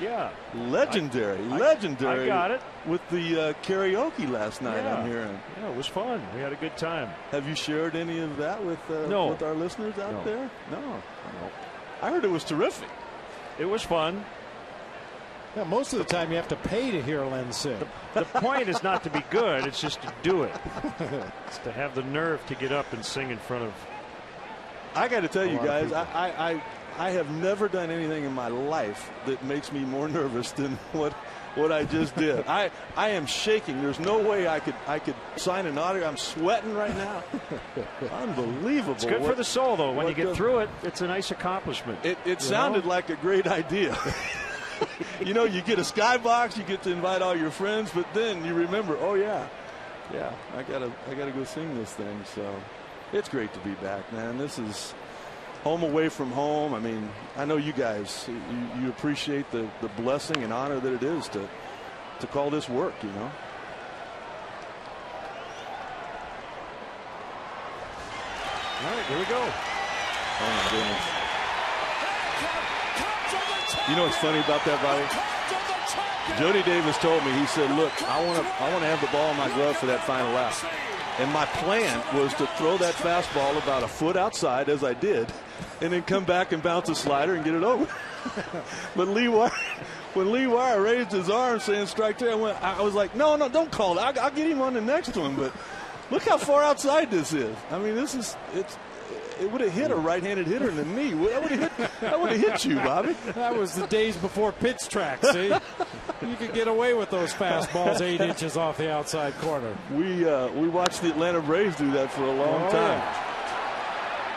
yeah, legendary. I got it with the karaoke last night. Yeah. I'm hearing. Yeah, it was fun. We had a good time. Have you shared any of that with our listeners out there? No. I heard it was terrific. It was fun. Yeah, most of the time you have to pay to hear Len sing. The point is not to be good, it's just to do it. It's to have the nerve to get up and sing in front of. I got to tell you guys, I have never done anything in my life that makes me more nervous than what I just did. I am shaking. There's no way I could sign an autograph. I'm sweating right now. Unbelievable. It's good for the soul, though. When you get through it, it's a nice accomplishment. It sounded like a great idea. You know, you get a skybox, you get to invite all your friends, but then you remember, oh yeah, I gotta go sing this thing. So it's great to be back, man. This is home away from home. I mean, I know you guys, you appreciate the blessing and honor that it is to call this work, you know. All right, here we go. Oh my goodness. You know what's funny about that, Bobby? Jody Davis told me, he said, look, I want to have the ball in my glove for that final lap. And my plan was to throw that fastball about a foot outside, as I did, and then come back and bounce a slider and get it over. But when Lee Wire raised his arm saying strike three, I was like, no, don't call it. I'll get him on the next one. But look how far outside this is. I mean, it would have hit a right-handed hitter in the knee. That would have hit you, Bobby. That was the days before pitch track. See, you could get away with those fastballs 8 inches off the outside corner. We watched the Atlanta Braves do that for a long time.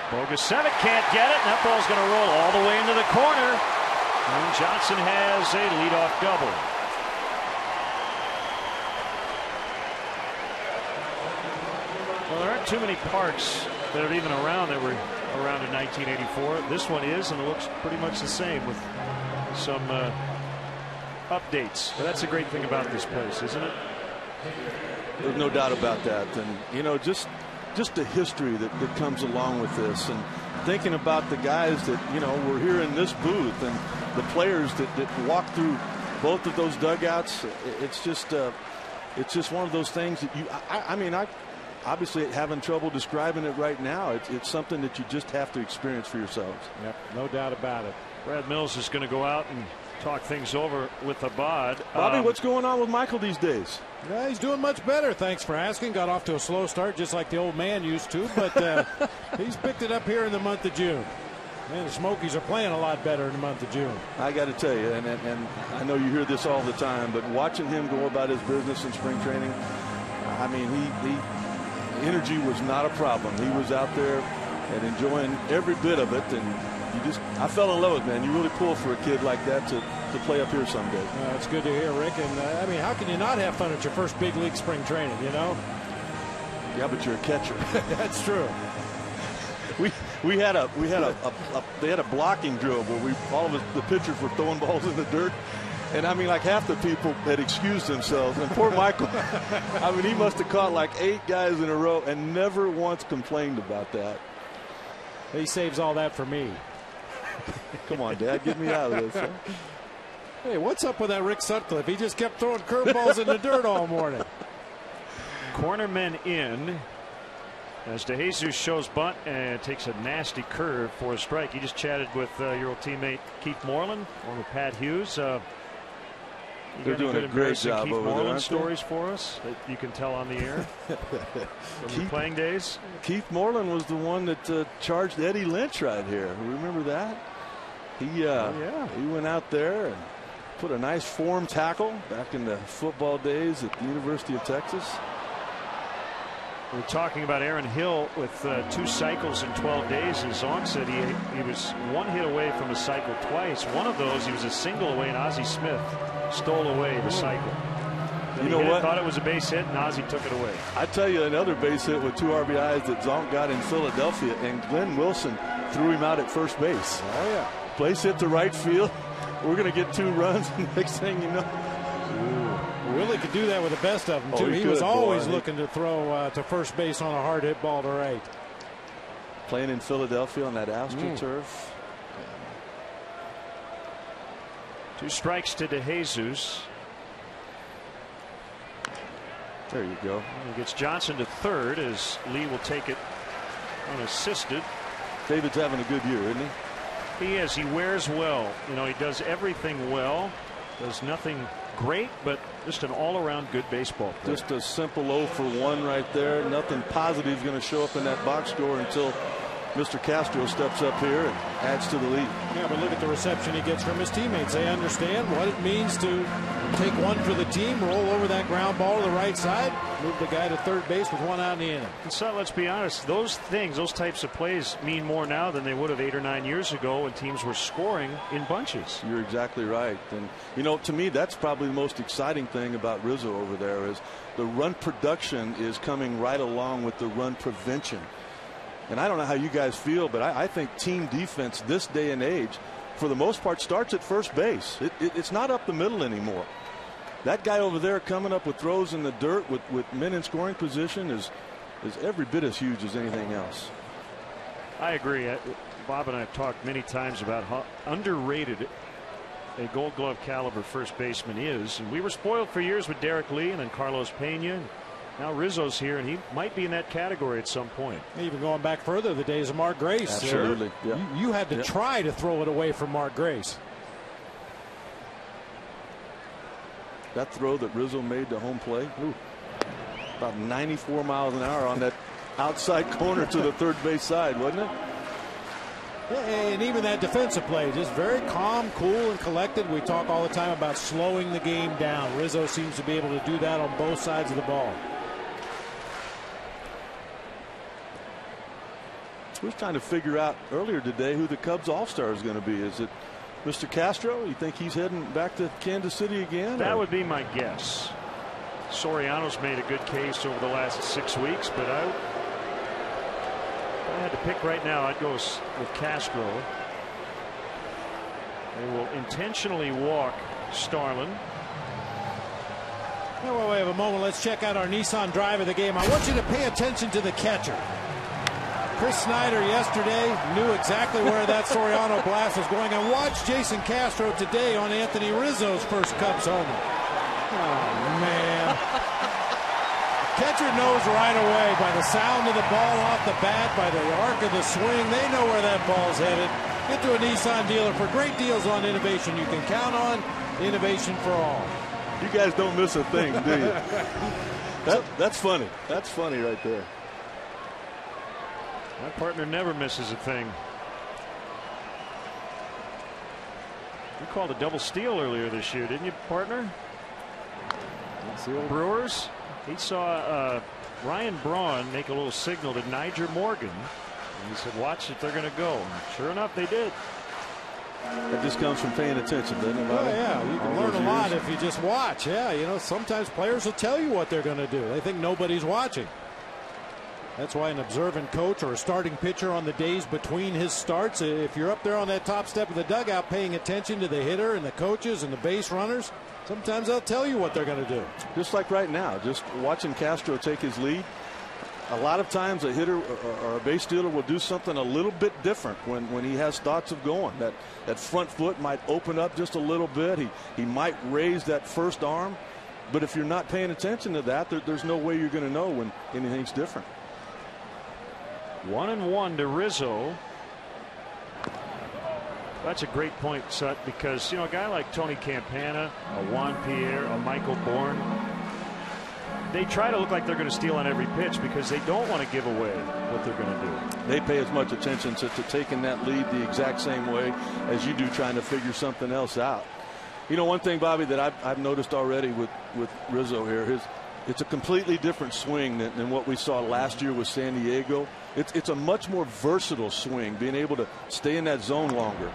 Bogasevic can't get it, and that ball's going to roll all the way into the corner. And Johnson has a leadoff double. Well, there aren't too many parks that are even around that were around in 1984. This one is, and it looks pretty much the same with some updates. But that's the great thing about this place, isn't it? There's no doubt about that. And, you know, just the history that comes along with this, and thinking about the guys that, you know, were here in this booth, and the players that walked through both of those dugouts. It's just one of those things that I obviously having trouble describing it right now. It's something that you just have to experience for yourselves. Yep, no doubt about it. Brad Mills is going to go out and talk things over with Abad. Bobby, what's going on with Michael these days? Yeah, he's doing much better, thanks for asking. Got off to a slow start just like the old man used to, but he's picked it up here in the month of June. Man, the Smokies are playing a lot better in the month of June. I got to tell you, and I know you hear this all the time, but watching him go about his business in spring training, I mean, energy was not a problem. He was out there and enjoying every bit of it, and I fell in love with it, man. You really pull for a kid like that to play up here someday. It's good to hear, Rick. And I mean, how can you not have fun at your first big league spring training? You know. Yeah, but you're a catcher. That's true. They had a blocking drill where all of the pitchers were throwing balls in the dirt. And I mean, like half the people had excused themselves. And poor Michael, I mean, he must have caught like 8 guys in a row and never once complained about that. He saves all that for me. Come on, Dad, get me out of this. Huh? Hey, what's up with that Rick Sutcliffe? He just kept throwing curveballs in the dirt all morning. Cornermen in. As DeJesus shows bunt and takes a nasty curve for a strike. He just chatted with your old teammate Keith Moreland, former Pat Hughes. They're doing a great job Keith over there. Moreland stories for us that you can tell on the air from your playing days. Keith Moreland was the one that charged Eddie Lynch right here. Remember that? He went out there and put a nice form tackle back in the football days at the University of Texas. We're talking about Aaron Hill with 2 cycles in 12 days. As Zong said, he was 1 hit away from a cycle twice. One of those, he was a single away, and Ozzie Smith stole away the cycle. You know what? Thought it was a base hit, and Ozzie took it away. I tell you, another base hit with 2 RBIs that Zonk got in Philadelphia, and Glenn Wilson threw him out at first base. Oh, yeah. Place hit to right field. We're going to get 2 runs, and next thing you know. Well, he could do that with the best of them, too. He was always looking to throw to first base on a hard hit ball to right. Playing in Philadelphia on that AstroTurf. 2 strikes to DeJesus. There you go. He gets Johnson to third as Lee will take it unassisted. David's having a good year, isn't he? He is. He wears well. You know, he does everything well. Does nothing great, but just an all-around good baseball player. Just a simple 0 for 1 right there. Nothing positive is going to show up in that box score until Mr. Castro steps up here and adds to the lead. Yeah, but look at the reception he gets from his teammates. They understand what it means to take one for the team, roll over that ground ball to the right side, move the guy to third base with 1 out in the inning. And so let's be honest, those types of plays mean more now than they would have 8 or 9 years ago when teams were scoring in bunches. You're exactly right. And, you know, to me, that's probably the most exciting thing about Rizzo over there is the run production is coming right along with the run prevention. And I don't know how you guys feel, but I think team defense this day and age, for the most part, starts at first base. It's not up the middle anymore. That guy over there coming up with throws in the dirt with men in scoring position is every bit as huge as anything else. I agree. Bob and I have talked many times about how underrated a Gold Glove caliber first baseman is. And we were spoiled for years with Derek Lee and then Carlos Pena. Now Rizzo's here, and he might be in that category at some point. Even going back further, the days of Mark Grace. Absolutely. Yeah. You had to try to throw it away from Mark Grace. That throw that Rizzo made to home plate, about 94 miles an hour on that outside corner to the third base side, wasn't it? Yeah, and even that defensive play, just very calm, cool, and collected. We talk all the time about slowing the game down. Rizzo seems to be able to do that on both sides of the ball. We were trying to figure out earlier today who the Cubs All-Star is going to be. Is it Mr. Castro? You think he's heading back to Kansas City again? That would be my guess. Soriano's made a good case over the last 6 weeks, but if I had to pick right now, I'd go with Castro. They will intentionally walk Starlin. Well, while we have a moment, let's check out our Nissan drive of the game. I want you to pay attention to the catcher. Chris Snyder yesterday knew exactly where that Soriano blast was going. And watch Jason Castro today on Anthony Rizzo's first Cubs homer. Oh, man. Catcher knows right away by the sound of the ball off the bat, by the arc of the swing. They know where that ball's headed. Get to a Nissan dealer for great deals on innovation. You can count on innovation for all. You guys don't miss a thing, do you? That's funny. That's funny right there. My partner never misses a thing. You called a double steal earlier this year, didn't you, partner? Brewers. He saw Ryan Braun make a little signal to Niger Morgan. And he said, watch it, they're going to go. And sure enough, they did. That just comes from paying attention, doesn't it? Oh, yeah, you can learn a lot if you just watch. Yeah, you know, sometimes players will tell you what they're going to do. They think nobody's watching. That's why an observant coach or a starting pitcher on the days between his starts, if you're up there on that top step of the dugout paying attention to the hitter and the coaches and the base runners, sometimes they'll tell you what they're going to do. Just like right now, just watching Castro take his lead. A lot of times a hitter or a base stealer will do something a little bit different when he has thoughts of going. That front foot might open up just a little bit. He might raise that first arm. But if you're not paying attention to that, there's no way you're going to know when anything's different. 1-1 to Rizzo. That's a great point, Sut, because, you know, a guy like Tony Campana, a Juan Pierre, a Michael Bourne, they try to look like they're going to steal on every pitch because they don't want to give away what they're going to do. They pay as much attention to taking that lead the exact same way as you do trying to figure something else out. You know, one thing, Bobby, that I've noticed already with Rizzo here, it's a completely different swing than what we saw last year with San Diego. It's a much more versatile swing, being able to stay in that zone longer.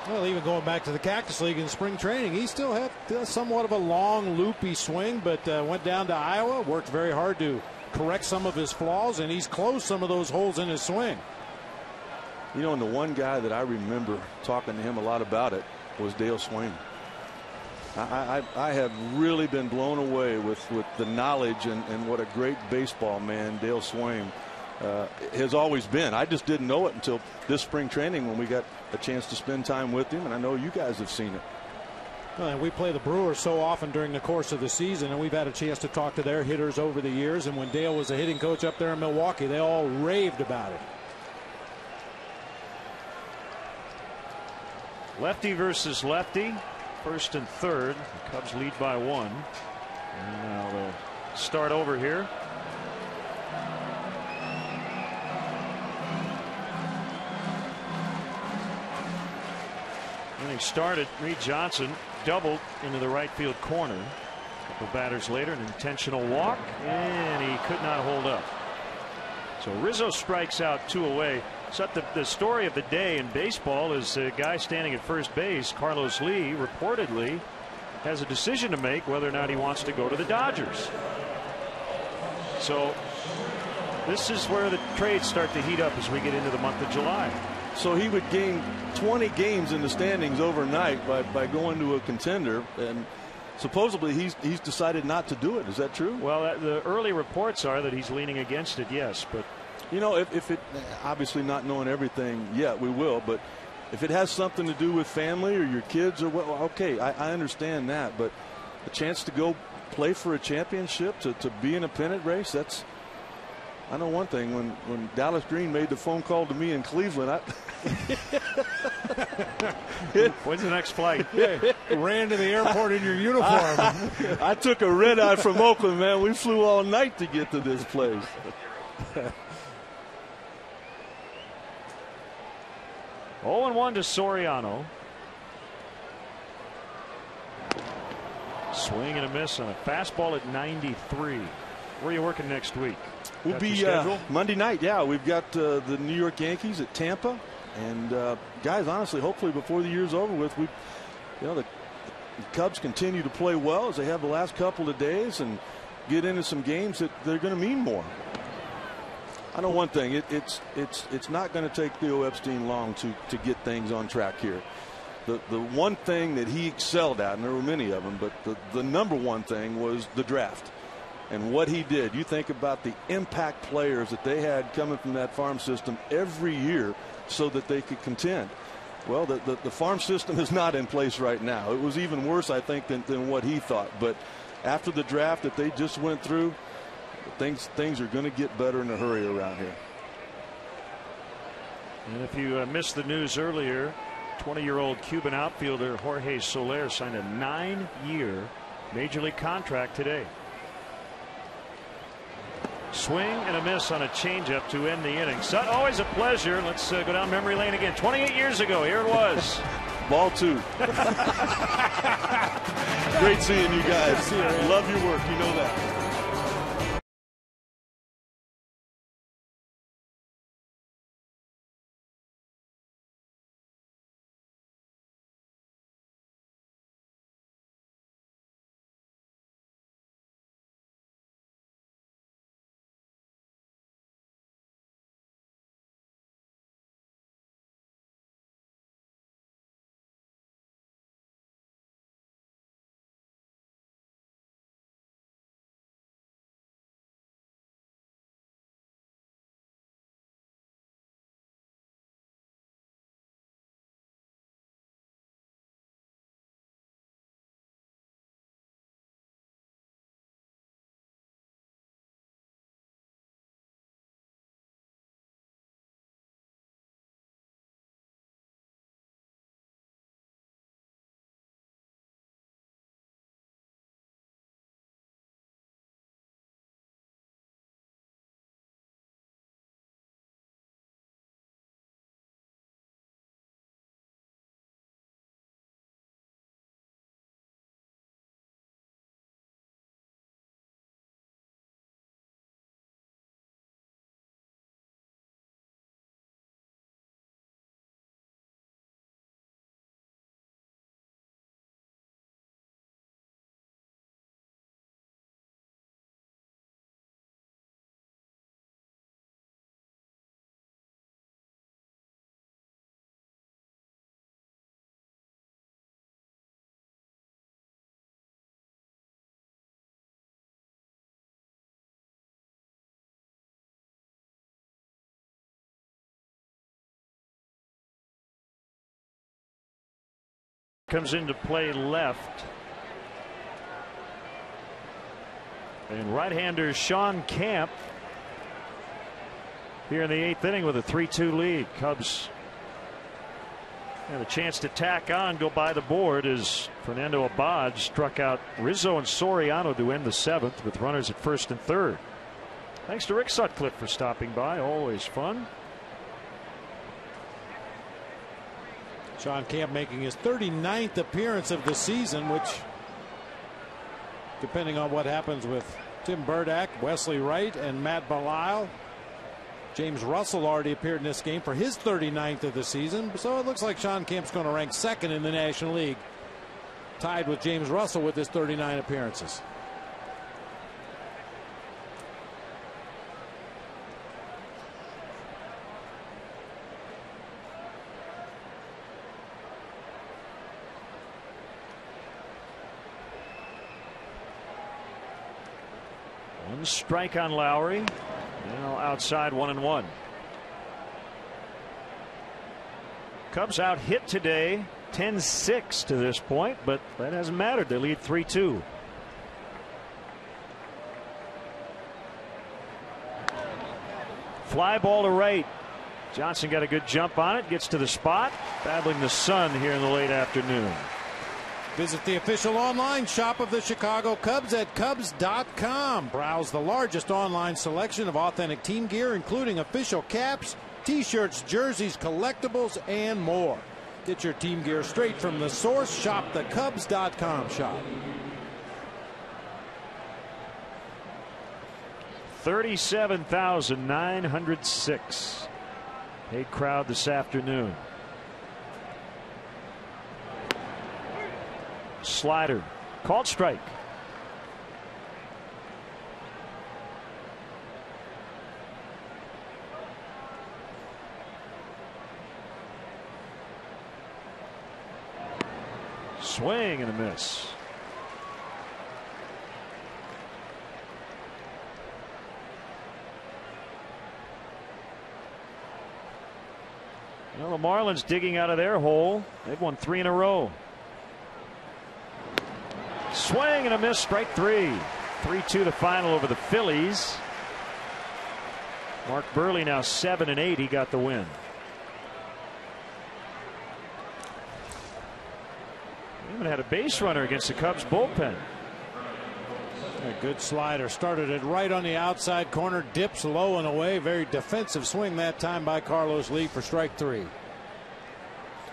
Well, even going back to the Cactus League in spring training, he still had somewhat of a long, loopy swing, but went down to Iowa, worked very hard to correct some of his flaws, and he's closed some of those holes in his swing. You know, and the one guy that I remember talking to him a lot about it was Dale Swain. I have really been blown away with the knowledge and what a great baseball man Dale Swaim has always been. I just didn't know it until this spring training when we got a chance to spend time with him, and I know you guys have seen it. Well, and we play the Brewers so often during the course of the season, and we've had a chance to talk to their hitters over the years. And when Dale was a hitting coach up there in Milwaukee, they all raved about it. Lefty versus lefty, first and third. The Cubs lead by 1. And now they'll start over here. When he started, Reed Johnson doubled into the right field corner. A couple batters later, an intentional walk, and he could not hold up. So Rizzo strikes out 2 away. So the story of the day in baseball is a guy standing at first base, Carlos Lee, reportedly has a decision to make whether or not he wants to go to the Dodgers. So this is where the trades start to heat up as we get into the month of July. So he would gain 20 games in the standings overnight by going to a contender, and supposedly he's decided not to do it. Is that true? Well, the early reports are that he's leaning against it, yes. But you know, if it, obviously not knowing everything yet, we will, but if it has something to do with family or your kids or what, okay, I understand that, but a chance to go play for a championship, to be in a pennant race, that's, I know one thing, when Dallas Green made the phone call to me in Cleveland, when's the next flight? Ran to the airport in your uniform. I took a red eye from Oakland, man. We flew all night to get to this place. 0-1 to Soriano. Swing and a miss on a fastball at 93. Where are you working next week? We'll be Monday night. Yeah, we've got the New York Yankees at Tampa, and guys, honestly, hopefully before the year's over with, the Cubs continue to play well as they have the last couple of days and get into some games that they're going to mean more. I know one thing, it's not going to take Theo Epstein long to get things on track here. The one thing that he excelled at, and there were many of them, but the number one thing was the draft. And what he did, you think about the impact players that they had coming from that farm system every year so that they could contend. Well, the farm system is not in place right now. It was even worse, I think, than what he thought. But after the draft that they just went through, things are going to get better in a hurry around here. And if you missed the news earlier, 20-year-old Cuban outfielder Jorge Soler signed a 9-year major league contract today. Swing and a miss on a changeup to end the inning. Sutton, always a pleasure. Let's go down memory lane again. 28 years ago, here it was. Ball 2. Great seeing you guys. See you, love your work. You know that. Comes into play left. And right-hander Sean Camp here in the 8th inning with a 3-2 lead. Cubs had a chance to tack on, go by the board as Fernando Abad struck out Rizzo and Soriano to end the 7th with runners at 1st and 3rd. Thanks to Rick Sutcliffe for stopping by. Always fun. Sean Camp making his 39th appearance of the season, which, depending on what happens with Tim Burdack, Wesley Wright, and Matt Belisle, James Russell already appeared in this game for his 39th of the season. So it looks like Sean Camp's going to rank 2nd in the National League, tied with James Russell with his 39 appearances. One strike on Lowry. Now outside 1-1. Cubs out hit today 10-6 to this point, but that hasn't mattered. They lead 3-2. Fly ball to right. Johnson got a good jump on it, gets to the spot, battling the sun here in the late afternoon. Visit the official online shop of the Chicago Cubs at Cubs.com. Browse the largest online selection of authentic team gear, including official caps, t-shirts, jerseys, collectibles, and more. Get your team gear straight from the source. Shop the Cubs.com shop. 37,906. Paid crowd this afternoon. Slider called strike. Swing and a miss. Well, the Marlins digging out of their hole. They've won 3 in a row. Swing and a miss, strike 3. 3-2 the final over the Phillies. Mark Burley now 7-8. He got the win. We haven't had a base runner against the Cubs bullpen. A good slider. Started it right on the outside corner. Dips low and away. Very defensive swing that time by Carlos Lee for strike 3.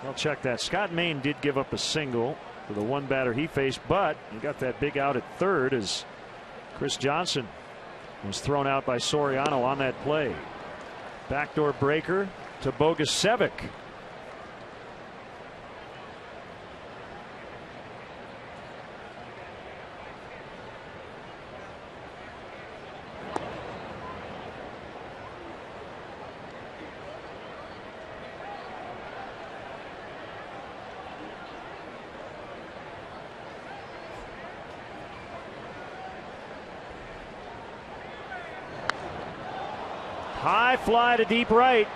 I'll check that. Scott Maine did give up a single for the one batter he faced, but he got that big out at third as Chris Johnson was thrown out by Soriano on that play. Backdoor breaker to Bogusevic. High fly to deep right.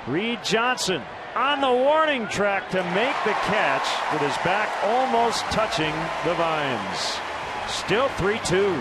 Reed Johnson on the warning track to make the catch with his back almost touching the vines. Still 3-2.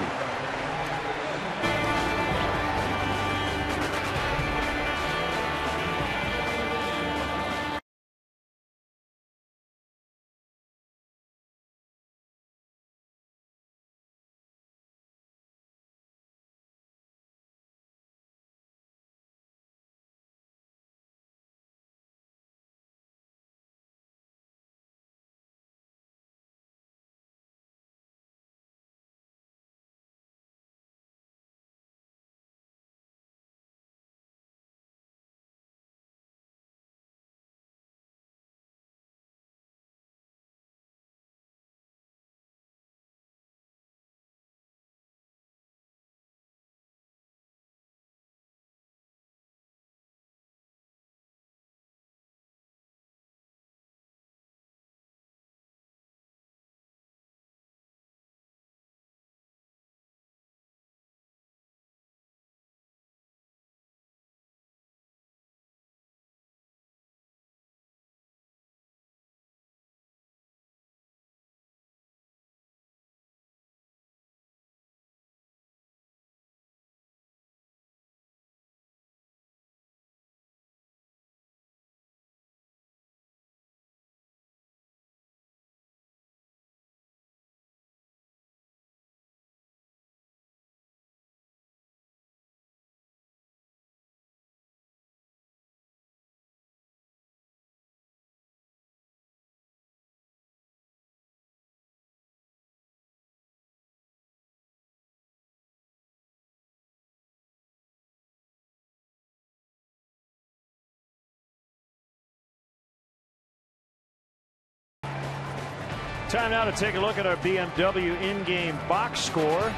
Time now to take a look at our BMW in-game box score.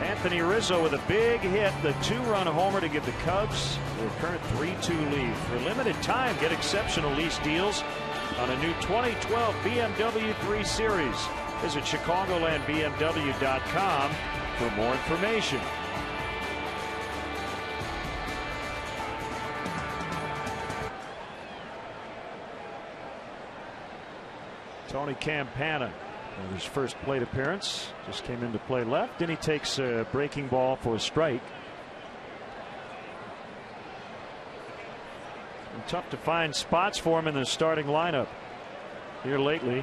Anthony Rizzo with a big hit, the 2-run homer to give the Cubs their current 3-2 lead. For limited time, get exceptional lease deals on a new 2012 BMW 3 Series. Visit ChicagolandBMW.com for more information. Tony Campana with his first plate appearance just came into play left, and he takes a breaking ball for a strike. And tough to find spots for him in the starting lineup here lately.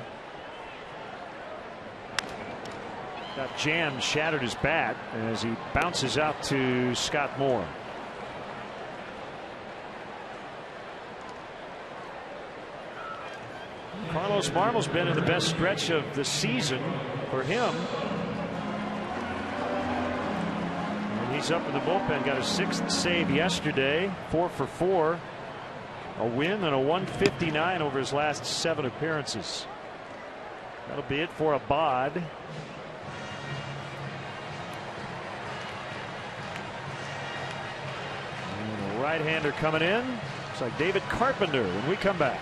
Got jammed, shattered his bat as he bounces out to Scott Moore. Carlos Marmol's been in the best stretch of the season for him. And he's up in the bullpen, got a 6th save yesterday, 4 for 4. A win and a 159 over his last 7 appearances. That'll be it for Abad. And a right-hander coming in. Looks like David Carpenter when we come back.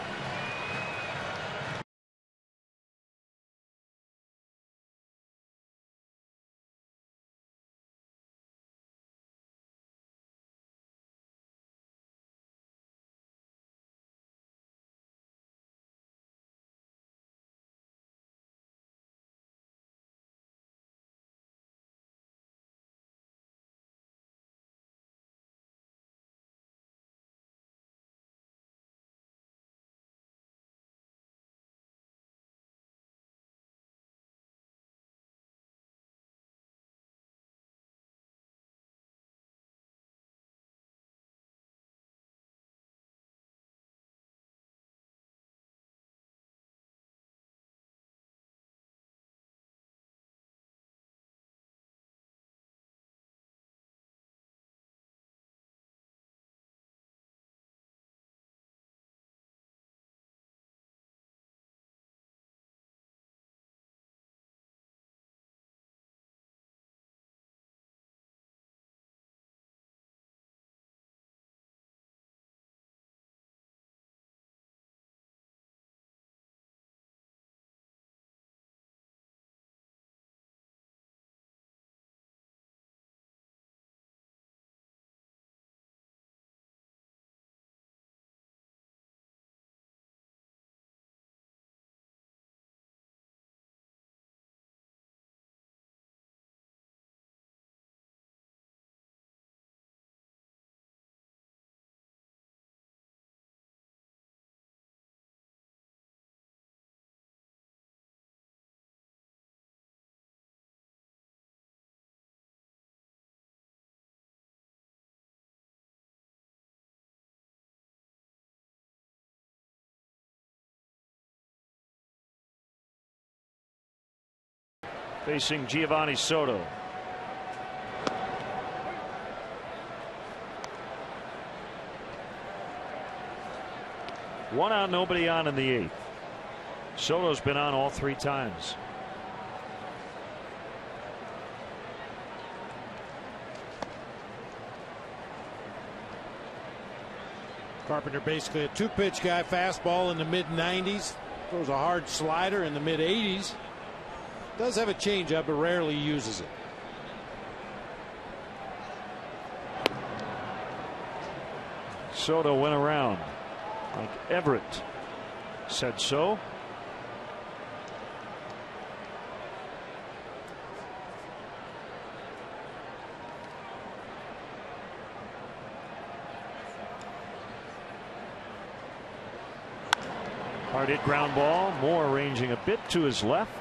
Facing Giovanni Soto. One out, nobody on in the 8th. Soto's been on all 3 times. Carpenter basically a 2-pitch guy, fastball in the mid-90s, throws a hard slider in the mid-80s. Does have a changeup, but rarely uses it. Soto went around like Everett said so. Hard hit ground ball. Moore ranging a bit to his left.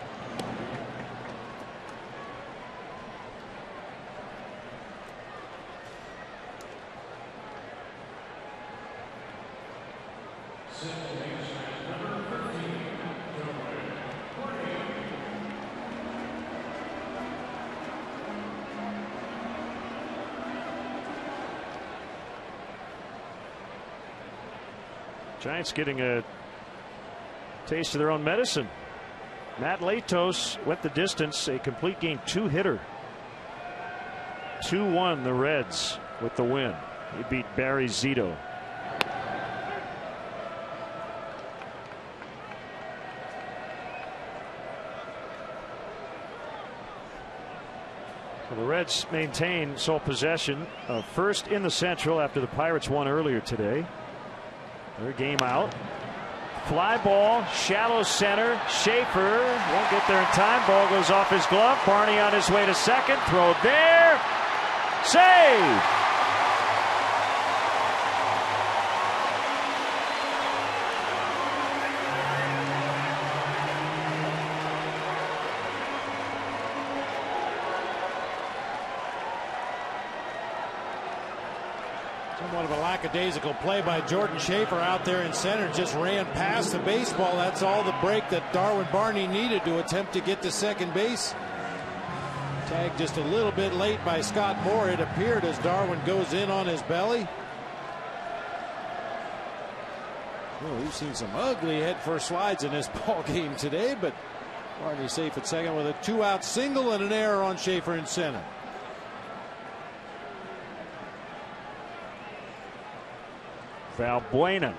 Giants getting a taste of their own medicine. Matt Latos went the distance, a complete game 2-hitter. 2-1 the Reds with the win. He beat Barry Zito. So the Reds maintain sole possession of first in the Central after the Pirates won earlier today. Their game out. Fly ball, shallow center. Schaefer won't get there in time. Ball goes off his glove. Barney on his way to second. Throw there. Save. Somewhat of a lackadaisical play by Jordan Schaefer out there in center. Just ran past the baseball. That's all the break that Darwin Barney needed to attempt to get to second base. Tagged just a little bit late by Scott Moore, it appeared, as Darwin goes in on his belly. Oh, we've seen some ugly head-first slides in this ball game today, but Barney safe at second with a 2-out single and an error on Schaefer in center. Valbuena.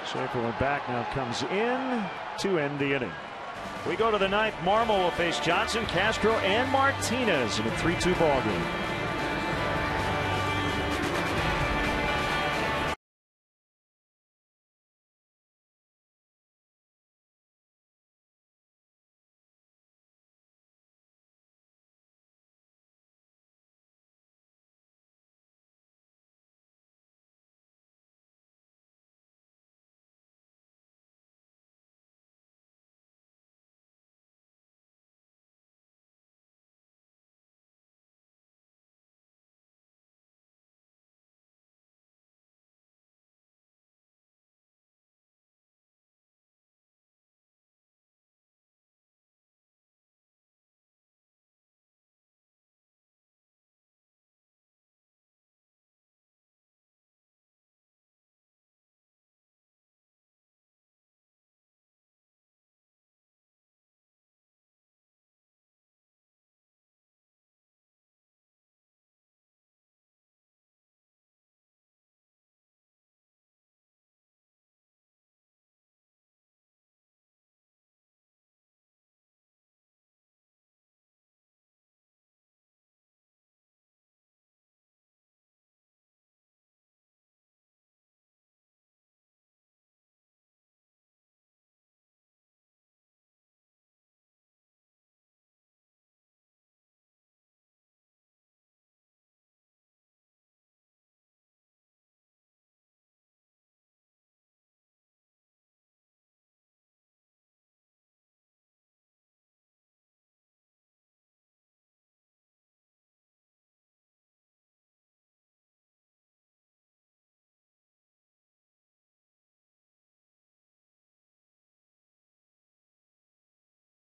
Schaefer went back, now comes in to end the inning. We go to the ninth. Marmol will face Johnson, Castro, and Martinez in a 3-2 ball game.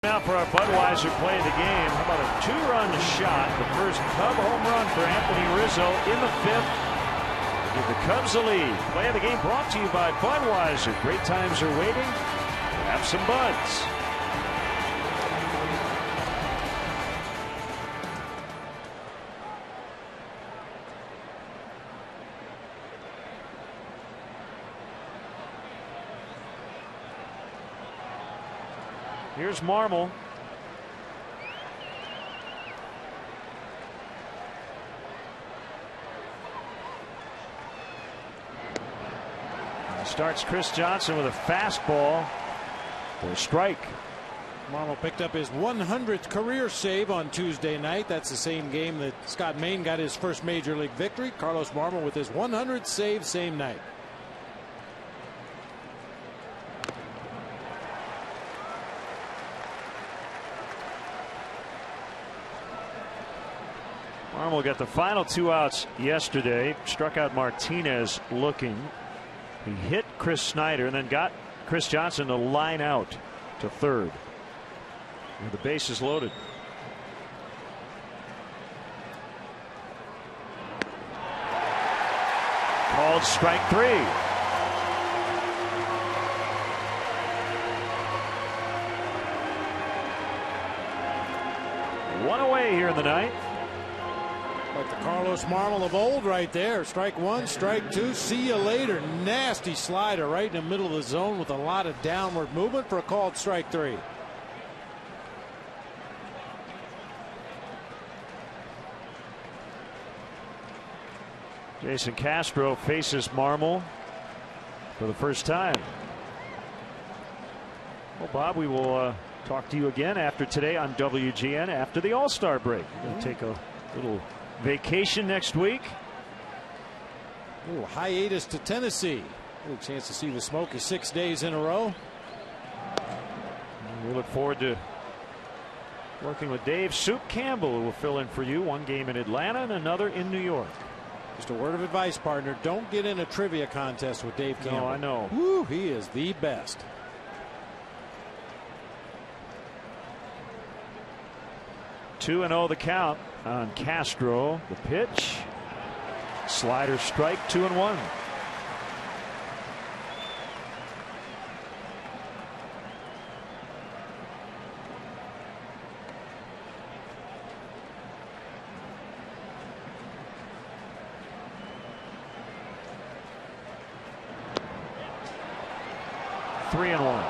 Now for our Budweiser play of the game. How about a 2-run shot? The first Cub home run for Anthony Rizzo in the 5th. Give the Cubs a lead. Play of the game brought to you by Budweiser. Great times are waiting. Have some buds. Here's Marmol. Starts Chris Johnson with a fastball for a strike. Marmol picked up his 100th career save on Tuesday night. That's the same game that Scott Maine got his first major league victory. Carlos Marmol with his 100th save same night. Marmol got the final 2 outs yesterday. Struck out Martinez looking. He hit Chris Snyder and then got Chris Johnson to line out to third. And the base is loaded. Called strike 3. One away here in the ninth. Like the Carlos Marmol of old right there. Strike 1, strike 2, see you later. Nasty slider right in the middle of the zone with a lot of downward movement for a called strike 3. Jason Castro faces Marmol for the first time. Well, Bob, we will talk to you again after today on WGN after the All-Star break. We're going to take a little vacation next week. A little hiatus to Tennessee. A little chance to see the Smoky 6 days in a row. And we look forward to working with Dave Soup Campbell, who will fill in for you. One game in Atlanta and another in New York. Just a word of advice, partner. Don't get in a trivia contest with Dave Campbell. No, I know. Woo, he is the best. Two and 0 the count on Castro. The pitch. Slider strike, 2-1. Three and 1.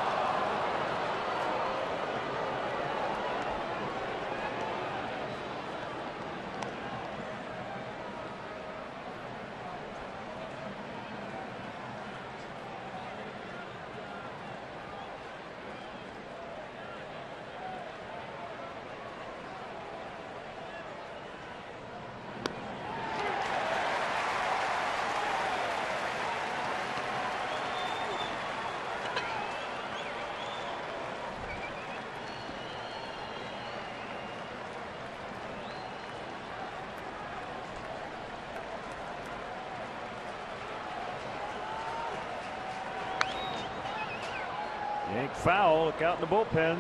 Yank foul. Look out in the bullpen.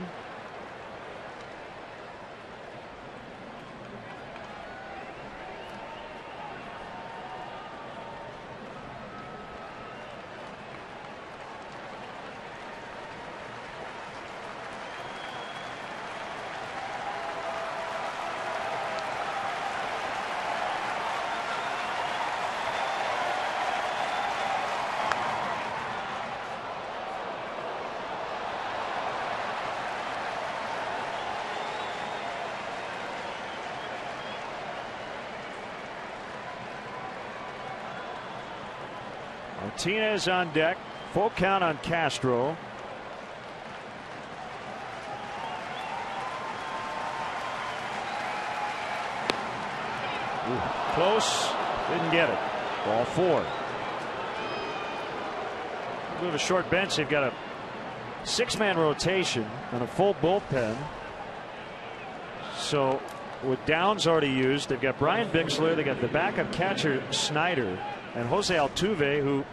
Martinez on deck. Full count on Castro. Ooh, close. Didn't get it. Ball 4. A bit of a short bench. They've got a 6-man rotation and a full bullpen. So with Downs already used, they've got Brian Bixler, they got the backup catcher Snyder, and Jose Altuve, who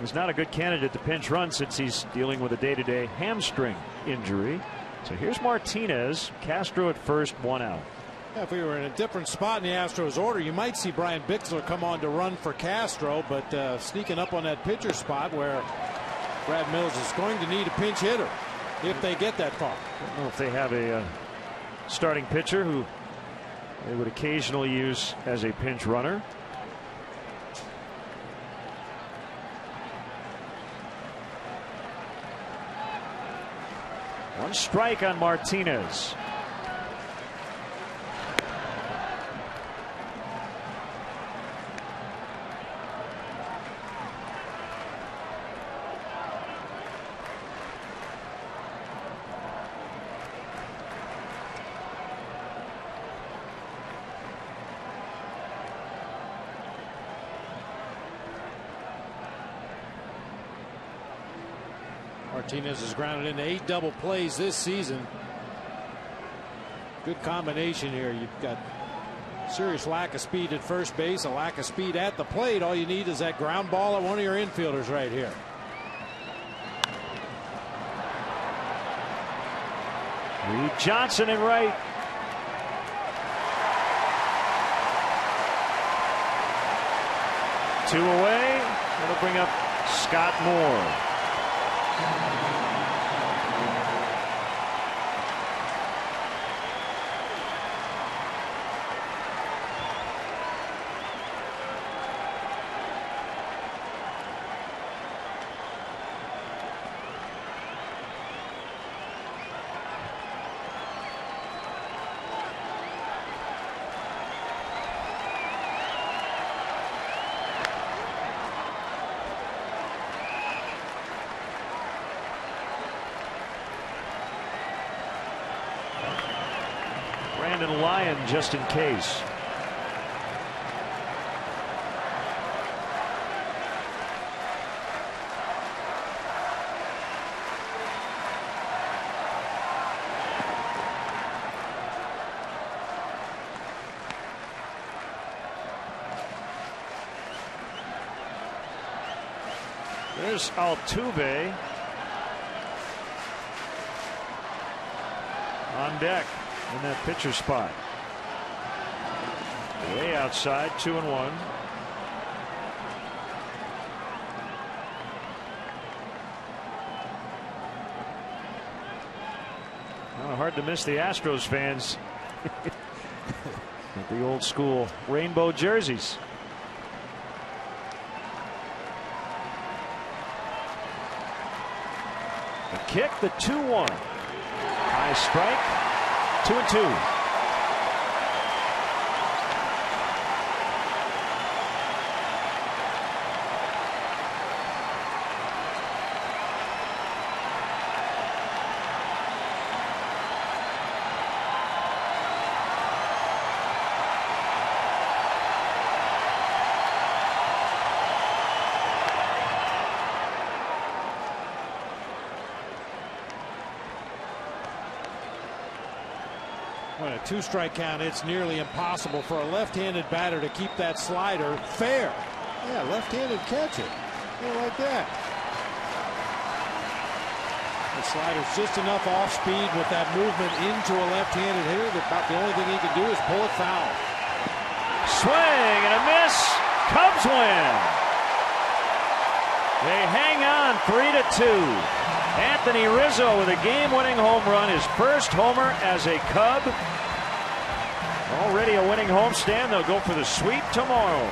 is not a good candidate to pinch run since he's dealing with a day-to-day hamstring injury. So here's Martinez. Castro at first, 1 out. Yeah, if we were in a different spot in the Astros order, you might see Brian Bixler come on to run for Castro, but sneaking up on that pitcher spot where Brad Mills is going to need a pinch hitter if they get that far. I don't know if they have a starting pitcher who they would occasionally use as a pinch runner. One strike on Martinez. Martinez has grounded into 8 double plays this season. Good combination here. You've got serious lack of speed at first base, a lack of speed at the plate. All you need is that ground ball at one of your infielders right here. Reed Johnson in right. Two away. That'll bring up Scott Moore. Brandon Lyon just in case. There's Altuve on deck in that pitcher spot. Way outside, 2-1. Oh, hard to miss the Astros fans with the old school rainbow jerseys. The kick, the 2-1. High strike, 2-2. When a 2-strike count, it's nearly impossible for a left-handed batter to keep that slider fair. Yeah, left-handed catch it. Yeah, like that. The slider's just enough off speed with that movement into a left-handed hitter that about the only thing he can do is pull it foul. Swing and a miss. Cubs win. They hang on 3-2. Anthony Rizzo with a game-winning home run, his first homer as a Cub. Already a winning homestand. They'll go for the sweep tomorrow.